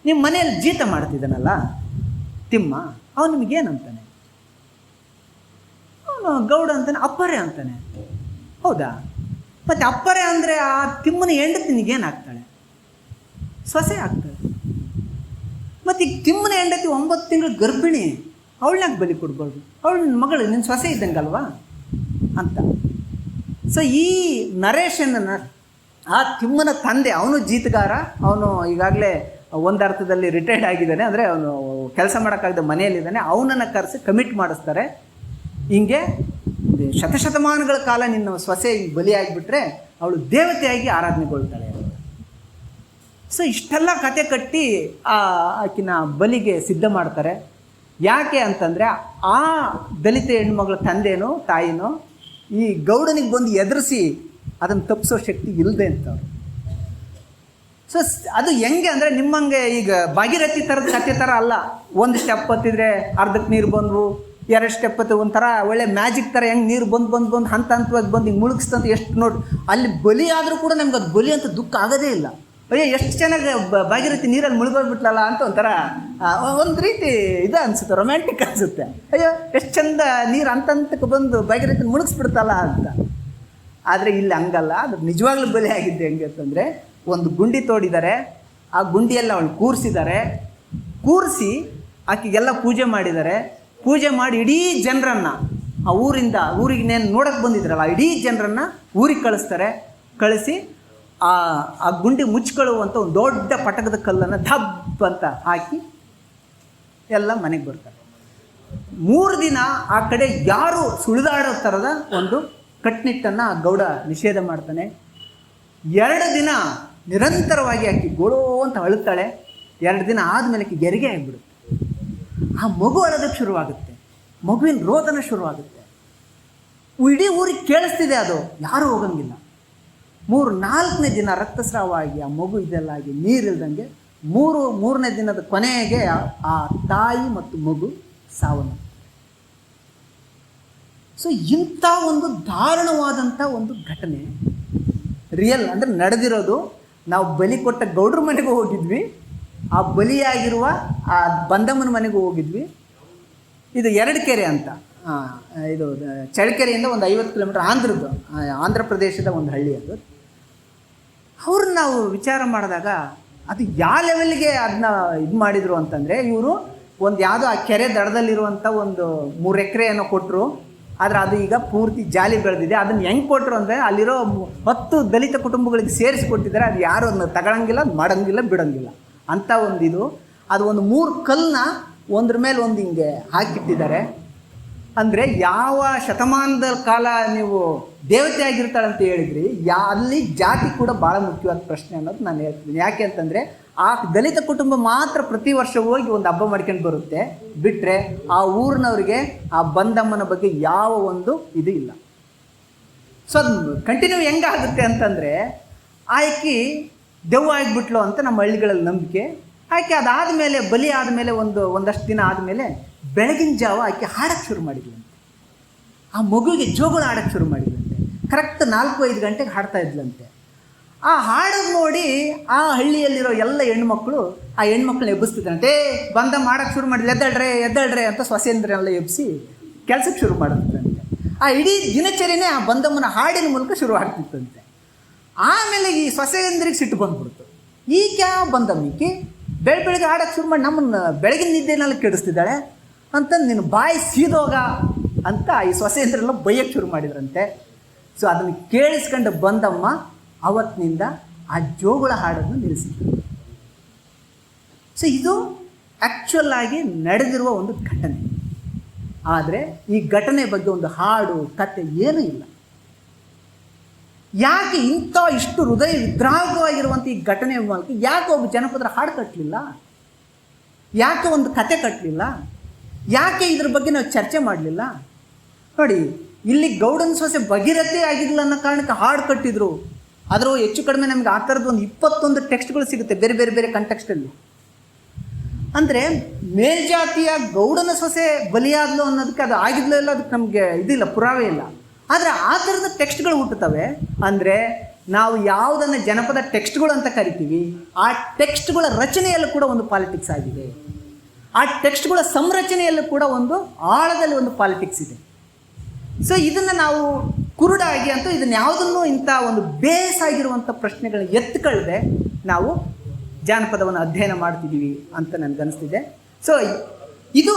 ನಿಮ್ಮ ಮನೆಯಲ್ಲಿ ಜೀತ ಮಾಡ್ತಿದ್ದಾನಲ್ಲ ತಿಮ್ಮ, ಅವನು ನಿಮಗೇನಂತಾನೆ? ಅವನು ಗೌಡ ಅಂತಾನೆ, ಅಪ್ಪರೆ ಅಂತಾನೆ. ಹೌದಾ? ಮತ್ತು ಅಪ್ಪರೆ ಅಂದರೆ ಆ ತಿಮ್ಮನ ಹೆಂಡತಿ ನಿನಗೇನಾಗ್ತಾಳೆ? ಸೊಸೆ ಆಗ್ತಾಳೆ. ಮತ್ತು ಈಗ ತಿಮ್ಮನ ಹೆಂಡತಿ 9 ತಿಂಗಳು ಗರ್ಭಿಣಿ, ಅವಳನ್ನಾಗ ಬಲಿ ಕೊಡ್ಬಾರ್ದು? ಅವಳು ನಿನ್ನ ಮಗಳು, ನಿನ್ನ ಸೊಸೆ ಇದ್ದಂಗಲ್ವಾ ಅಂತ. ಸೊ ಈ ನರೇಶನನ್ನು ಆ ತಿಮ್ಮನ ತಂದೆ, ಅವನು ಜೀತಗಾರ, ಅವನು ಈಗಾಗಲೇ ಒಂದು ಅರ್ಥದಲ್ಲಿ ರಿಟೈರ್ಡ್ ಆಗಿದ್ದಾನೆ, ಅಂದರೆ ಅವನು ಕೆಲಸ ಮಾಡೋಕ್ಕಾಗದೆ ಮನೆಯಲ್ಲಿದ್ದಾನೆ. ಅವನನ್ನು ಕರೆಸಿ ಕಮಿಟ್ ಮಾಡಿಸ್ತಾರೆ. ಹಿಂಗೆ ಶತಶತಮಾನಗಳ ಕಾಲ ನಿನ್ನ ಸೊಸೆ ಬಲಿಯಾಗಿಬಿಟ್ರೆ ಅವಳು ದೇವತೆಯಾಗಿ ಆರಾಧನೆಗೊಳ್ತಾಳೆ ಅಂತ. ಸೊ ಇಷ್ಟೆಲ್ಲ ಕತೆ ಕಟ್ಟಿ ಆಕಿನ ಬಲಿಗೆ ಸಿದ್ಧ ಮಾಡ್ತಾರೆ. ಯಾಕೆ ಅಂತಂದರೆ ಆ ದಲಿತ ಹೆಣ್ಮಗಳ ತಂದೆನೋ ತಾಯಿನೋ ಈ ಗೌಡನಿಗೆ ಬಂದು ಎದುರಿಸಿ ಅದನ್ನು ತಪ್ಪಿಸೋ ಶಕ್ತಿ ಇಲ್ಲದೆ ಅಂತವ್ರು. ಸೊ ಅದು ಹೆಂಗೆ ಅಂದರೆ ನಿಮ್ಮಂಗೆ ಈಗ ಭಾಗೀರಥಿ ಥರದ ಕತೆ ಥರ ಅಲ್ಲ. ಒಂದು ಸ್ಟೆಪ್ ಹತ್ತಿದ್ರೆ ಅರ್ಧಕ್ಕೆ ನೀರು ಬಂದವು, 2 ಸ್ಟೆಪ್ ಹತ್ತಿ ಒಂಥರ ಒಳ್ಳೆ ಮ್ಯಾಜಿಕ್ ಥರ ಹೆಂಗೆ ನೀರು ಬಂದು ಹಂತ ಹಂತವಾಗಿ ಬಂದು ಹಿಂಗೆ ಮುಳುಗಿಸ್ತಂತ ಎಷ್ಟು ನೋಡಿ. ಅಲ್ಲಿ ಬಲಿ ಆದರೂ ಕೂಡ ನಮ್ಗೆ ಅದು ಬಲಿ ಅಂತ ದುಃಖ ಆಗೋದೇ ಇಲ್ಲ. ಅಯ್ಯೋ ಎಷ್ಟು ಚೆನ್ನಾಗಿ ಭಾಗೀರಥಿ ನೀರಲ್ಲಿ ಮುಳುಗೋಗ್ಬಿಟ್ಲಲ್ಲ ಅಂತ ಒಂಥರ ಒಂದು ರೀತಿ ಇದು ಅನಿಸುತ್ತೆ, ರೊಮ್ಯಾಂಟಿಕ್ ಅನಿಸುತ್ತೆ. ಅಯ್ಯೋ ಎಷ್ಟು ಚಂದ ನೀರು ಹಂತಕ್ಕೆ ಬಂದು ಭಾಗೀರಥಿ ಮುಳುಗಿಸ್ಬಿಡ್ತಲ್ಲ ಅಂತ. ಆದರೆ ಇಲ್ಲಿ ಹಂಗಲ್ಲ, ಅದು ನಿಜವಾಗ್ಲೂ ಬಲಿ ಆಗಿದ್ದೆ ಹೆಂಗೆ ಅಂತಂದರೆ, ಒಂದು ಗುಂಡಿ ತೋಡಿದ್ದಾರೆ, ಆ ಗುಂಡಿಯಲ್ಲಿ ಅವಳು ಕೂರಿಸಿ ಆಕೆಗೆಲ್ಲ ಪೂಜೆ ಮಾಡಿದ್ದಾರೆ. ಪೂಜೆ ಮಾಡಿ ಇಡೀ ಜನರನ್ನು ಆ ಊರಿಗೆ ನೋಡೋಕ್ಕೆ ಬಂದಿದ್ರಲ್ಲ ಇಡೀ ಜನರನ್ನು ಊರಿಗೆ ಕಳಿಸಿ ಆ ಗುಂಡಿ ಮುಚ್ಕೊಳ್ಳುವಂಥ ಒಂದು ದೊಡ್ಡ ಪಟಕದ ಕಲ್ಲನ್ನು ಧಬ್ ಅಂತ ಹಾಕಿ ಎಲ್ಲ ಮನೆಗೆ ಬರ್ತಾರೆ. 3 ದಿನ ಆ ಕಡೆ ಯಾರು ಸುಳಿದಾಡೋ ಥರದ ಒಂದು ಕಟ್ಟುನಿಟ್ಟನ್ನು ಆ ಗೌಡ ನಿಷೇಧ ಮಾಡ್ತಾನೆ. 2 ದಿನ ನಿರಂತರವಾಗಿ ಆಕೆ ಗೋಳೋ ಅಂತ ಅಳುತ್ತಾಳೆ. 2 ದಿನ ಆದಮೇಲೆ ಆಕೆ ಹೆರಿಗೆ ಆಗಿಬಿಡುತ್ತೆ. ಆ ಮಗು ಅಳೋದಕ್ಕೆ ಶುರುವಾಗುತ್ತೆ, ಮಗುವಿನ ರೋದನ ಶುರುವಾಗುತ್ತೆ. ಇಡೀ ಊರಿಗೆ ಕೇಳಿಸ್ತಿದೆ, ಅದು ಯಾರೂ ಹೋಗಂಗಿಲ್ಲ. 3-4ನೇ ದಿನ ರಕ್ತಸ್ರಾವ ಆಗಿ ಆ ಮಗು ಇದೆಲ್ಲ ಆಗಿ ನೀರಿಲ್ದಂಗೆ 3ನೇ ದಿನದ ಕೊನೆಗೆ ಆ ತಾಯಿ ಮತ್ತು ಮಗು ಸಾವನ್ನ. ಸೊ ಇಂಥ ಒಂದು ದಾರುಣವಾದಂಥ ಒಂದು ಘಟನೆ ರಿಯಲ್ ಅಂದರೆ ನಡೆದಿರೋದು. ನಾವು ಬಲಿ ಕೊಟ್ಟ ಗೌಡ್ರ ಮನೆಗೂ ಹೋಗಿದ್ವಿ, ಆ ಬಲಿಯಾಗಿರುವ ಆ ಬಂದಮ್ಮನ ಮನೆಗೂ ಹೋಗಿದ್ವಿ. ಇದು 2 ಕೆರೆ ಅಂತ, ಇದು ಚಳ್ಳಕೆರೆಯಿಂದ ಒಂದು 50 ಕಿಲೋಮೀಟರ್ ಆಂಧ್ರ ಪ್ರದೇಶದ ಒಂದು ಹಳ್ಳಿ ಅದು. ಅವ್ರನ್ನ ನಾವು ವಿಚಾರ ಮಾಡಿದಾಗ ಅದು ಯಾವ ಲೆವೆಲ್ಗೆ ಅದನ್ನ ಇದು ಮಾಡಿದರು ಅಂತಂದರೆ, ಇವರು ಒಂದು ಯಾವುದೋ ಆ ಕೆರೆ ದಡದಲ್ಲಿರುವಂಥ ಒಂದು 3 ಎಕರೆ ಏನೋ ಕೊಟ್ಟರು. ಆದರೆ ಅದು ಈಗ ಪೂರ್ತಿ ಜಾಲಿ ಬೆಳೆದಿದೆ. ಅದನ್ನು ಹೆಂಗೆ ಕೊಟ್ಟರು ಅಂದರೆ, ಅಲ್ಲಿರೋ 10 ದಲಿತ ಕುಟುಂಬಗಳಿಗೆ ಸೇರಿಸಿಕೊಟ್ಟಿದ್ದಾರೆ. ಅದು ಯಾರು ಅದನ್ನ ತಗೊಳಂಗಿಲ್ಲ, ಮಾಡಂಗಿಲ್ಲ, ಬಿಡೋಂಗಿಲ್ಲ ಅಂಥ ಒಂದು ಇದು. ಅದು ಒಂದು 3 ಕಲ್ಲನ್ನ ಒಂದ್ರ ಮೇಲೆ ಒಂದು ಹಿಂಗೆ ಹಾಕಿಟ್ಟಿದ್ದಾರೆ. ಅಂದರೆ ಯಾವ ಶತಮಾನದ ಕಾಲ ನೀವು ದೇವತೆ ಆಗಿರ್ತಾಳೆ ಅಂತ ಹೇಳಿದ್ರಿ, ಅಲ್ಲಿ ಜಾತಿ ಕೂಡ ಭಾಳ ಮುಖ್ಯವಾದ ಪ್ರಶ್ನೆ ಅನ್ನೋದು ನಾನು ಹೇಳ್ತೀನಿ. ಯಾಕೆ ಅಂತಂದರೆ, ಆ ದಲಿತ ಕುಟುಂಬ ಮಾತ್ರ ಪ್ರತಿ ವರ್ಷ ಹೋಗಿ ಒಂದು ಹಬ್ಬ ಮಾಡ್ಕೊಂಡು ಬರುತ್ತೆ, ಬಿಟ್ಟರೆ ಆ ಊರಿನವ್ರಿಗೆ ಆ ಬಂದಮ್ಮನ ಬಗ್ಗೆ ಯಾವ ಒಂದು ಇದು ಇಲ್ಲ. ಸೊ ಅದು ಕಂಟಿನ್ಯೂ ಹೆಂಗಾಗುತ್ತೆ ಅಂತಂದರೆ, ಆಕೆ ದೆವ್ವ ಆಗಿಬಿಟ್ಲು ಅಂತ ನಮ್ಮ ಹಳ್ಳಿಗಳಲ್ಲಿ ನಂಬಿಕೆ. ಆಕೆ ಅದಾದಮೇಲೆ ಬಲಿ ಆದಮೇಲೆ ಒಂದಷ್ಟು ದಿನ ಆದಮೇಲೆ ಬೆಳಗಿನ ಜಾವ ಆಕೆ ಹಾಡೋಕ್ಕೆ ಶುರು ಮಾಡಿದ್ಲಂತೆ. ಆ ಮಗುವಿಗೆ ಜೋಗುಳ ಹಾಡೋಕ್ಕೆ ಶುರು ಮಾಡಿದ್ಲಂತೆ. ಕರೆಕ್ಟ್ 4-5 ಗಂಟೆಗೆ ಹಾಡ್ತಾ ಇದ್ಲಂತೆ. ಆ ಹಾಡೋದು ನೋಡಿ ಆ ಹಳ್ಳಿಯಲ್ಲಿರೋ ಎಲ್ಲ ಹೆಣ್ಮಕ್ಳು ಆ ಹೆಣ್ಮಕ್ಳನ್ನ ಎಬ್ಬಿಸ್ತಿದ್ರಂತೆ. ಬಂದ ಮಾಡೋಕ್ಕೆ ಶುರು ಮಾಡಿದ್ಲು, ಎದ್ದಳ್ರೆ ಅಂತ ಸೊಸೆಯಂದ್ರೆಲ್ಲ ಎಬ್ಬಿಸಿ ಕೆಲಸಕ್ಕೆ ಶುರು ಮಾಡಿದ್ರಂತೆ. ಆ ಇಡೀ ದಿನಚರಿನೇ ಆ ಬಂದಮ್ಮನ ಹಾಡಿನ ಮೂಲಕ ಶುರು ಆಗ್ತಿತ್ತಂತೆ. ಆಮೇಲೆ ಈ ಸೊಸೆಯಂದ್ರಿಗೆ ಸಿಟ್ಟು ಬಂದ್ಬಿಡ್ತು. ಈಕೆ ಬಂದಮ್ಮಕ್ಕೆ ಬೆಳಗ್ಗೆ ಹಾಡೋಕ್ಕೆ ಶುರು ಮಾಡಿ ನಮ್ಮನ್ನು ಬೆಳಗಿನ ನಿದ್ದೆನೆಲ್ಲ ಕೆಡಿಸ್ತಿದ್ದಾಳೆ ಅಂತ, ನೀನು ಬಾಯಿ ಸೀದೋಗ ಅಂತ ಈ ಸೊಸೆಯಂದ್ರೆಲ್ಲ ಬೈಯಕ್ಕೆ ಶುರು ಮಾಡಿದ್ರಂತೆ. ಸೊ ಅದನ್ನು ಕೇಳಿಸ್ಕೊಂಡು ಬಂದಮ್ಮ ಅವತ್ತಿನಿಂದ ಆ ಜೋಗುಳ ಹಾಡನ್ನು ನಿಲ್ಲಿಸಿದ್ರು. ಸೊ ಇದು ಆ್ಯಕ್ಚುಲ್ ಆಗಿ ನಡೆದಿರುವ ಒಂದು ಘಟನೆ. ಆದರೆ ಈ ಘಟನೆ ಬಗ್ಗೆ ಒಂದು ಹಾಡು ಕತೆ ಏನೂ ಇಲ್ಲ. ಯಾಕೆ ಇಷ್ಟು ಹೃದಯ ವಿದ್ರಾವಕವಾಗಿರುವಂಥ ಈ ಘಟನೆ ಮೂಲಕ ಯಾಕೆ ಒಬ್ಬ ಜನಪದರ ಹಾಡು ಕಟ್ಟಲಿಲ್ಲ? ಯಾಕೆ ಒಂದು ಕತೆ ಕಟ್ಟಲಿಲ್ಲ? ಯಾಕೆ ಇದ್ರ ಬಗ್ಗೆ ನಾವು ಚರ್ಚೆ ಮಾಡಲಿಲ್ಲ? ನೋಡಿ, ಇಲ್ಲಿ ಗೌಡನ ಸೊಸೆ ಭಗೀರಥಿ ಆಗಿಲ್ಲ ಅನ್ನೋ ಕಾರಣಕ್ಕೆ ಹಾಡು ಕಟ್ಟಿದ್ರು. ಆದರೂ ಹೆಚ್ಚು ಕಡಿಮೆ ನಮಗೆ ಆ ಥರದ್ದು ಒಂದು 21 ಟೆಕ್ಸ್ಟ್ಗಳು ಸಿಗುತ್ತೆ ಬೇರೆ ಬೇರೆ ಬೇರೆ ಕಂಟೆಕ್ಸ್ಟಲ್ಲಿ. ಅಂದರೆ ಮೇಲ್ಜಾತಿಯ ಗೌಡನ ಸೊಸೆ ಬಲಿಯಾದ್ಲು ಅನ್ನೋದಕ್ಕೆ ಅದು ಆಗಿದ್ಲೋ ಇಲ್ಲ, ಅದಕ್ಕೆ ನಮಗೆ ಇದಿಲ್ಲ, ಪುರಾವೆ ಇಲ್ಲ. ಆದರೆ ಆ ಥರದ ಟೆಕ್ಸ್ಟ್ಗಳು ಹುಟ್ಟುತ್ತವೆ. ಅಂದರೆ ನಾವು ಯಾವುದನ್ನು ಜನಪದ ಟೆಕ್ಸ್ಟ್ಗಳು ಅಂತ ಕರಿತೀವಿ, ಆ ಟೆಕ್ಸ್ಟ್ಗಳ ರಚನೆಯಲ್ಲೂ ಕೂಡ ಒಂದು ಪಾಲಿಟಿಕ್ಸ್ ಆಗಿದೆ. ಆ ಟೆಕ್ಸ್ಟ್ಗಳ ಸಂರಚನೆಯಲ್ಲೂ ಕೂಡ ಒಂದು ಆಳದಲ್ಲಿ ಒಂದು ಪಾಲಿಟಿಕ್ಸ್ ಇದೆ. ಸೊ ಇದನ್ನು ನಾವು ಕುರುಡಾಗಿ ಅಂತೂ ಇದನ್ನು ಯಾವುದನ್ನು ಇಂಥ ಒಂದು ಬೇಸಾಗಿರುವಂಥ ಪ್ರಶ್ನೆಗಳನ್ನ ಎತ್ತುಕೊಳ್ಳದೆ ನಾವು ಜಾನಪದವನ್ನು ಅಧ್ಯಯನ ಮಾಡ್ತಿದ್ದೀವಿ ಅಂತ ನನಗನ್ನಿಸ್ತಿದೆ. ಸೊ ಇದು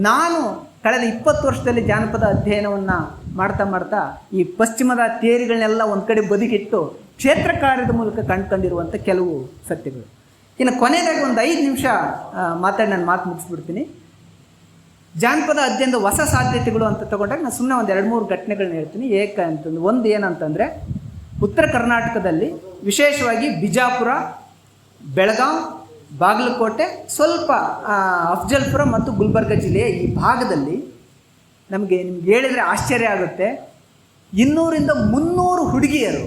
ನಾನು ಕಳೆದ 20 ವರ್ಷದಲ್ಲಿ ಜಾನಪದ ಅಧ್ಯಯನವನ್ನು ಮಾಡ್ತಾ ಈ ಪಶ್ಚಿಮದ ಥಿಯರಿಗಳನ್ನೆಲ್ಲ ಒಂದು ಕಡೆ ಬದಿಗಿಟ್ಟು ಕ್ಷೇತ್ರ ಕಾರ್ಯದ ಮೂಲಕ ಕಂಡುಕೊಂಡಿರುವಂಥ ಕೆಲವು ಸತ್ಯಗಳು. ಇನ್ನು ಕೊನೆಯದಾಗಿ ಒಂದು 5 ನಿಮಿಷ ಮಾತಾಡಿ ನಾನು ಮಾತು ಮುಗಿಸ್ಬಿಡ್ತೀನಿ. ಜಾನಪದ ಅಧ್ಯಯನದ ಹೊಸ ಸಾಧ್ಯತೆಗಳು ಅಂತ ತೊಗೊಂಡಾಗ ನಾನು ಸುಮ್ಮನೆ ಒಂದು 2-3 ಘಟನೆಗಳನ್ನ ಹೇಳ್ತೀನಿ. ಏಕೆ ಅಂತಂದ್ರೆ, ಒಂದು ಏನಂತಂದರೆ, ಉತ್ತರ ಕರ್ನಾಟಕದಲ್ಲಿ ವಿಶೇಷವಾಗಿ ಬಿಜಾಪುರ, ಬೆಳಗಾಂ, ಬಾಗಲಕೋಟೆ, ಸ್ವಲ್ಪ ಅಫ್ಜಲ್ಪುರ ಮತ್ತು ಗುಲ್ಬರ್ಗ ಜಿಲ್ಲೆಯ ಈ ಭಾಗದಲ್ಲಿ ನಿಮ್ಗೆ ಹೇಳಿದರೆ ಆಶ್ಚರ್ಯ ಆಗುತ್ತೆ, 200ರಿಂದ 300 ಹುಡುಗಿಯರು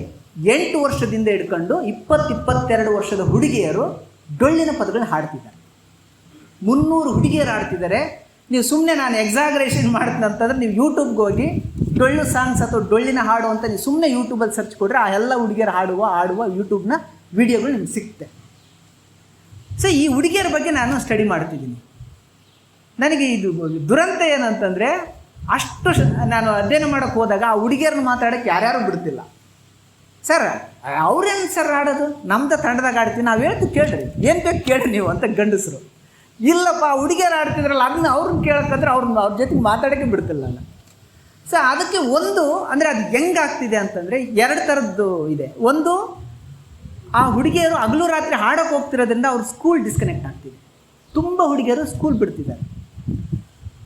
8 ವರ್ಷದಿಂದ ಹಿಡ್ಕೊಂಡು 20-22 ವರ್ಷದ ಹುಡುಗಿಯರು ಡೊಳ್ಳಿನ ಪದಗಳನ್ನ ಹಾಡ್ತಿದ್ದಾರೆ. 300 ಹುಡುಗಿಯರು ಹಾಡ್ತಿದ್ದಾರೆ. ನೀವು ಸುಮ್ಮನೆ ನಾನು ಎಕ್ಸಾಗ್ರೇಷನ್ ಮಾಡ್ತೀನಿ ಅಂತಂದರೆ ನೀವು ಯೂಟ್ಯೂಬ್ಗೆ ಹೋಗಿ ಡೊಳ್ಳು ಸಾಂಗ್ಸ್ ಅಥವಾ ಡೊಳ್ಳಿನ ಹಾಡು ಅಂತ ನೀವು ಸುಮ್ಮನೆ ಯೂಟ್ಯೂಬಲ್ಲಿ ಸರ್ಚ್ ಕೊಟ್ಟರೆ ಆ ಎಲ್ಲ ಹುಡುಗಿಯರು ಹಾಡುವ ಯೂಟ್ಯೂಬ್ನ ವೀಡಿಯೋಗಳು ನಿಮ್ಗೆ ಸಿಗುತ್ತೆ. ಸೊ ಈ ಹುಡುಗಿಯರ ಬಗ್ಗೆ ನಾನು ಸ್ಟಡಿ ಮಾಡ್ತಿದ್ದೀನಿ. ನನಗೆ ಇದು ದುರಂತ ಏನಂತಂದರೆ, ಅಷ್ಟು ನಾನು ಅಧ್ಯಯನ ಮಾಡೋಕ್ಕೆ ಹೋದಾಗ ಆ ಹುಡುಗಿಯರನ್ನ ಮಾತಾಡೋಕ್ಕೆ ಯಾರ್ಯಾರು ಬಿಡ್ತಿಲ್ಲ. ಸರ್ ಅವ್ರೇನು ಸರ್ ಆಡೋದು, ನಮ್ದು ತಂಡದಾಗ ಆಡ್ತೀವಿ, ನಾವು ಹೇಳ್ತೀವಿ ಕೇಳ್ರಿ, ಏನು ಬೇಕು ಕೇಳ್ರಿ ನೀವು ಅಂತ ಗಂಡಸರು. ಇಲ್ಲಪ್ಪ ಹುಡುಗಿಯರು ಆಡ್ತಿದ್ರಲ್ಲ ಅದನ್ನ ಅವ್ರನ್ನ ಕೇಳೋಕ್ಕಂದ್ರೆ ಅವ್ರ ಜೊತೆಗೆ ಮಾತಾಡೋಕ್ಕೆ ಬಿಡ್ತಿಲ್ಲ ನಾನು. ಸೊ ಅದಕ್ಕೆ ಒಂದು ಅಂದರೆ ಅದು ಹೆಂಗಾಗ್ತಿದೆ ಅಂತಂದರೆ 2 ಥರದ್ದು ಇದೆ. ಒಂದು, ಆ ಹುಡುಗಿಯರು ಹಗಲು ರಾತ್ರಿ ಹಾಡೋಕ್ಕೆ ಹೋಗ್ತಿರೋದ್ರಿಂದ ಅವ್ರ ಸ್ಕೂಲ್ ಡಿಸ್ಕನೆಕ್ಟ್ ಆಗ್ತಿದೆ. ತುಂಬ ಹುಡುಗಿಯರು ಸ್ಕೂಲ್ ಬಿಡ್ತಿದ್ದಾರೆ.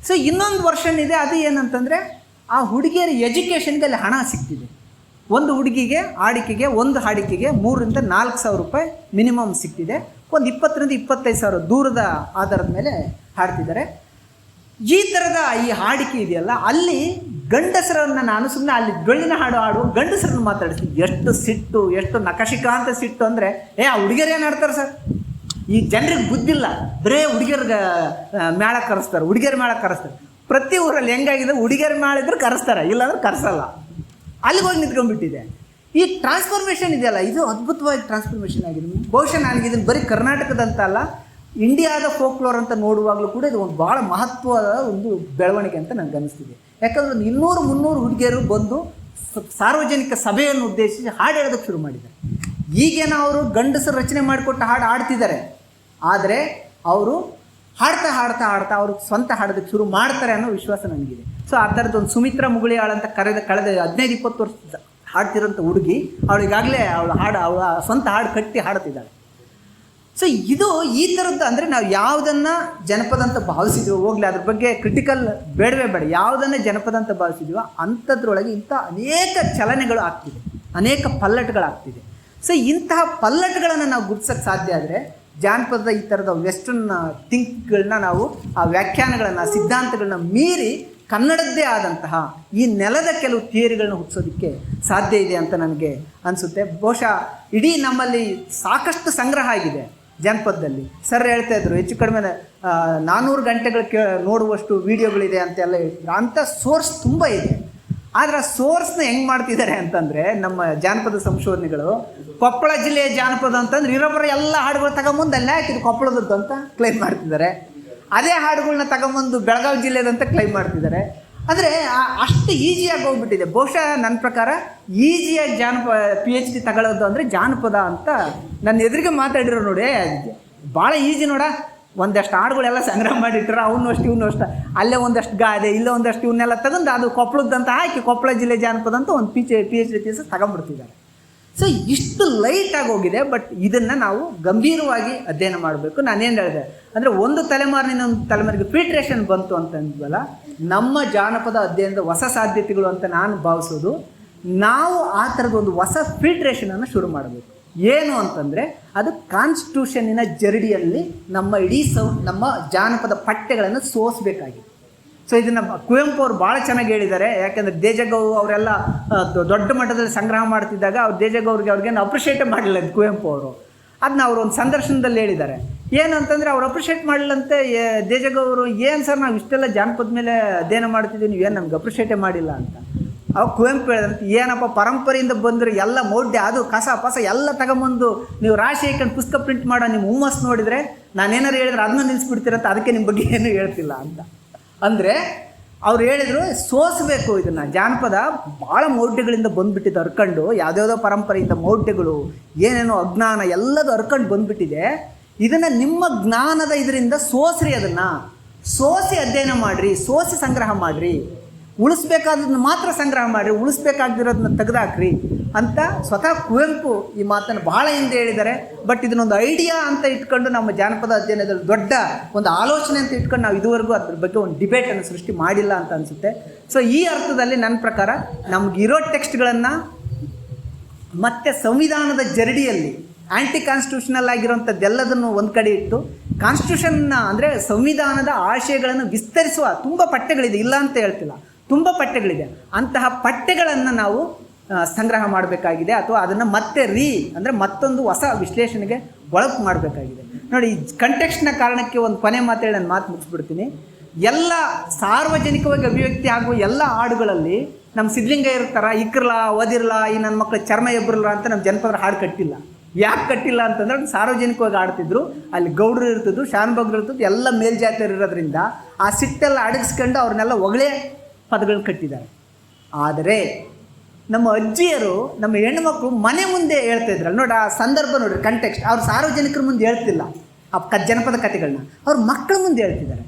ಸೊ ಇನ್ನೊಂದು ವರ್ಷನ್ ಇದೆ, ಅದು ಏನಂತಂದರೆ ಆ ಹುಡುಗಿಯರ ಎಜುಕೇಷನ್ಗೆ ಅಲ್ಲಿ ಹಣ ಸಿಗ್ತಿದೆ. ಒಂದು ಹುಡುಗಿಗೆ ಆಡಿಕೆಗೆ, ಒಂದು ಹಾಡಿಕೆಗೆ 3,000 ರಿಂದ 4,000 ರೂಪಾಯಿ ಮಿನಿಮಮ್ ಸಿಗ್ತಿದೆ. ಒಂದು 20,000 ರಿಂದ 25,000 ದೂರದ ಆಧಾರದ ಮೇಲೆ ಹಾಡ್ತಿದ್ದಾರೆ. ಈ ಥರದ ಈ ಹಾಡಿಕೆ ಇದೆಯಲ್ಲ, ಅಲ್ಲಿ ಗಂಡಸರನ್ನು ನಾನು ಸುಮ್ಮನೆ ಅಲ್ಲಿ ಡೊಳ್ಳಿನ ಹಾಡು ಗಂಡಸರನ್ನು ಮಾತಾಡಿಸ್ತೀನಿ. ಎಷ್ಟು ಸಿಟ್ಟು, ಎಷ್ಟು ನಕಶಿಕಾಂತ ಸಿಟ್ಟು ಅಂದರೆ, ಆ ಹುಡುಗಿಯರು ಏನು ಆಡ್ತಾರೆ ಸರ್, ಈ ಜನರಿಗೆ ಬುದ್ಧಿಲ್ಲ, ಬರೇ ಹುಡುಗಿಯರ್ಗೆ ಮೇಳ ಕರೆಸ್ತಾರೆ, ಹುಡುಗಿಯರ ಮೇಳ ಕರೆಸ್ತಾರೆ. ಪ್ರತಿ ಊರಲ್ಲಿ ಹೆಂಗಾಗಿದೆ, ಹುಡುಗಿಯರ ಮೇಳ ಇದ್ರೆ ಕರೆಸ್ತಾರೆ, ಇಲ್ಲಾಂದ್ರೆ ಕರೆಸಲ್ಲ. ಅಲ್ಲಿಗೆ ಹೋಗಿ ನಿಂತ್ಕೊಂಡ್ಬಿಟ್ಟಿದೆ. ಈ ಟ್ರಾನ್ಸ್ಫಾರ್ಮೇಷನ್ ಇದೆಯಲ್ಲ, ಇದು ಅದ್ಭುತವಾಗಿ ಟ್ರಾನ್ಸ್ಫಾರ್ಮೇಷನ್ ಆಗಿದೆ. ಬಹುಶಃ ನನಗೆ ಇದನ್ನು ಬರೀ ಕರ್ನಾಟಕದಂತ ಅಲ್ಲ, ಇಂಡಿಯಾದ ಫೋಕ್ಲೋರ್ ಅಂತ ನೋಡುವಾಗಲೂ ಕೂಡ ಇದು ಒಂದು ಭಾಳ ಮಹತ್ವದ ಒಂದು ಬೆಳವಣಿಗೆ ಅಂತ ನನಗೆ ಅನಿಸ್ತಿದೆ. ಯಾಕಂದರೆ 200-300 ಹುಡುಗಿಯರು ಬಂದು ಸಾರ್ವಜನಿಕ ಸಭೆಯನ್ನು ಉದ್ದೇಶಿಸಿ ಹಾಡು ಹೇಳೋದಕ್ಕೆ ಶುರು ಮಾಡಿದ್ದಾರೆ. ಈಗೇನೋ ಅವರು ಗಂಡಸರು ರಚನೆ ಮಾಡಿಕೊಟ್ಟು ಹಾಡು ಆಡ್ತಿದ್ದಾರೆ, ಆದರೆ ಅವರು ಹಾಡ್ತಾ ಅವರು ಸ್ವಂತ ಹಾಡೋದಕ್ಕೆ ಶುರು ಮಾಡ್ತಾರೆ ಅನ್ನೋ ವಿಶ್ವಾಸ ನನಗಿದೆ. ಸೊ ಆ ಥರದ್ದು ಒಂದು ಸುಮಿತ್ರಾ ಮುಗುಳಿಯಾಳ್ ಅಂತ ಕಳೆದ 15-20 ವರ್ಷ ಹಾಡ್ತಿರೋಂಥ ಹುಡುಗಿ, ಅವಳಿಗಾಗಲೇ ಅವಳ ಸ್ವಂತ ಹಾಡು ಕಟ್ಟಿ ಹಾಡ್ತಿದ್ದಾಳೆ. ಸೊ ಇದು ಈ ಥರದ್ದು ಅಂದರೆ ನಾವು ಯಾವುದನ್ನು ಜನಪದ ಅಂತ ಭಾವಿಸಿದ್ವೋ, ಹೋಗಲಿ ಅದ್ರ ಬಗ್ಗೆ ಕ್ರಿಟಿಕಲ್ ಬೇಡವೇ ಬೇಡ, ಯಾವುದನ್ನೇ ಜನಪದ ಅಂತ ಭಾವಿಸಿದ್ವೋ ಅಂಥದ್ರೊಳಗೆ ಇಂಥ ಅನೇಕ ಚಲನೆಗಳು ಆಗ್ತಿದೆ, ಅನೇಕ ಪಲ್ಲಟಗಳಾಗ್ತಿದೆ. ಸೊ ಇಂತಹ ಪಲ್ಲಟಗಳನ್ನು ನಾವು ಗುರುತಿಸೋಕ್ಕೆ ಸಾಧ್ಯ ಆದರೆ ಜಾನಪದದ ಈ ಥರದ ವೆಸ್ಟರ್ನ್ ಥಿಂಕ್ಗಳನ್ನ ನಾವು ಆ ವ್ಯಾಖ್ಯಾನಗಳನ್ನು, ಸಿದ್ಧಾಂತಗಳನ್ನ ಮೀರಿ ಕನ್ನಡದ್ದೇ ಆದಂತಹ ಈ ನೆಲದ ಕೆಲವು ಥಿಯರಿಗಳನ್ನ ಹುಟ್ಟಿಸೋದಕ್ಕೆ ಸಾಧ್ಯ ಇದೆ ಅಂತ ನನಗೆ ಅನಿಸುತ್ತೆ. ಬಹುಶಃ ಇಡೀ ನಮ್ಮಲ್ಲಿ ಸಾಕಷ್ಟು ಸಂಗ್ರಹ ಆಗಿದೆ ಜಾನಪದದಲ್ಲಿ. ಸರ್ ಹೇಳ್ತಾ ಇದ್ರು ಹೆಚ್ಚು ಕಡಿಮೆ 400 ಗಂಟೆಗಳು ನೋಡುವಷ್ಟು ವೀಡಿಯೋಗಳಿದೆ ಅಂತೆಲ್ಲ ಹೇಳ್ತಿದ್ರು. ಅಂಥ ಸೋರ್ಸ್ ತುಂಬ ಇದೆ. ಆದರೆ ಆ ಸೋರ್ಸ್ನ ಹೆಂಗೆ ಮಾಡ್ತಿದ್ದಾರೆ ಅಂತಂದರೆ, ನಮ್ಮ ಜಾನಪದ ಸಂಶೋಧನೆಗಳು ಕೊಪ್ಪಳ ಜಿಲ್ಲೆಯ ಜಾನಪದ ಅಂತಂದ್ರೆ ಇರೋಬ್ಬರ ಎಲ್ಲ ಹಾಡುಗಳು ತಗೊಂಬಂದು ಅಲ್ಲೇ ಹಾಕಿದ್ದು ಕೊಪ್ಪಳದದ್ದು ಅಂತ ಕ್ಲೈಮ್ ಮಾಡ್ತಿದ್ದಾರೆ. ಅದೇ ಹಾಡುಗಳನ್ನ ತಗೊಂಬಂದು ಬೆಳಗಾವಿ ಜಿಲ್ಲೆದಂತ ಕ್ಲೈಮ್ ಮಾಡ್ತಿದ್ದಾರೆ. ಅಂದರೆ ಅಷ್ಟು ಈಸಿಯಾಗಿ ಹೋಗ್ಬಿಟ್ಟಿದೆ. ಬಹುಶಃ ನನ್ನ ಪ್ರಕಾರ ಈಸಿಯಾಗಿ PhD ತಗೊಳ್ಳೋದು ಅಂದರೆ ಜಾನಪದ ಅಂತ ನನ್ನ ಎದುರಿಗೆ ಮಾತಾಡಿರೋ ನೋಡಿ, ಭಾಳ ಈಸಿ ನೋಡ, ಒಂದಷ್ಟು ಹಾಡುಗಳೆಲ್ಲ ಸಂಗ್ರಹ ಮಾಡಿಟ್ರೆ ಅವನು ಅಷ್ಟು ಇವನು ಅಷ್ಟು, ಅಲ್ಲೇ ಒಂದಷ್ಟು ಗಾದೆ, ಇಲ್ಲೇ ಒಂದಷ್ಟು ಇವನ್ನೆಲ್ಲ ತಗೊಂಡು ಅದು ಕೊಪ್ಪಳದಂತ ಹಾಕಿ ಕೊಪ್ಪಳ ಜಿಲ್ಲೆ ಜಾನಪದ ಅಂತ ಒಂದು PhD ಥೀಸಿಸ್ ತಗೊಂಡ್ಬಿಡ್ತಿದ್ದಾರೆ. ಸೊ ಇಷ್ಟು ಲೈಟಾಗಿ ಹೋಗಿದೆ. ಬಟ್ ಇದನ್ನು ನಾವು ಗಂಭೀರವಾಗಿ ಅಧ್ಯಯನ ಮಾಡಬೇಕು. ನಾನೇನು ಹೇಳಿದೆ ಅಂದರೆ, ಒಂದು ತಲೆಮಾರಿನ ಒಂದು ತಲೆಮಾರಿಗೆ ಫಿಲ್ಟ್ರೇಷನ್ ಬಂತು ಅಂತಂದ್ವಲ್ಲ, ನಮ್ಮ ಜಾನಪದ ಅಧ್ಯಯನದ ಹೊಸ ಸಾಧ್ಯತೆಗಳು ಅಂತ ನಾನು ಭಾವಿಸೋದು, ನಾವು ಆ ಥರದ ಒಂದು ಹೊಸ ಫಿಲ್ಟ್ರೇಷನನ್ನು ಶುರು ಮಾಡಬೇಕು. ಏನು ಅಂತಂದರೆ, ಅದು ಕಾನ್ಸ್ಟಿಟ್ಯೂಷನ್ನಿನ ಜರಡಿಯಲ್ಲಿ ನಮ್ಮ ಇಡೀ ನಮ್ಮ ಜಾನಪದ ಪಠ್ಯಗಳನ್ನು ಸೋಸಬೇಕಾಗಿದೆ. ಸೊ ಇದನ್ನು ಕುವೆಂಪು ಅವರು ಭಾಳ ಚೆನ್ನಾಗಿ ಹೇಳಿದ್ದಾರೆ. ಯಾಕೆಂದರೆ ದೇಜಗೌ ಅವರೆಲ್ಲ ದೊಡ್ಡ ಮಟ್ಟದಲ್ಲಿ ಸಂಗ್ರಹ ಮಾಡ್ತಿದ್ದಾಗ ಅವ್ರು ಅವ್ರಿಗೇನು ಅಪ್ರಿಷಿಯೇಟ್ ಮಾಡಲಿಲ್ಲ ಕುವೆಂಪು ಅವರು. ಅದನ್ನ ಅವರು ಒಂದು ಸಂದರ್ಶನದಲ್ಲಿ ಹೇಳಿದ್ದಾರೆ. ಏನಂತಂದರೆ, ಅವ್ರು ಅಪ್ರಿಷಿಯೇಟ್ ಮಾಡಲಿಲ್ಲಂತೆ ದೇಜಗೌ ಅವರು. ಏನು ಸರ್, ನಾವು ಇಷ್ಟೆಲ್ಲ ಜಾನಪದ ಮೇಲೆ ಅಧ್ಯಯನ ಮಾಡ್ತಿದ್ದೀವಿ, ನೀವೇನು ನಮ್ಗೆ ಅಪ್ರಿಷಿಯೇಟೇ ಮಾಡಿಲ್ಲ ಅಂತ. ಅವಾಗ ಕುವೆಂಪು ಹೇಳಿದಂತೆ, ಏನಪ್ಪ ಪರಂಪರೆಯಿಂದ ಬಂದರೆ ಎಲ್ಲ ಮೌಢ್ಯ, ಅದು ಕಸ ಪಸ ಎಲ್ಲ ತಗೊಂಬಂದು ನೀವು ರಾಶಿ ಹಾಕೊಂಡು ಪುಸ್ತಕ ಪ್ರಿಂಟ್ ಮಾಡೋ ನಿಮ್ಮ ಹುಮ್ಮಸ್ ನೋಡಿದರೆ, ನಾನೇನಾರು ಹೇಳಿದ್ರೆ ಅದನ್ನ ನಿಲ್ಲಿಸ್ಬಿಡ್ತೀರಂತ, ಅದಕ್ಕೆ ನಿಮ್ಮ ಬಗ್ಗೆ ಏನೂ ಹೇಳ್ತಿಲ್ಲ ಅಂತ. ಅಂದರೆ ಅವ್ರು ಹೇಳಿದರು, ಸೋಸಬೇಕು ಇದನ್ನು. ಜಾನಪದ ಭಾಳ ಮೌಢ್ಯಗಳಿಂದ ಬಂದುಬಿಟ್ಟಿದೆ ಹರ್ಕೊಂಡು, ಯಾವುದ್ಯಾವುದೋ ಪರಂಪರೆಯಿಂದ ಮೌಢ್ಯಗಳು, ಏನೇನೋ ಅಜ್ಞಾನ ಎಲ್ಲದೂ ಹರ್ಕೊಂಡು ಬಂದುಬಿಟ್ಟಿದೆ. ಇದನ್ನು ನಿಮ್ಮ ಜ್ಞಾನದ ಇದರಿಂದ ಸೋಸ್ರಿ, ಅದನ್ನು ಸೋಸಿ ಅಧ್ಯಯನ ಮಾಡಿರಿ, ಸೋಸಿ ಸಂಗ್ರಹ ಮಾಡಿರಿ, ಉಳಿಸ್ಬೇಕಾದದನ್ನ ಮಾತ್ರ ಸಂಗ್ರಹ ಮಾಡಿರಿ, ಉಳಿಸ್ಬೇಕಾಗಿರೋದನ್ನ ತೆಗೆದಾಕ್ರಿ ಅಂತ ಸ್ವತಃ ಕುವೆಂಪು ಈ ಮಾತನ್ನು ಭಾಳ ಹಿಂದೆ ಹೇಳಿದ್ದಾರೆ. ಬಟ್ ಇದನ್ನೊಂದು ಐಡಿಯಾ ಅಂತ ಇಟ್ಕೊಂಡು ನಮ್ಮ ಜಾನಪದ ಅಧ್ಯಯನದಲ್ಲಿ ದೊಡ್ಡ ಒಂದು ಆಲೋಚನೆ ಅಂತ ಇಟ್ಕೊಂಡು ನಾವು ಇದುವರೆಗೂ ಅದ್ರ ಬಗ್ಗೆ ಒಂದು ಡಿಬೇಟನ್ನು ಸೃಷ್ಟಿ ಮಾಡಿಲ್ಲ ಅಂತ ಅನಿಸುತ್ತೆ. ಸೊ ಈ ಅರ್ಥದಲ್ಲಿ ನನ್ನ ಪ್ರಕಾರ ನಮಗಿರೋ ಟೆಕ್ಸ್ಟ್ಗಳನ್ನು ಮತ್ತು ಸಂವಿಧಾನದ ಜರಡಿಯಲ್ಲಿ ಆ್ಯಂಟಿ ಕಾನ್ಸ್ಟಿಟ್ಯೂಷನಲ್ ಆಗಿರುವಂಥದ್ದೆಲ್ಲದನ್ನು ಒಂದು ಕಡೆ ಇಟ್ಟು ಕಾನ್ಸ್ಟಿಟ್ಯೂಷನ್ನ ಅಂದರೆ ಸಂವಿಧಾನದ ಆಶಯಗಳನ್ನು ವಿಸ್ತರಿಸುವ ತುಂಬ ಪಠ್ಯಗಳಿದೆ, ಇಲ್ಲ ಅಂತ ಹೇಳ್ತಿಲ್ಲ, ತುಂಬ ಪಠ್ಯಗಳಿದೆ. ಅಂತಹ ಪಠ್ಯಗಳನ್ನು ನಾವು ಸಂಗ್ರಹ ಮಾಡಬೇಕಾಗಿದೆ, ಅಥವಾ ಅದನ್ನು ಮತ್ತೆ ಅಂದರೆ ಮತ್ತೊಂದು ಹೊಸ ವಿಶ್ಲೇಷಣೆಗೆ ಒಳಗೆ ಮಾಡಬೇಕಾಗಿದೆ. ನೋಡಿ, ಕಂಟೆಕ್ಸ್ಟ್ನ ಕಾರಣಕ್ಕೆ ಒಂದು ಕೊನೆ ಮಾತೇಳಿ ನಾನು ಮಾತು ಮುಗಿಸ್ಬಿಡ್ತೀನಿ. ಎಲ್ಲ ಸಾರ್ವಜನಿಕವಾಗಿ ಅಭಿವ್ಯಕ್ತಿ ಆಗುವ ಎಲ್ಲ ಹಾಡುಗಳಲ್ಲಿ ನಮ್ಮ ಸಿದ್ಧಲಿಂಗಯ್ಯ ಇರ್ತಾರ, ಇಕ್ರಲ್ಲ ಓದಿರಲ್ಲ, ಈ ನನ್ನ ಮಕ್ಕಳ ಚರ್ಮ ಎಬ್ಬರಲ್ಲ ಅಂತ ನಮ್ಮ ಜನಪದರ ಹಾಡು ಕಟ್ಟಿಲ್ಲ. ಯಾಕೆ ಕಟ್ಟಿಲ್ಲ ಅಂತಂದ್ರೆ ಅದು ಸಾರ್ವಜನಿಕವಾಗಿ ಆಡ್ತಿದ್ರು. ಅಲ್ಲಿ ಗೌಡರು ಇರ್ತಿದ್ರು, ಶಾನ್ಭೋಗ್ರು ಇರ್ತಿದ್ರು, ಎಲ್ಲ ಮೇಲ್ಜಾತಿಯರು ಇರೋದ್ರಿಂದ ಆ ಸಿಟ್ಟೆಲ್ಲ ಅಡಗಿಸ್ಕೊಂಡು ಅವ್ರನ್ನೆಲ್ಲ ಒಳ್ಳೆ ಪದಗಳು ಕಟ್ಟಿದ್ದಾರೆ. ಆದರೆ ನಮ್ಮ ಅಜ್ಜಿಯರು, ನಮ್ಮ ಹೆಣ್ಣುಮಕ್ಕಳು ಮನೆ ಮುಂದೆ ಹೇಳ್ತಾ ಇದ್ರಲ್ಲ ನೋಡಿ, ಆ ಸಂದರ್ಭ ನೋಡ್ರಿ, ಕಂಟೆಕ್ಸ್ಟ್. ಅವ್ರು ಸಾರ್ವಜನಿಕರ ಮುಂದೆ ಹೇಳ್ತಿಲ್ಲ ಆ ಜನಪದ ಕಥೆಗಳನ್ನ, ಅವ್ರ ಮಕ್ಕಳ ಮುಂದೆ ಹೇಳ್ತಿದ್ದಾರೆ.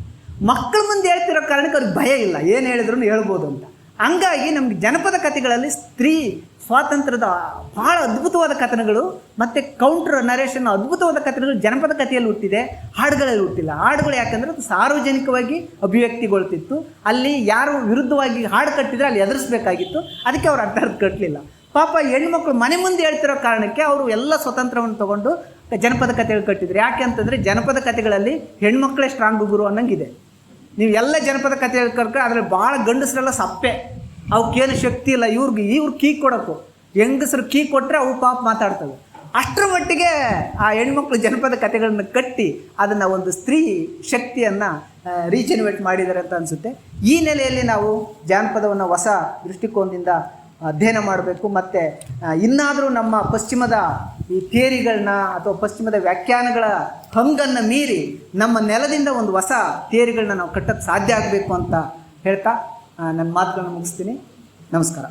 ಮಕ್ಕಳ ಮುಂದೆ ಹೇಳ್ತಿರೋ ಕಾರಣಕ್ಕೆ ಅವ್ರಿಗೆ ಭಯ ಇಲ್ಲ, ಏನು ಹೇಳಿದ್ರು ಹೇಳ್ಬೋದು ಅಂತ. ಹಂಗಾಗಿ ನಮಗೆ ಜನಪದ ಕಥೆಗಳಲ್ಲಿ ಸ್ತ್ರೀ ಸ್ವಾತಂತ್ರ್ಯದ ಭಾಳ ಅದ್ಭುತವಾದ ಕಥನಗಳು ಮತ್ತು ಕೌಂಟರ್ ನರೇಷನ್ ಅದ್ಭುತವಾದ ಕಥನಗಳು ಜನಪದ ಕಥೆಯಲ್ಲಿ ಹುಟ್ಟಿದೆ, ಹಾಡುಗಳಲ್ಲಿ ಹುಟ್ಟಿಲ್ಲ. ಹಾಡುಗಳು ಯಾಕಂದರೆ ಅದು ಸಾರ್ವಜನಿಕವಾಗಿ ಅಭಿವ್ಯಕ್ತಿಗೊಳ್ತಿತ್ತು. ಅಲ್ಲಿ ಯಾರು ವಿರುದ್ಧವಾಗಿ ಹಾಡು ಕಟ್ಟಿದರೆ ಅಲ್ಲಿ ಎದುರಿಸಬೇಕಾಗಿತ್ತು, ಅದಕ್ಕೆ ಅವ್ರು ಅರ್ಥ ಕಟ್ಟಲಿಲ್ಲ. ಪಾಪ ಹೆಣ್ಮಕ್ಳು ಮನೆ ಮುಂದೆ ಹೇಳ್ತಿರೋ ಕಾರಣಕ್ಕೆ ಅವರು ಎಲ್ಲ ಸ್ವತಂತ್ರವನ್ನು ತೊಗೊಂಡು ಜನಪದ ಕಥೆಗಳು ಕಟ್ಟಿದ್ರು. ಯಾಕೆ ಅಂತಂದರೆ ಜನಪದ ಕಥೆಗಳಲ್ಲಿ ಹೆಣ್ಮಕ್ಳೇ ಸ್ಟ್ರಾಂಗ್ ಗುರು ಅನ್ನಂಗಿದೆ. ನೀವು ಎಲ್ಲ ಜನಪದ ಕಥೆಗಳು ಕರ್ಕ ಅದರಲ್ಲಿ ಭಾಳ ಗಂಡಸರೆಲ್ಲ ಸಪ್ಪೆ, ಅವಕ್ಕೇನು ಶಕ್ತಿ ಇಲ್ಲ. ಇವ್ರು ಕೀ ಕೊಡೋಕು, ಹೆಂಗಸರು ಕೀ ಕೊಟ್ಟರೆ ಅವು ಪಾಪ ಮಾತಾಡ್ತವೆ. ಅಷ್ಟರ ಮಟ್ಟಿಗೆ ಆ ಹೆಣ್ಮಕ್ಳು ಜನಪದ ಕಥೆಗಳನ್ನು ಕಟ್ಟಿ ಅದನ್ನು ಒಂದು ಸ್ತ್ರೀ ಶಕ್ತಿಯನ್ನು ರೀಜೆನ್ವೇಟ್ ಮಾಡಿದ್ದಾರೆ ಅಂತ ಅನಿಸುತ್ತೆ. ಈ ನೆಲೆಯಲ್ಲಿ ನಾವು ಜಾನಪದವನ್ನು ಹೊಸ ದೃಷ್ಟಿಕೋನದಿಂದ ಅಧ್ಯಯನ ಮಾಡಬೇಕು. ಮತ್ತು ಇನ್ನಾದರೂ ನಮ್ಮ ಪಶ್ಚಿಮದ ಈ ಥಿಯರಿಗಳನ್ನ ಅಥವಾ ಪಶ್ಚಿಮದ ವ್ಯಾಖ್ಯಾನಗಳ ಹಂಗನ್ನು ಮೀರಿ ನಮ್ಮ ನೆಲದಿಂದ ಒಂದು ಹೊಸ ಥಿಯರಿಗಳನ್ನ ನಾವು ಕಟ್ಟೋಕ್ಕೆ ಸಾಧ್ಯ ಆಗಬೇಕು ಅಂತ ಹೇಳ್ತಾ ನನ್ನ ಮಾತುಗಳನ್ನು ಮುಗಿಸ್ತೀನಿ. ನಮಸ್ಕಾರ.